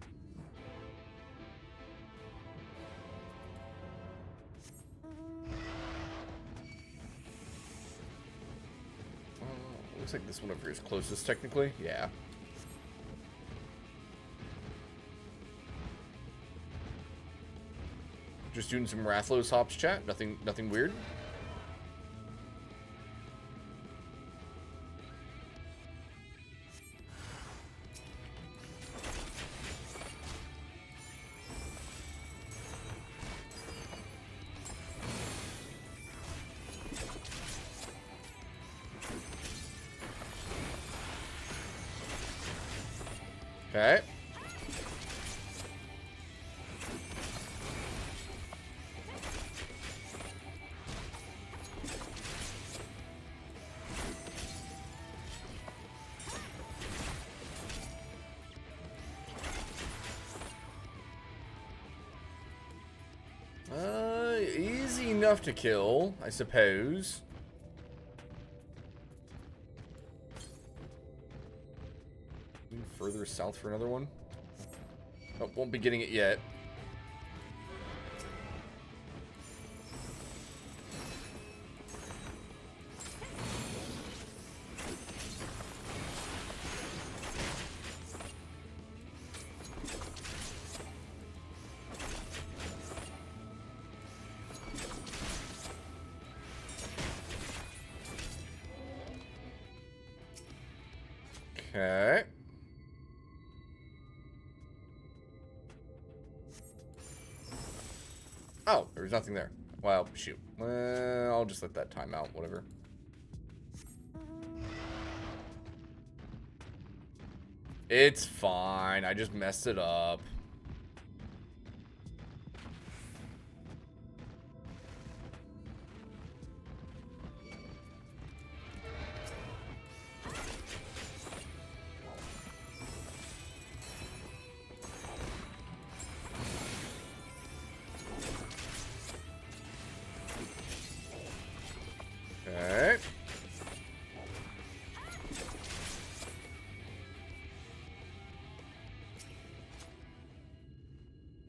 Looks like this one over here is closest, technically. Yeah. Just doing some Rathlos hops chat. Nothing weird. Okay. Easy enough to kill, I suppose. Further south for another one. Oh, won't be getting it yet. Okay. Oh, there was nothing there. Well, shoot. I'll just let that time out, whatever. It's fine. I just messed it up. Okay.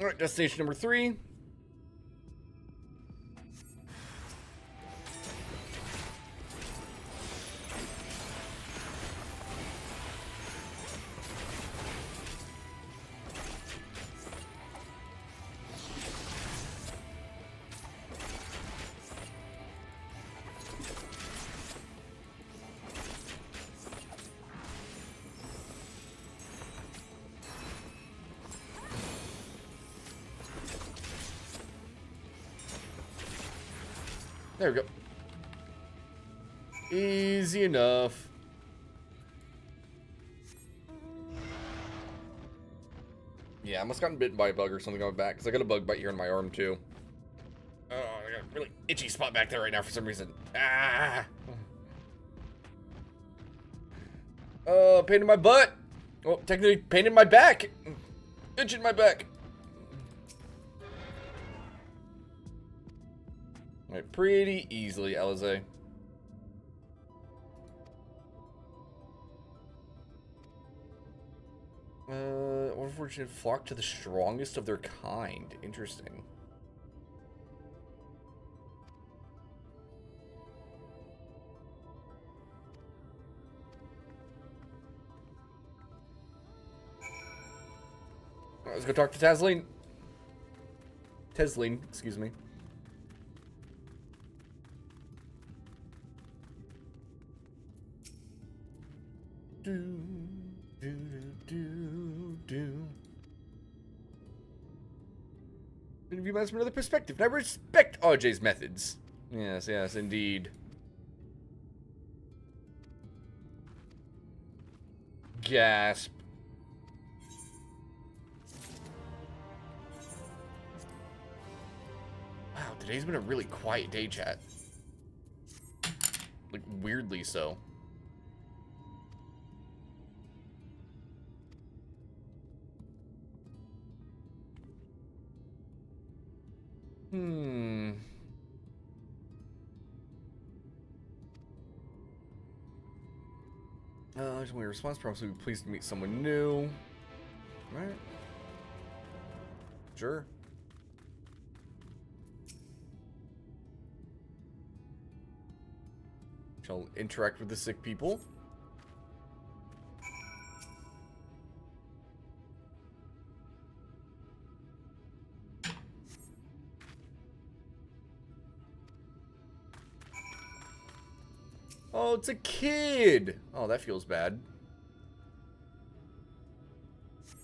All right, destination number 3. There we go. Easy enough. Yeah, I must have gotten bitten by a bug or something on my back, because I got a bug bite here on my arm, too. Oh, I got a really itchy spot back there right now for some reason. Ah! Pain in my butt! Well, technically, pain in my back! Itch in my back! Alright, pretty easily, Alize. Unfortunate flock to the strongest of their kind. Interesting. Alright, let's go talk to Tasleen. Tesleen, excuse me. View matters from another perspective, and I respect RJ's methods. Yes, yes, indeed. Gasp. Wow, today's been a really quiet day, chat. Like, weirdly so. Just when your response prompts will be pleased to meet someone new. Right. Sure. Shall interact with the sick people. Oh, it's a kid! Oh, that feels bad.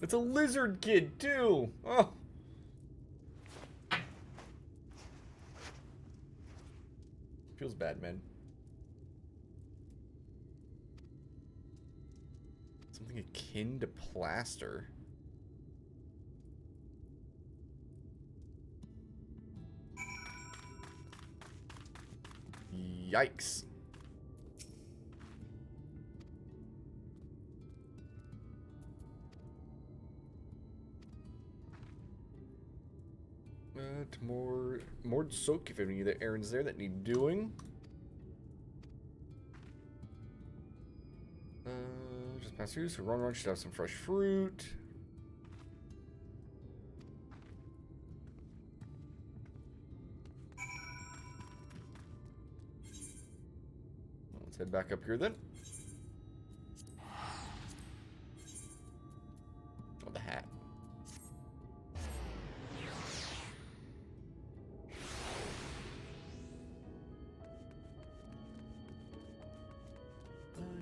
It's a lizard kid, too! Oh! Feels bad, man. Something akin to plaster. Yikes. More soak if any of the errands there that need doing. Just pass through, so run should have some fresh fruit. Let's head back up here then. Oh, the hat.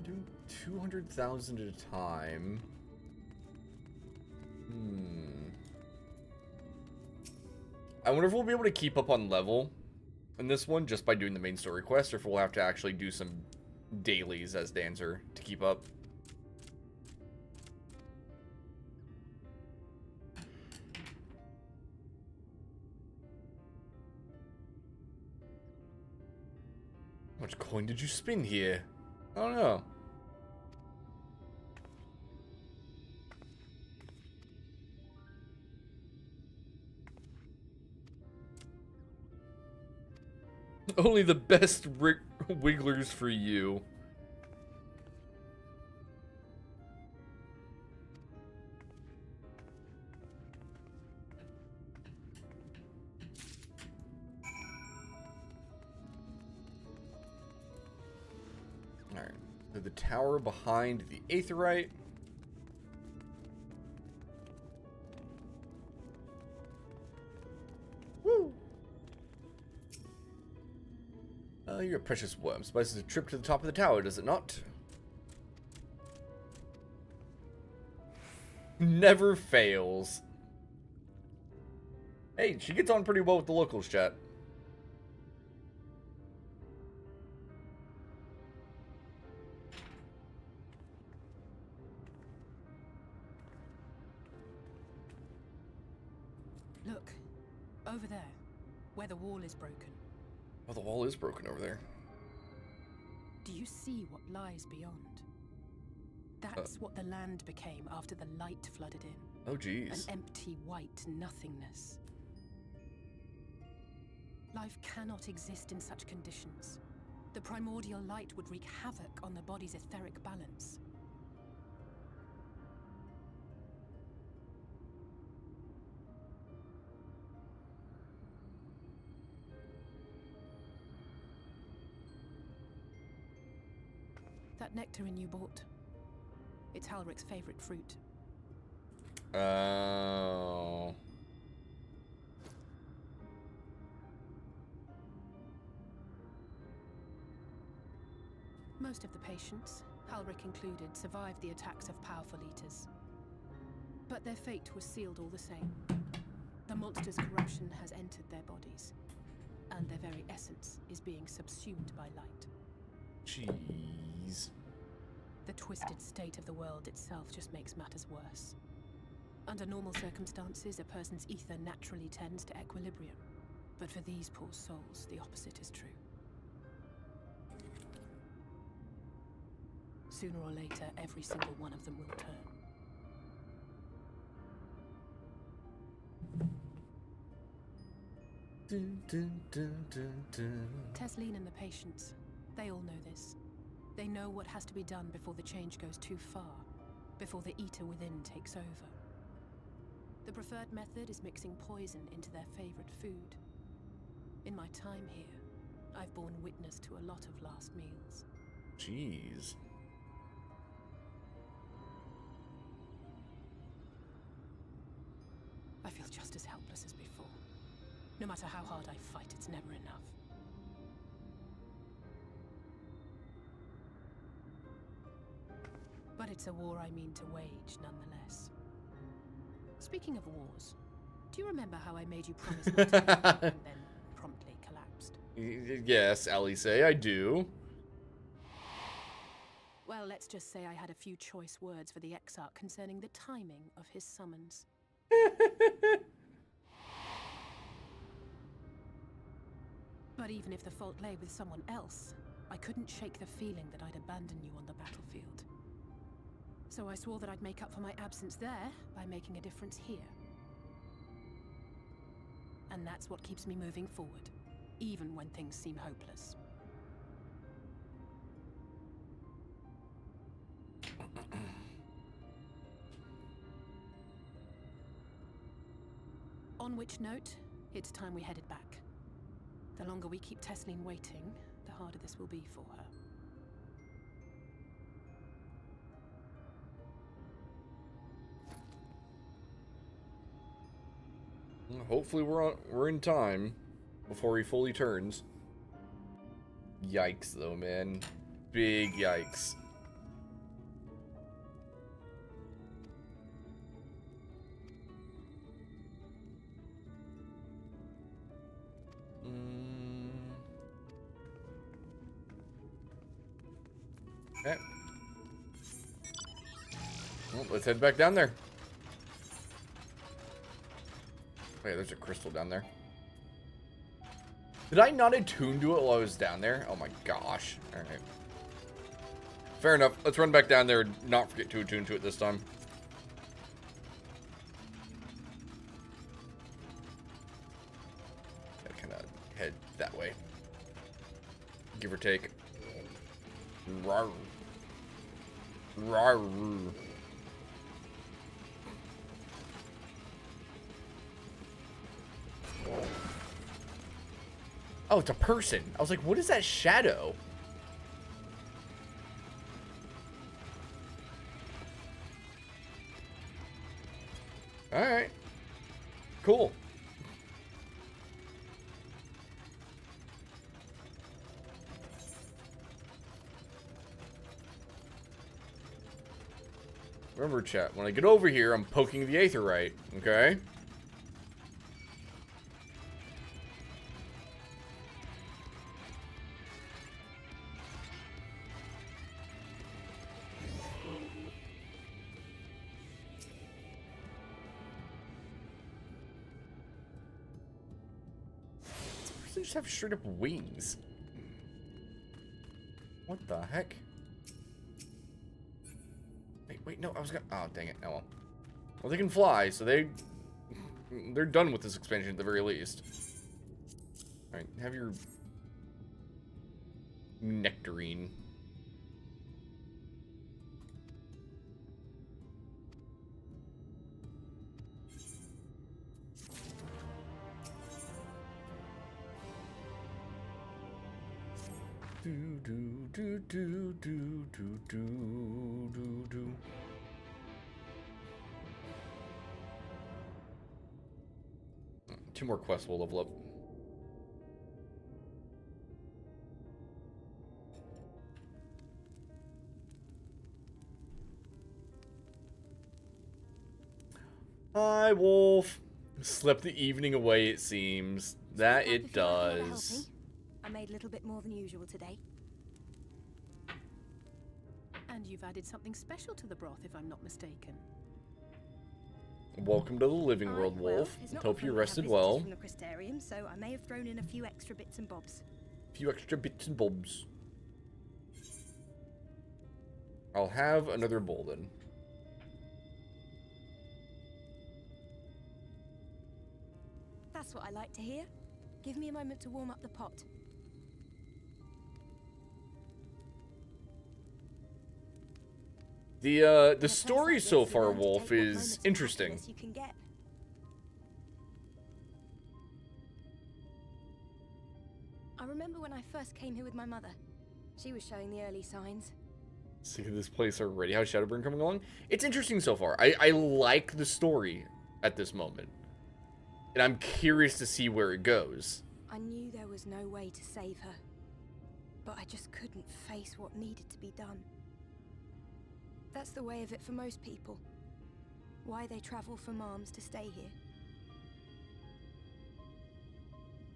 Doing 200,000 at a time. I wonder if we'll be able to keep up on level in this one just by doing the main story quest, or if we'll have to actually do some dailies as Dancer to keep up. How much coin did you spin here? I don't know. Only the best wigglers for you. Alright. So the tower behind the Aetheryte. Woo! You're a precious worm. Spices a trip to the top of the tower, does it not? Never fails. Hey, she gets on pretty well with the locals, chat. Look, over there, where the wall is broken. Oh, the wall is broken over there. Do you see what lies beyond? That's what the land became after the light flooded in. Oh, geez. An empty white nothingness. Life cannot exist in such conditions. The primordial light would wreak havoc on the body's etheric balance. That nectarine you bought, it's Halric's favorite fruit. Oh. Most of the patients, Halric included, survived the attacks of powerful eaters. But their fate was sealed all the same. The monster's corruption has entered their bodies, and their very essence is being subsumed by light. Jeez. The twisted state of the world itself just makes matters worse. Under normal circumstances, a person's ether naturally tends to equilibrium. But for these poor souls, the opposite is true. Sooner or later, every single one of them will turn. Tesleen and the patients, they all know this. They know what has to be done before the change goes too far, before the eater within takes over. The preferred method is mixing poison into their favorite food. In my time here, I've borne witness to a lot of last meals. Jeez. I feel just as helpless as before. No matter how hard I fight, it's never enough. But it's a war I mean to wage, nonetheless. Speaking of wars, do you remember how I made you promise not to and then promptly collapsed? Yes, Alice, I do. Well, let's just say I had a few choice words for the Exarch concerning the timing of his summons. But even if the fault lay with someone else, I couldn't shake the feeling that I'd abandon you on the battlefield. So I swore that I'd make up for my absence there by making a difference here. And that's what keeps me moving forward, even when things seem hopeless. On which note, it's time we headed back. The longer we keep Tesleen waiting, the harder this will be for her. Hopefully we're in time before he fully turns. Yikes though, man. Big yikes. Okay. Well, let's head back down there. Wait, there's a crystal down there. Did I not attune to it while I was down there? Oh my gosh. Alright. Fair enough. Let's run back down there and not forget to attune to it this time. Gotta kind of head that way. Give or take. Rawr. Rawr. Oh, it's a person. I was like, what is that shadow? Alright. Cool. Remember, chat, when I get over here, I'm poking the Aetherite, okay? They just have straight up wings. What the heck? Wait, no, I was gonna... Oh, dang it. Oh, well. Well, they can fly, so they're done with this expansion at the very least. Alright, have your... nectarine. Do do do do do do do do do. Two more quests will level up. Hi, Wolf. Slept the evening away, it seems. That it does. I made a little bit more than usual today. And you've added something special to the broth, if I'm not mistaken. Welcome to the living world, Wolf. Hope you rested well. From the Crystarium, so I may have thrown in a few extra bits and bobs. Few extra bits and bobs. I'll have another bowl then. That's what I like to hear. Give me a moment to warm up the pot. The story so far, Wolf, is interesting. You can get. I remember when I first came here with my mother. She was showing the early signs. See this place already. How's Shadowbringers coming along? It's interesting so far. I like the story at this moment. And I'm curious to see where it goes. I knew there was no way to save her. But I just couldn't face what needed to be done. That's the way of it for most people. Why they travel from arms to stay here.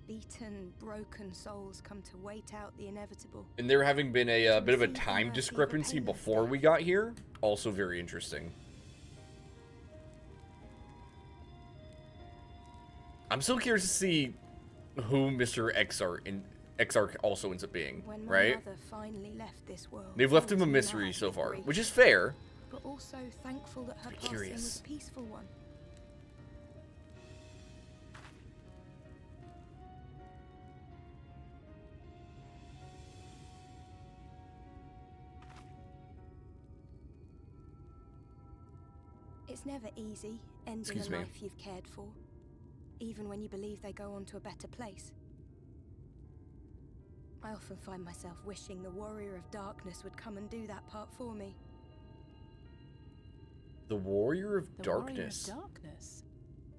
Beaten, broken souls come to wait out the inevitable. And there having been a bit of a time discrepancy before we got here, also very interesting. I'm so curious to see who Mr. Exarch also ends up being, right? Mother finally left this world, They've left him a mystery so far, which is fair. But also thankful that her passing was a peaceful one. It's never easy ending a life you've cared for, even when you believe they go on to a better place. I often find myself wishing the Warrior of Darkness would come and do that part for me. The Warrior of Darkness? Warrior of Darkness?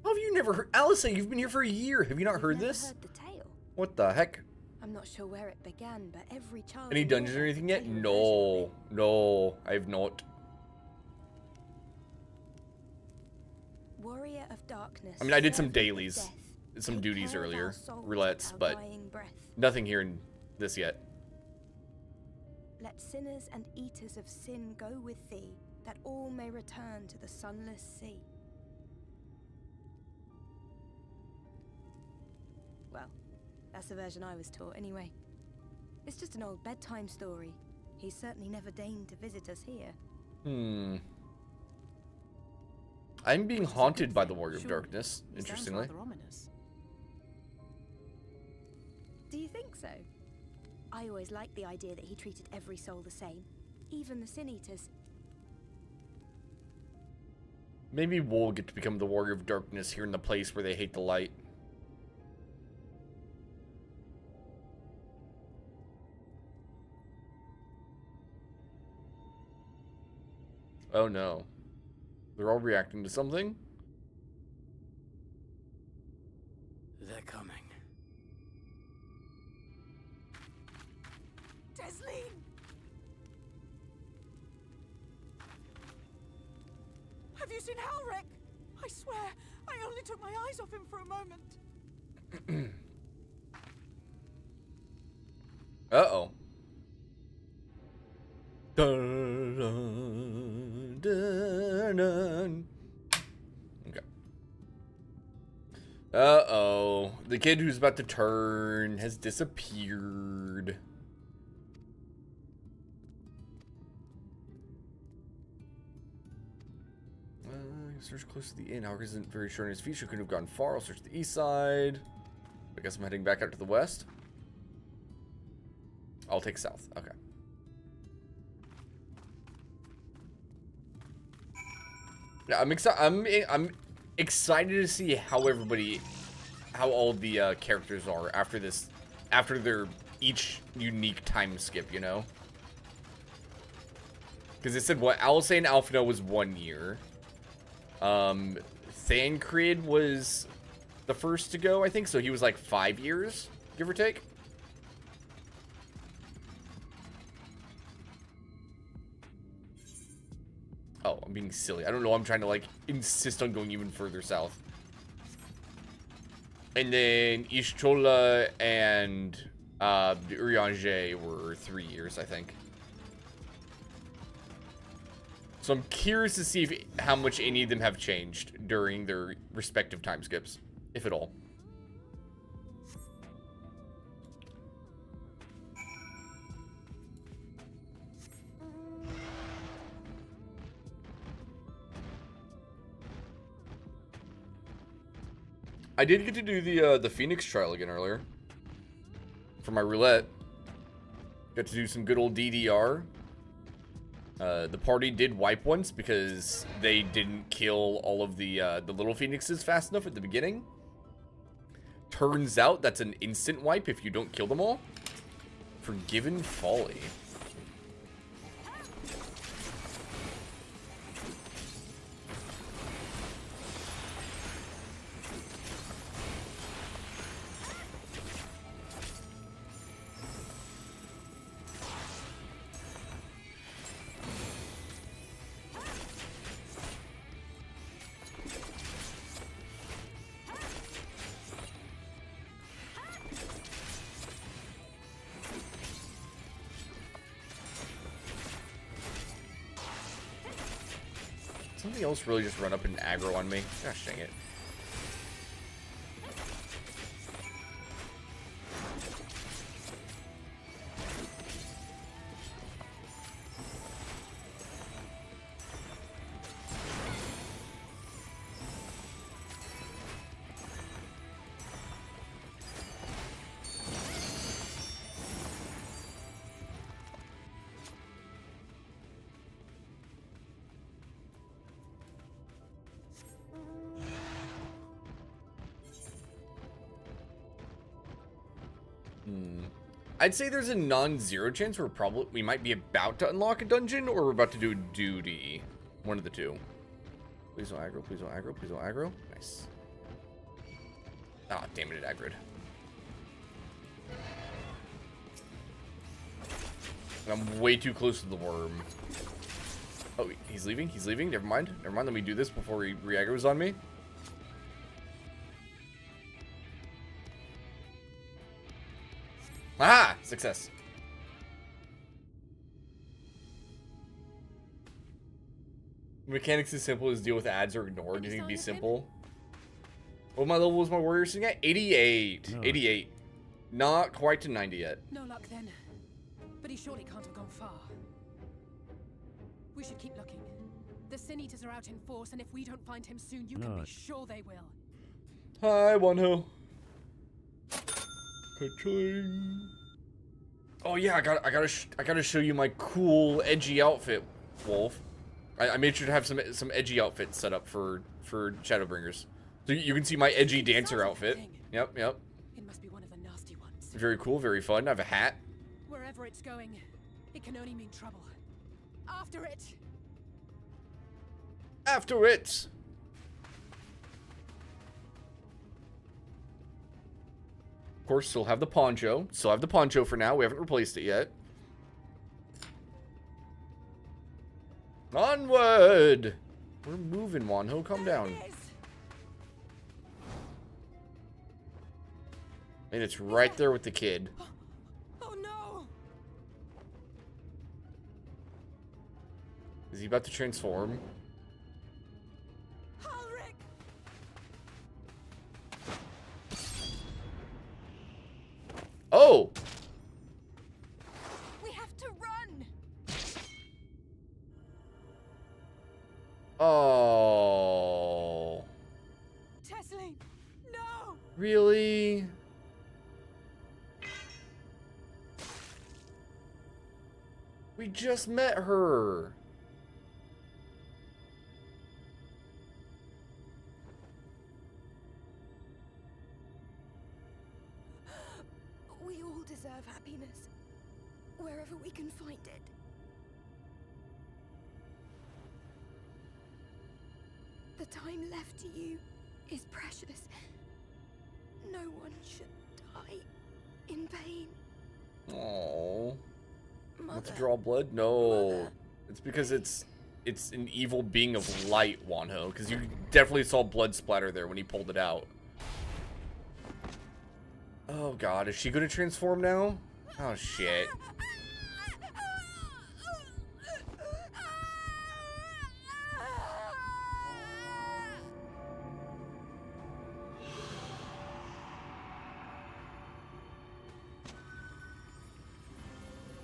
Oh, have you never heard? Alice, you've been here for a year. Have you not heard this? Heard the tale. What the heck? I'm not sure where it began, but every child... Any dungeons or anything yet? No. No, I have not. Warrior of Darkness. I mean, I did some dailies, some duties earlier, roulettes, but nothing here in this yet. Let sinners and eaters of sin go with thee, that all may return to the sunless sea. Well, that's the version I was taught anyway. It's just an old bedtime story. He's certainly never deigned to visit us here. I'm being haunted by the Warrior of Darkness, interestingly. Sounds rather ominous. Do you think so? I always liked the idea that he treated every soul the same, even the Sin Eaters. Maybe we'll get to become the Warrior of Darkness here in the place where they hate the light. Oh no. They're all reacting to something? They're coming. Desleen! Have you seen Halric? I swear, I only took my eyes off him for a moment. Uh-oh. Dun, dun, dun, dun. Okay. Uh-oh. The kid who's about to turn has disappeared. Search close to the inn. Howard isn't very sure on his feet. She couldn't have gone far. I'll search the east side. I guess I'm heading back out to the west. I'll take south. Okay. Yeah, I'm excited to see how all the characters are after their each unique time skip, you know? Because it said what Alisaie and Alphinaud was 1 year. Thancred was the first to go, I think, so he was like 5 years, give or take. Oh, I'm being silly. I don't know. I'm trying to, like, insist on going even further south. And then Ishchola and Urianger were 3 years, I think. So I'm curious to see how much any of them have changed during their respective time skips, if at all. I did get to do the Phoenix trial again earlier for my roulette. Got to do some good old DDR. The party did wipe once because they didn't kill all of the little phoenixes fast enough at the beginning. Turns out that's an instant wipe if you don't kill them all. Forgiven Folly. Something else really just run up and aggro on me. Gosh dang it. I'd say there's a non-zero chance we might be about to unlock a dungeon or we're about to do a duty. One of the two. Please don't aggro, please don't aggro, please don't aggro. Nice. Ah, damn it, it aggroed. I'm way too close to the worm. Oh, he's leaving? He's leaving? Never mind. Never mind, let me do this before he re-aggroes on me. Aha! Success. Mechanics is simple as deal with ads or ignore. Do you think it'd be simple? What my level was my warrior sitting at? 88. No. 88. Not quite to 90 yet. No luck then. But he surely can't have gone far. We should keep looking. The Sin Eaters are out in force, and if we don't find him soon, you can be sure they will. Hi, Wonho. Ka-ching. Oh yeah, I gotta show you my cool edgy outfit, Wolf. I made sure to have some edgy outfits set up for Shadowbringers, so you can see my edgy dancer outfit. Yep. It must be one of the nasty ones. Very cool, very fun. I have a hat. Wherever it's going, it can only mean trouble. After it. After it. Of course, still have the poncho. Still have the poncho for now. We haven't replaced it yet. Onward! We're moving, Wanho. Calm down. And it's right there with the kid. Oh no! Is he about to transform? Oh! We have to run. Oh. Tessie, no! Really? We just met her. We all deserve happiness, wherever we can find it. The time left to you is precious. No one should die in pain. Oh. Mother. Want to draw blood? No. Mother. It's because it's it's an evil being of light, Wanho, because you definitely saw blood splatter there when he pulled it out. Oh god, is she gonna transform now? Oh shit.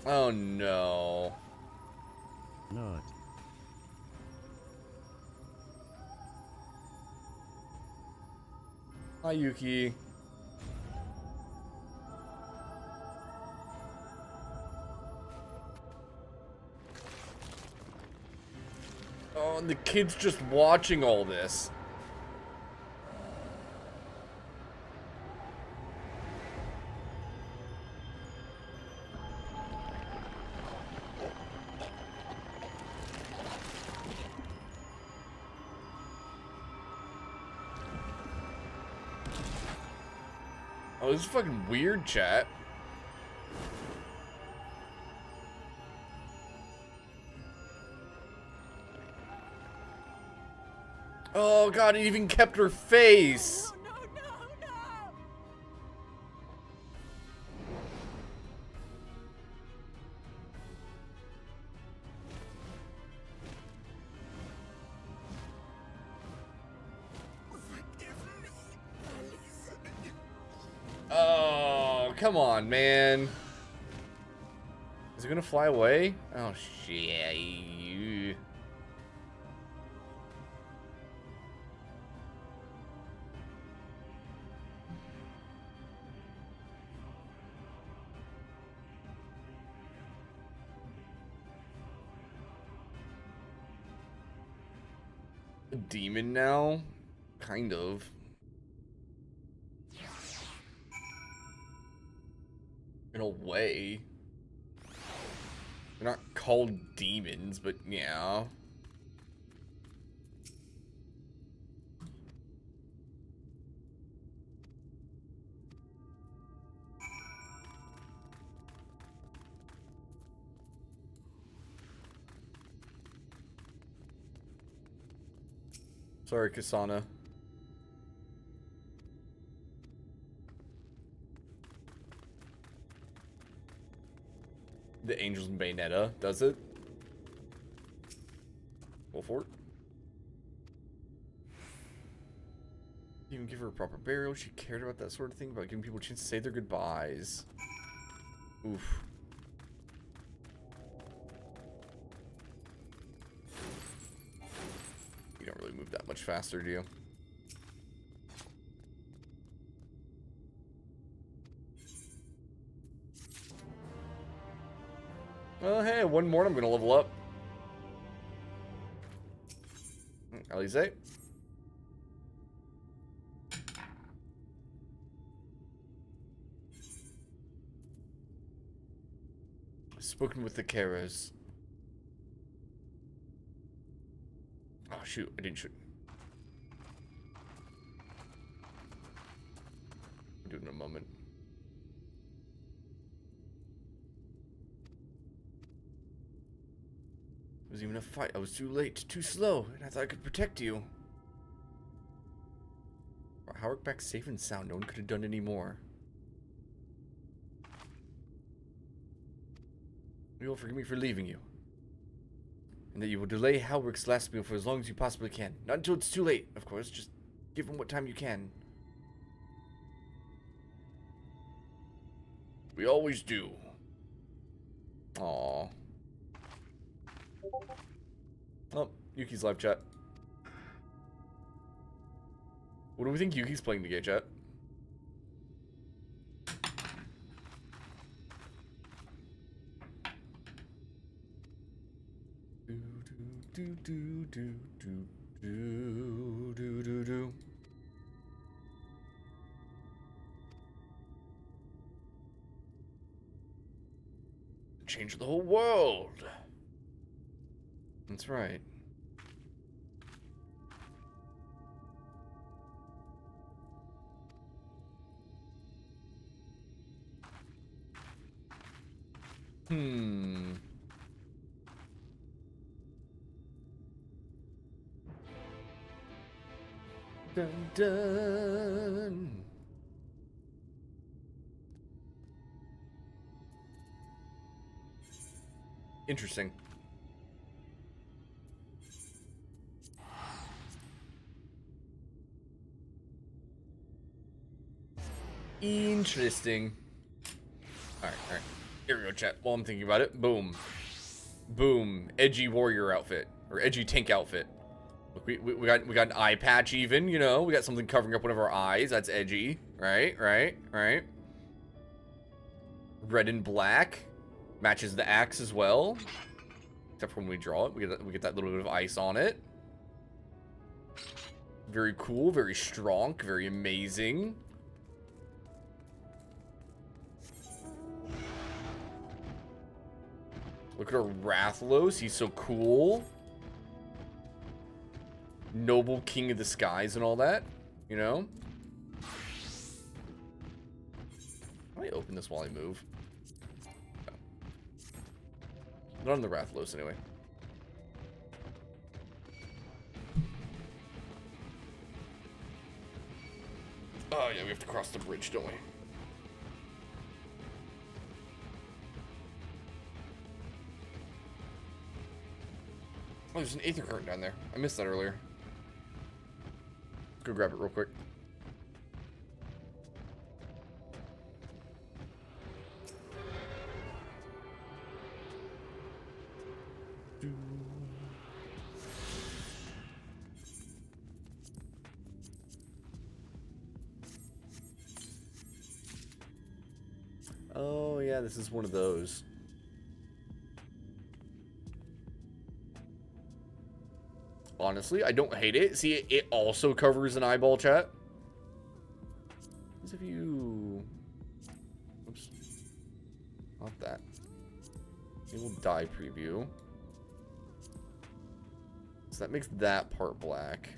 Oh no. Not. Hi, Yuki. Oh, and the kid's just watching all this. Oh, this is fucking weird, chat. Oh god, it even kept her face. Oh, come on, man. Is it gonna fly away? Oh, shit. A demon now? Kind of. In a way. They're not called demons, but yeah. Sorry, Kasana. The Angels and Bayonetta, does it? Go for it. Even give her a proper burial. She cared about that sort of thing, about giving people a chance to say their goodbyes. Oof. You don't really move that much faster, do you? Oh, hey, one more and I'm gonna level up. Alize. Spoken with the Karas. Oh shoot, I didn't shoot. I'll do it in a moment. It was even a fight. I was too late, too slow, and I thought I could protect you. Howard back safe and sound. No one could have done any more. You will forgive me for leaving you. And that you will delay Halrick's last meal for as long as you possibly can. Not until it's too late, of course. Just give him what time you can. We always do. Aww. Oh, Yuki's live chat. What do we think Yuki's playing today, chat? Do. Change the whole world. That's right. Dun, dun. Interesting. Interesting. Alright. Here we go, chat. While I'm thinking about it. Boom. Boom. Edgy warrior outfit. Or edgy tank outfit. Look, we got an eye patch even, you know. We got something covering up one of our eyes. That's edgy. Right. Red and black. Matches the axe as well. Except for when we draw it. We get that little bit of ice on it. Very cool. Very strong. Very amazing. Look at our Rathlos. He's so cool. Noble king of the skies and all that. You know? Let me open this while I move. No. Not on the Rathlos anyway. Oh yeah, we have to cross the bridge, don't we? Oh, there's an Aether curtain down there. I missed that earlier. Let's go grab it real quick. Oh yeah, this is one of those. Honestly, I don't hate it. See, it also covers an eyeball, chat. As if you... Oops. Not that. Enable dye preview. So that makes that part black.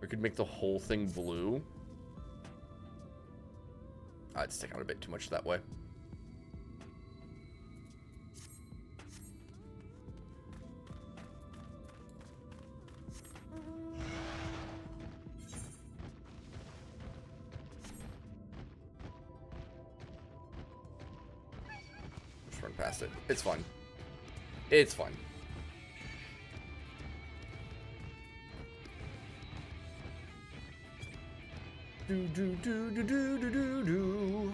We could make the whole thing blue. I'd stick out a bit too much that way. Just run past it. It's fun. It's fun. Do do do do do do do do.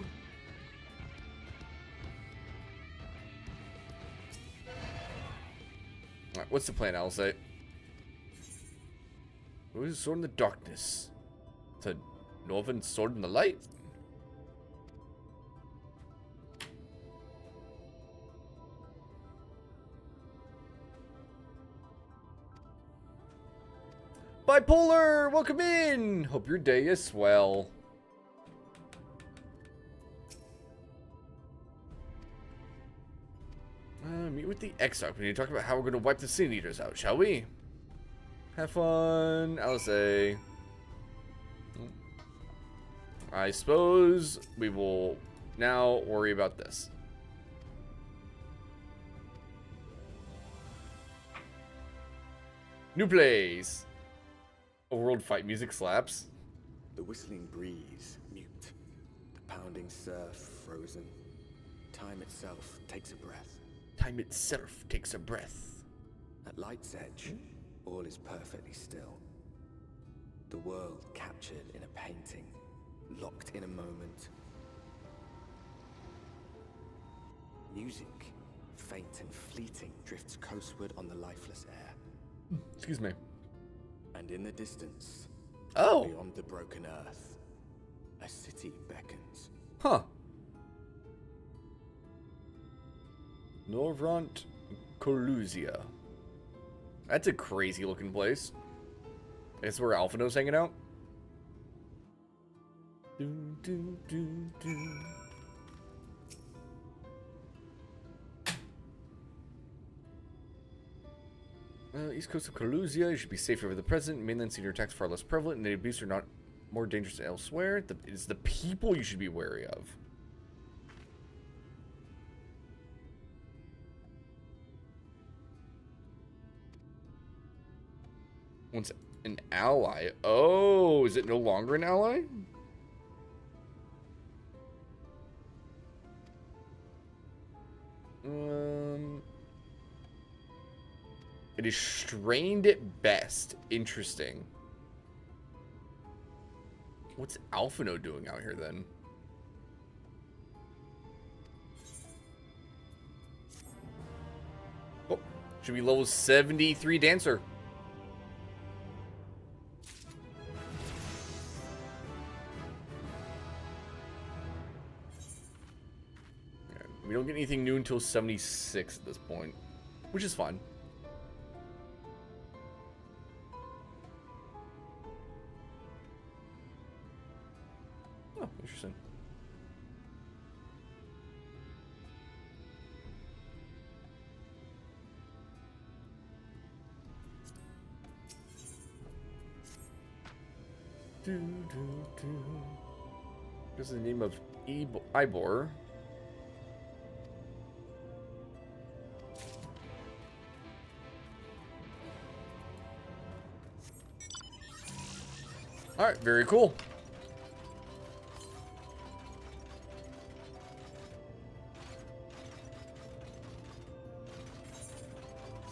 Alright, what's the plan, I'll say? Who is sword in the darkness? It's a Northern sword in the light? Bipolar, welcome in. Hope your day is swell. Meet with the X-Arc. We need to talk about how we're going to wipe the Sin Eaters out, shall we? Have fun, Alice. I suppose we will now worry about this. New plays. A world fight music slaps. The whistling breeze, mute. The pounding surf, frozen. Time itself takes a breath. Time itself takes a breath. At light's edge, all is perfectly still. The world captured in a painting, locked in a moment. Music, faint and fleeting, drifts coastward on the lifeless air. Excuse me. And in the distance, beyond the broken earth, a city beckons. Huh. Norvrant Colusia. That's a crazy looking place. It's where Alphino's hanging out. Do, do, do, do. East coast of Colusia, you should be safe over the present. Mainland senior attacks far less prevalent, and native beasts are not more dangerous elsewhere. It's the people you should be wary of. Once An ally. Oh, is it no longer an ally? It is strained at best. Interesting. What's Alphino doing out here then? Oh, should be level 73 dancer. Yeah, we don't get anything new until 76 at this point, which is fine. Oh, interesting. This is the name of Ybor. Alright, very cool.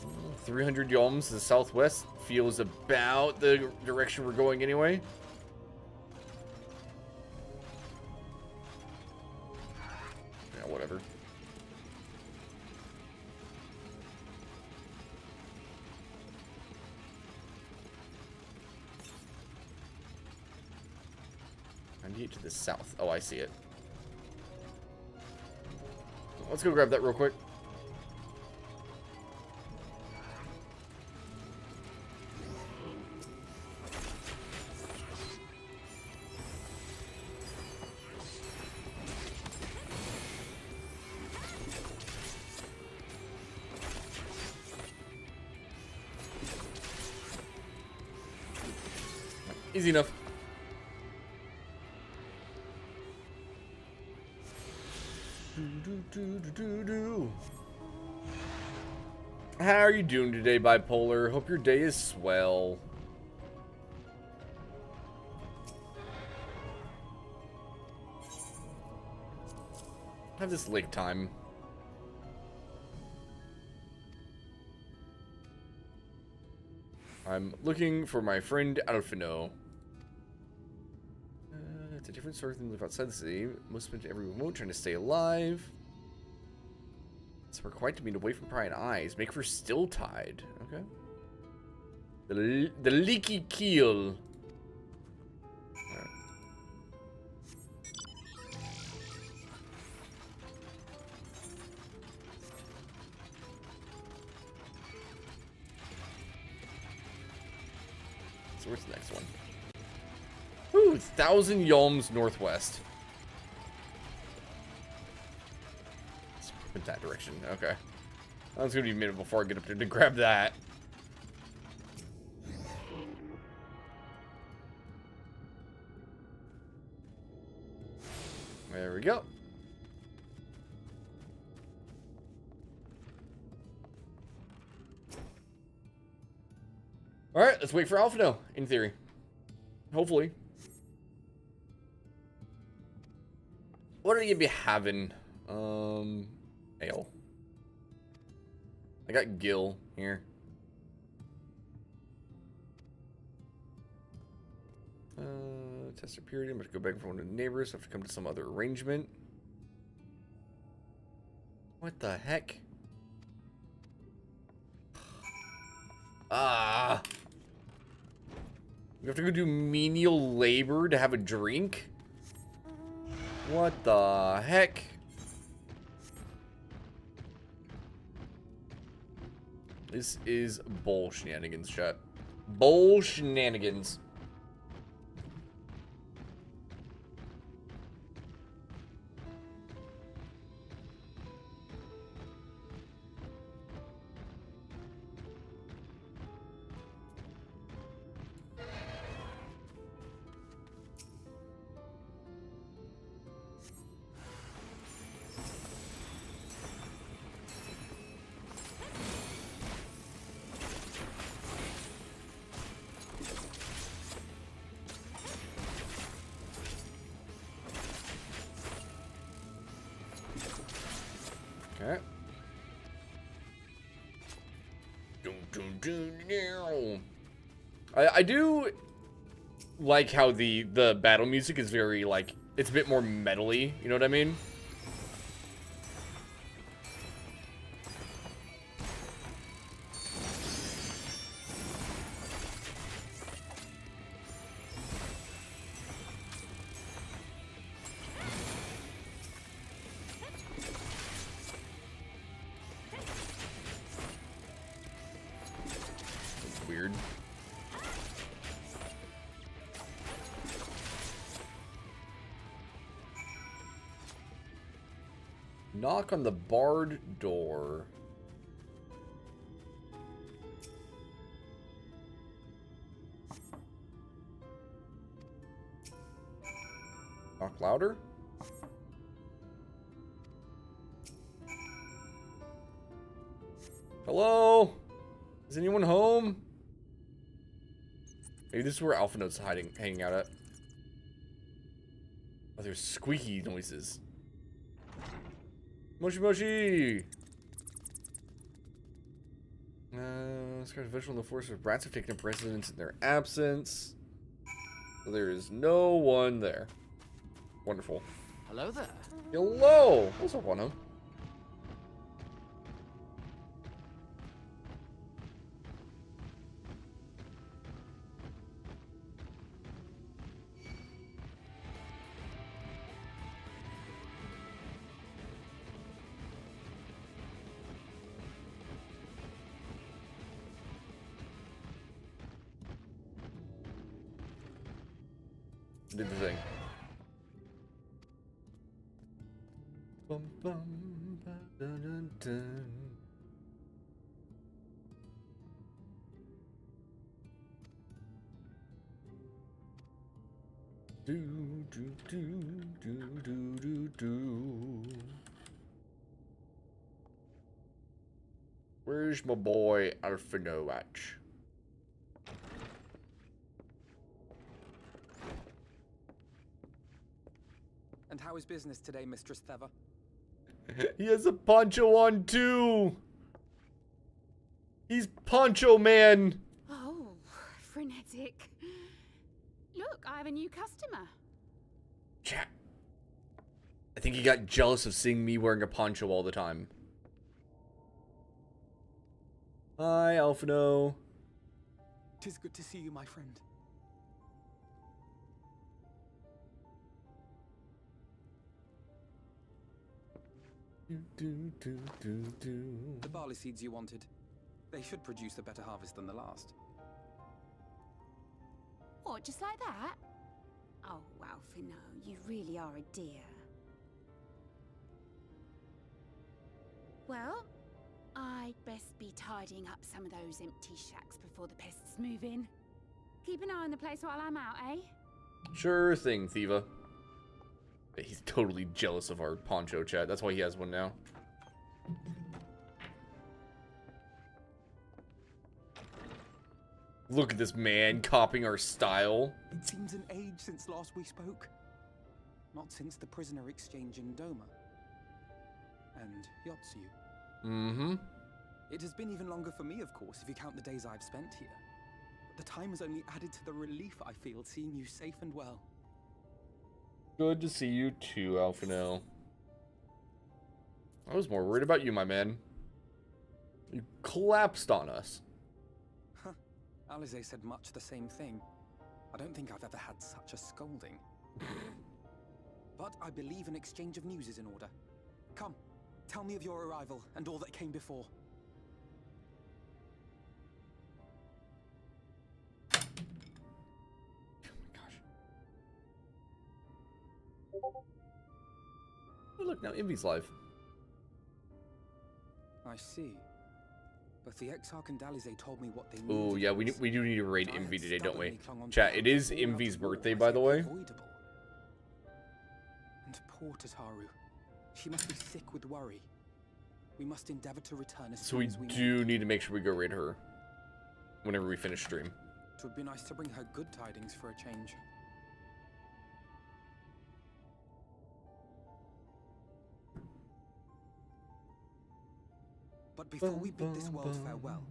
Mm, 300 yalms to the southwest feels about the direction we're going anyway. Yeah, whatever. To the south. Oh, I see it. Let's go grab that real quick. Easy enough. How are you doing today, Bipolar? Hope your day is swell. Have this lake time. I'm looking for my friend Alphino. It's a different sort of thing to live outside the city. Most spend every remote trying to stay alive. It's required to be away from prying eyes. Make for still tide. Okay. The leaky keel. Right. So where's the next one? Ooh, 1,000 yalms northwest. Let's put that direction. Okay. That's gonna be a minute before I get up there to grab that. There we go. Alright, let's wait for Alphino, in theory. Hopefully. What are you be having? Ale. I got Gil here. Tester period. I'm going to go back for one of the neighbors. I have to come to some other arrangement. What the heck? Ah. You have to go do menial labor to have a drink? What the heck? This is bull shenanigans, chat. Bull shenanigans. I do like how the battle music is very, like, it's a bit more metal-y, you know what I mean? Weird. Knock on the barred door. Knock louder. Hello? Is anyone home? Maybe this is where Alpha Note's hanging out at. Oh, there's squeaky noises. Moshi Moshi! Scarred vegetable in the forest of rats have taken up residence in their absence. So there is no one there. Wonderful. Hello there. Hello! What's up, Wano? Did the thing. Bum, bum, ba, dun, dun, dun. Do, do, do, do, do, do, do. Where's my boy Alpha Noach? And how is business today, Mistress Theva? He has a poncho on too. He's Poncho Man. Oh, frenetic. Look, I have a new customer. Chat. I think he got jealous of seeing me wearing a poncho all the time. Hi, Alphino. 'Tis good to see you, my friend. The barley seeds you wanted. They should produce a better harvest than the last. What, just like that? Oh, Alphino, you really are a dear. Well, I'd best be tidying up some of those empty shacks before the pests move in. Keep an eye on the place while I'm out, eh? Sure thing, Thiva. He's totally jealous of our poncho, chat. That's why he has one now. Look at this man copying our style. It seems an age since last we spoke. Not since the prisoner exchange in Doma. And Yotsu. Mm-hmm. It has been even longer for me, of course, if you count the days I've spent here. But the time has only added to the relief I feel seeing you safe and well. Good to see you too, Alphino. I was more worried about you, my man. You collapsed on us. Huh. Alize said much the same thing. I don't think I've ever had such a scolding. But I believe an exchange of news is in order. Come, tell me of your arrival and all that came before. Oh, look, now Envy's live. I see. But the Exarch and Alize told me what they needed. Oh yeah, we do need to raid Envy today, don't we? Chat, it is Envy's birthday, by the way. And poor Tataru. She must be sick with worry. We must endeavor to return as So soon we as we do need to make sure we go raid her whenever we finish stream. It would be nice to bring her good tidings for a change. But before we bid this world farewell,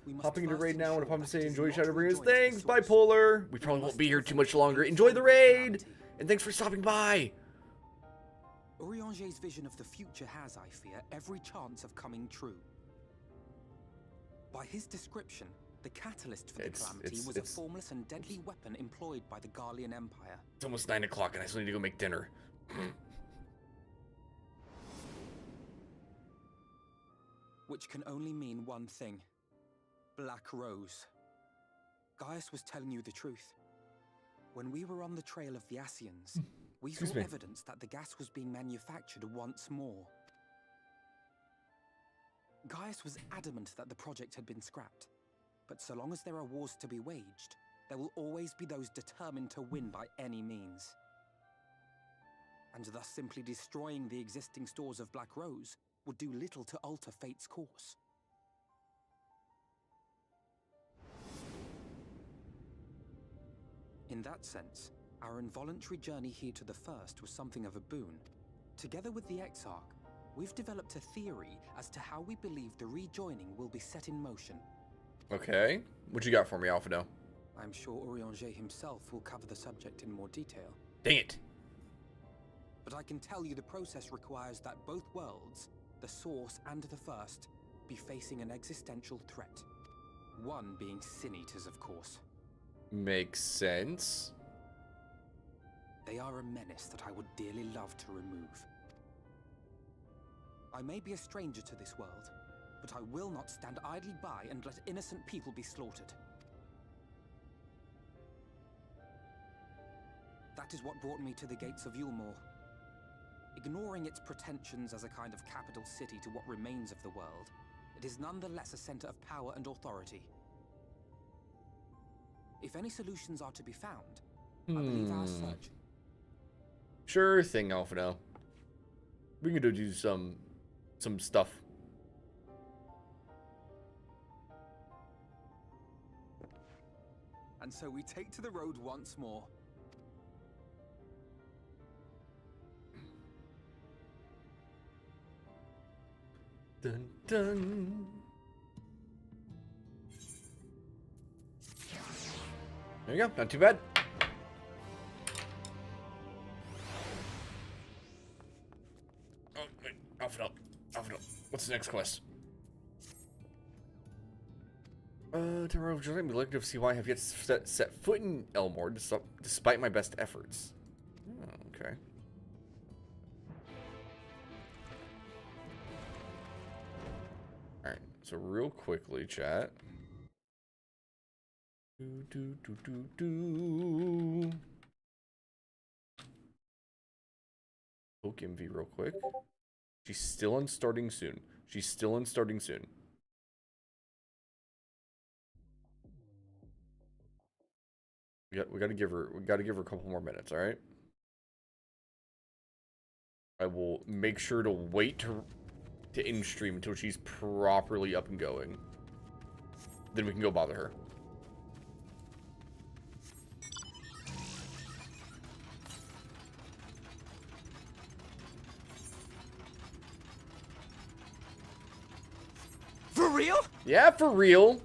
we must Hopping into first raid now, and if ensure I'm that saying it is enjoy not Shadowbringers, rejoined to the thanks, source. Bipolar. We probably won't be here too much longer. Enjoy the raid, and thanks for stopping by. Urianger's vision of the future has, I fear, every chance of coming true. By his description, the catalyst for the calamity was a formless and deadly weapon employed by the Garlean Empire. It's almost 9 o'clock, and I still need to go make dinner. Which can only mean one thing. Black Rose. Gaius was telling you the truth. When we were on the trail of the Ascians, we saw evidence that the gas was being manufactured once more. Gaius was adamant that the project had been scrapped. But so long as there are wars to be waged, there will always be those determined to win by any means. And thus simply destroying the existing stores of Black Rose would do little to alter fate's course. In that sense, our involuntary journey here to the First was something of a boon. Together with the Exarch, we've developed a theory as to how we believe the rejoining will be set in motion. Okay. What you got for me, Alphino? I'm sure Urianger himself will cover the subject in more detail. Dang it. But I can tell you the process requires that both worlds, the Source and the First, be facing an existential threat. One being Sin Eaters, of course. Makes sense. They are a menace that I would dearly love to remove. I may be a stranger to this world, but I will not stand idly by and let innocent people be slaughtered. That is what brought me to the gates of Yulmore. Ignoring its pretensions as a kind of capital city to what remains of the world, it is nonetheless a center of power and authority. If any solutions are to be found, I believe our search... Sure thing, Alphino. We can go do some stuff. And so we take to the road once more. Dun dun. There you go, not too bad. Oh, wait, Alphino. What's the next quest? Tomorrow, I'd be looking to see why I have yet set foot in Elmore despite my best efforts. Oh, okay. Alright, so real quickly, chat. Poke MV real quick. She's still in starting soon. We gotta give her a couple more minutes, alright? I will make sure to wait to end stream until she's properly up and going. Then we can go bother her. For real? Yeah, for real.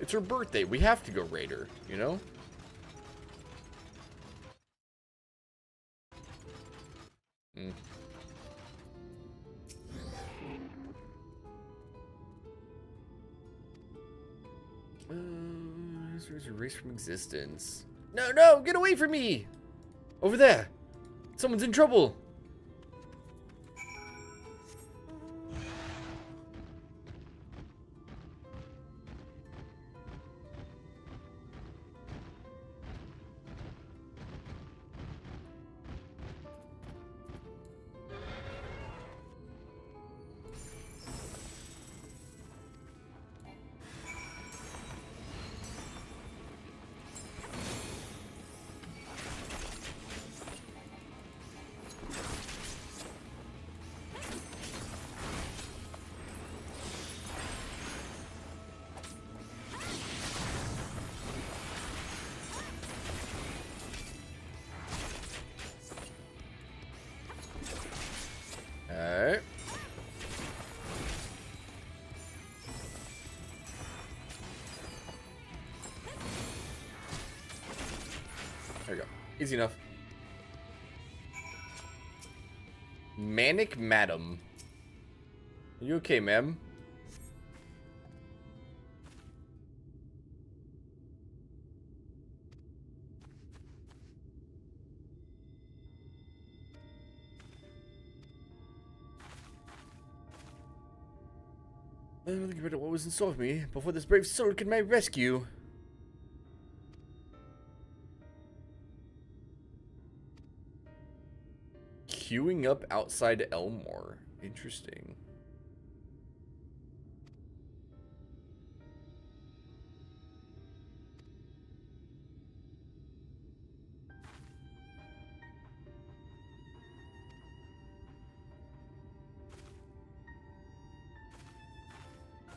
It's her birthday. We have to go raid her, you know? There's a race from existence. No, get away from me! Over there! Someone's in trouble! Easy enough. Manic Madam. Are you okay, ma'am? I'm thinking about what was in store for me before this brave soul could my rescue. Queuing up outside Elmore. Interesting.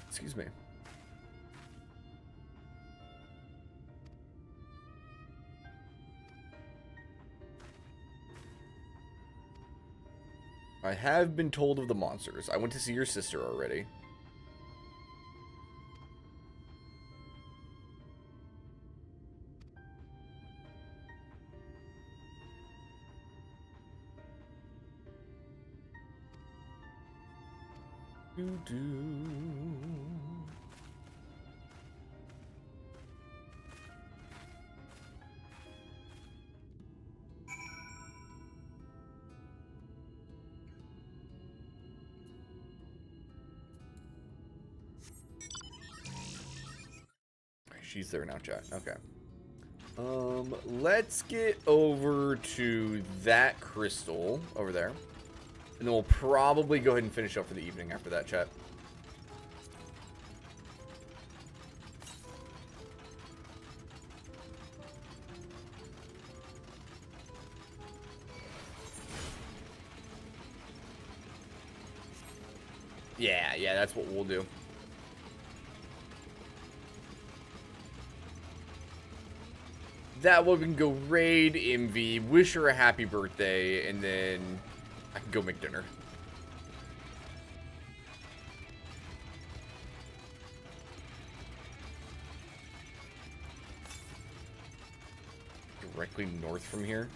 Excuse me. I have been told of the monsters. I went to see your sister already. She's there now, chat. Okay. Let's get over to that crystal over there. And then we'll probably go ahead and finish up for the evening after that, chat. Yeah, that's what we'll do. That way we can go raid MV, wish her a happy birthday, and then I can go make dinner. Directly north from here.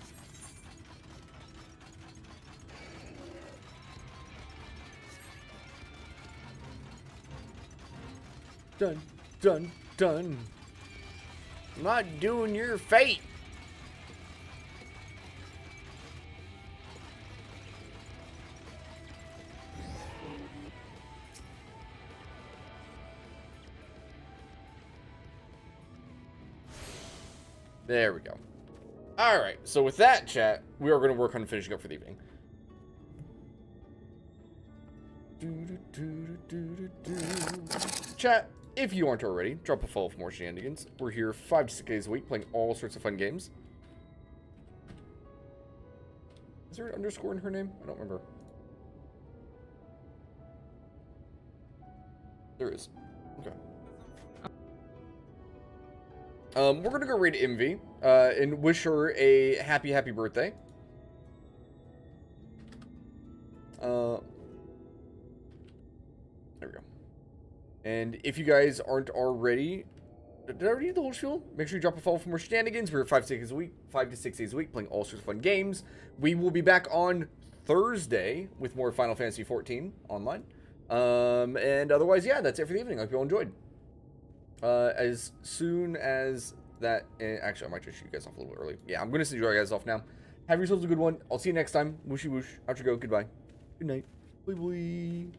Done, done, done. I'm not doing your fate. There we go. Alright, so with that, chat, we are going to work on finishing up for the evening. Chat, if you aren't already, drop a follow for more shenanigans. We're here 5 to 6 days a week playing all sorts of fun games. Is there an underscore in her name? I don't remember. There is. Okay. We're gonna go raid Envy, and wish her a happy birthday. There we go. And if you guys aren't already, did I already do the whole spiel? Make sure you drop a follow for more shenanigans. We're 5 to 6 days a week, playing all sorts of fun games. We will be back on Thursday with more Final Fantasy XIV online. And otherwise, yeah, that's it for the evening. I hope you all enjoyed. As soon as that, actually, I might just shoot you guys off a little bit early. Yeah, I'm going to send you guys off now. Have yourselves a good one. I'll see you next time. Whooshy whoosh. Out you go. Goodbye. Good night. Bye bye.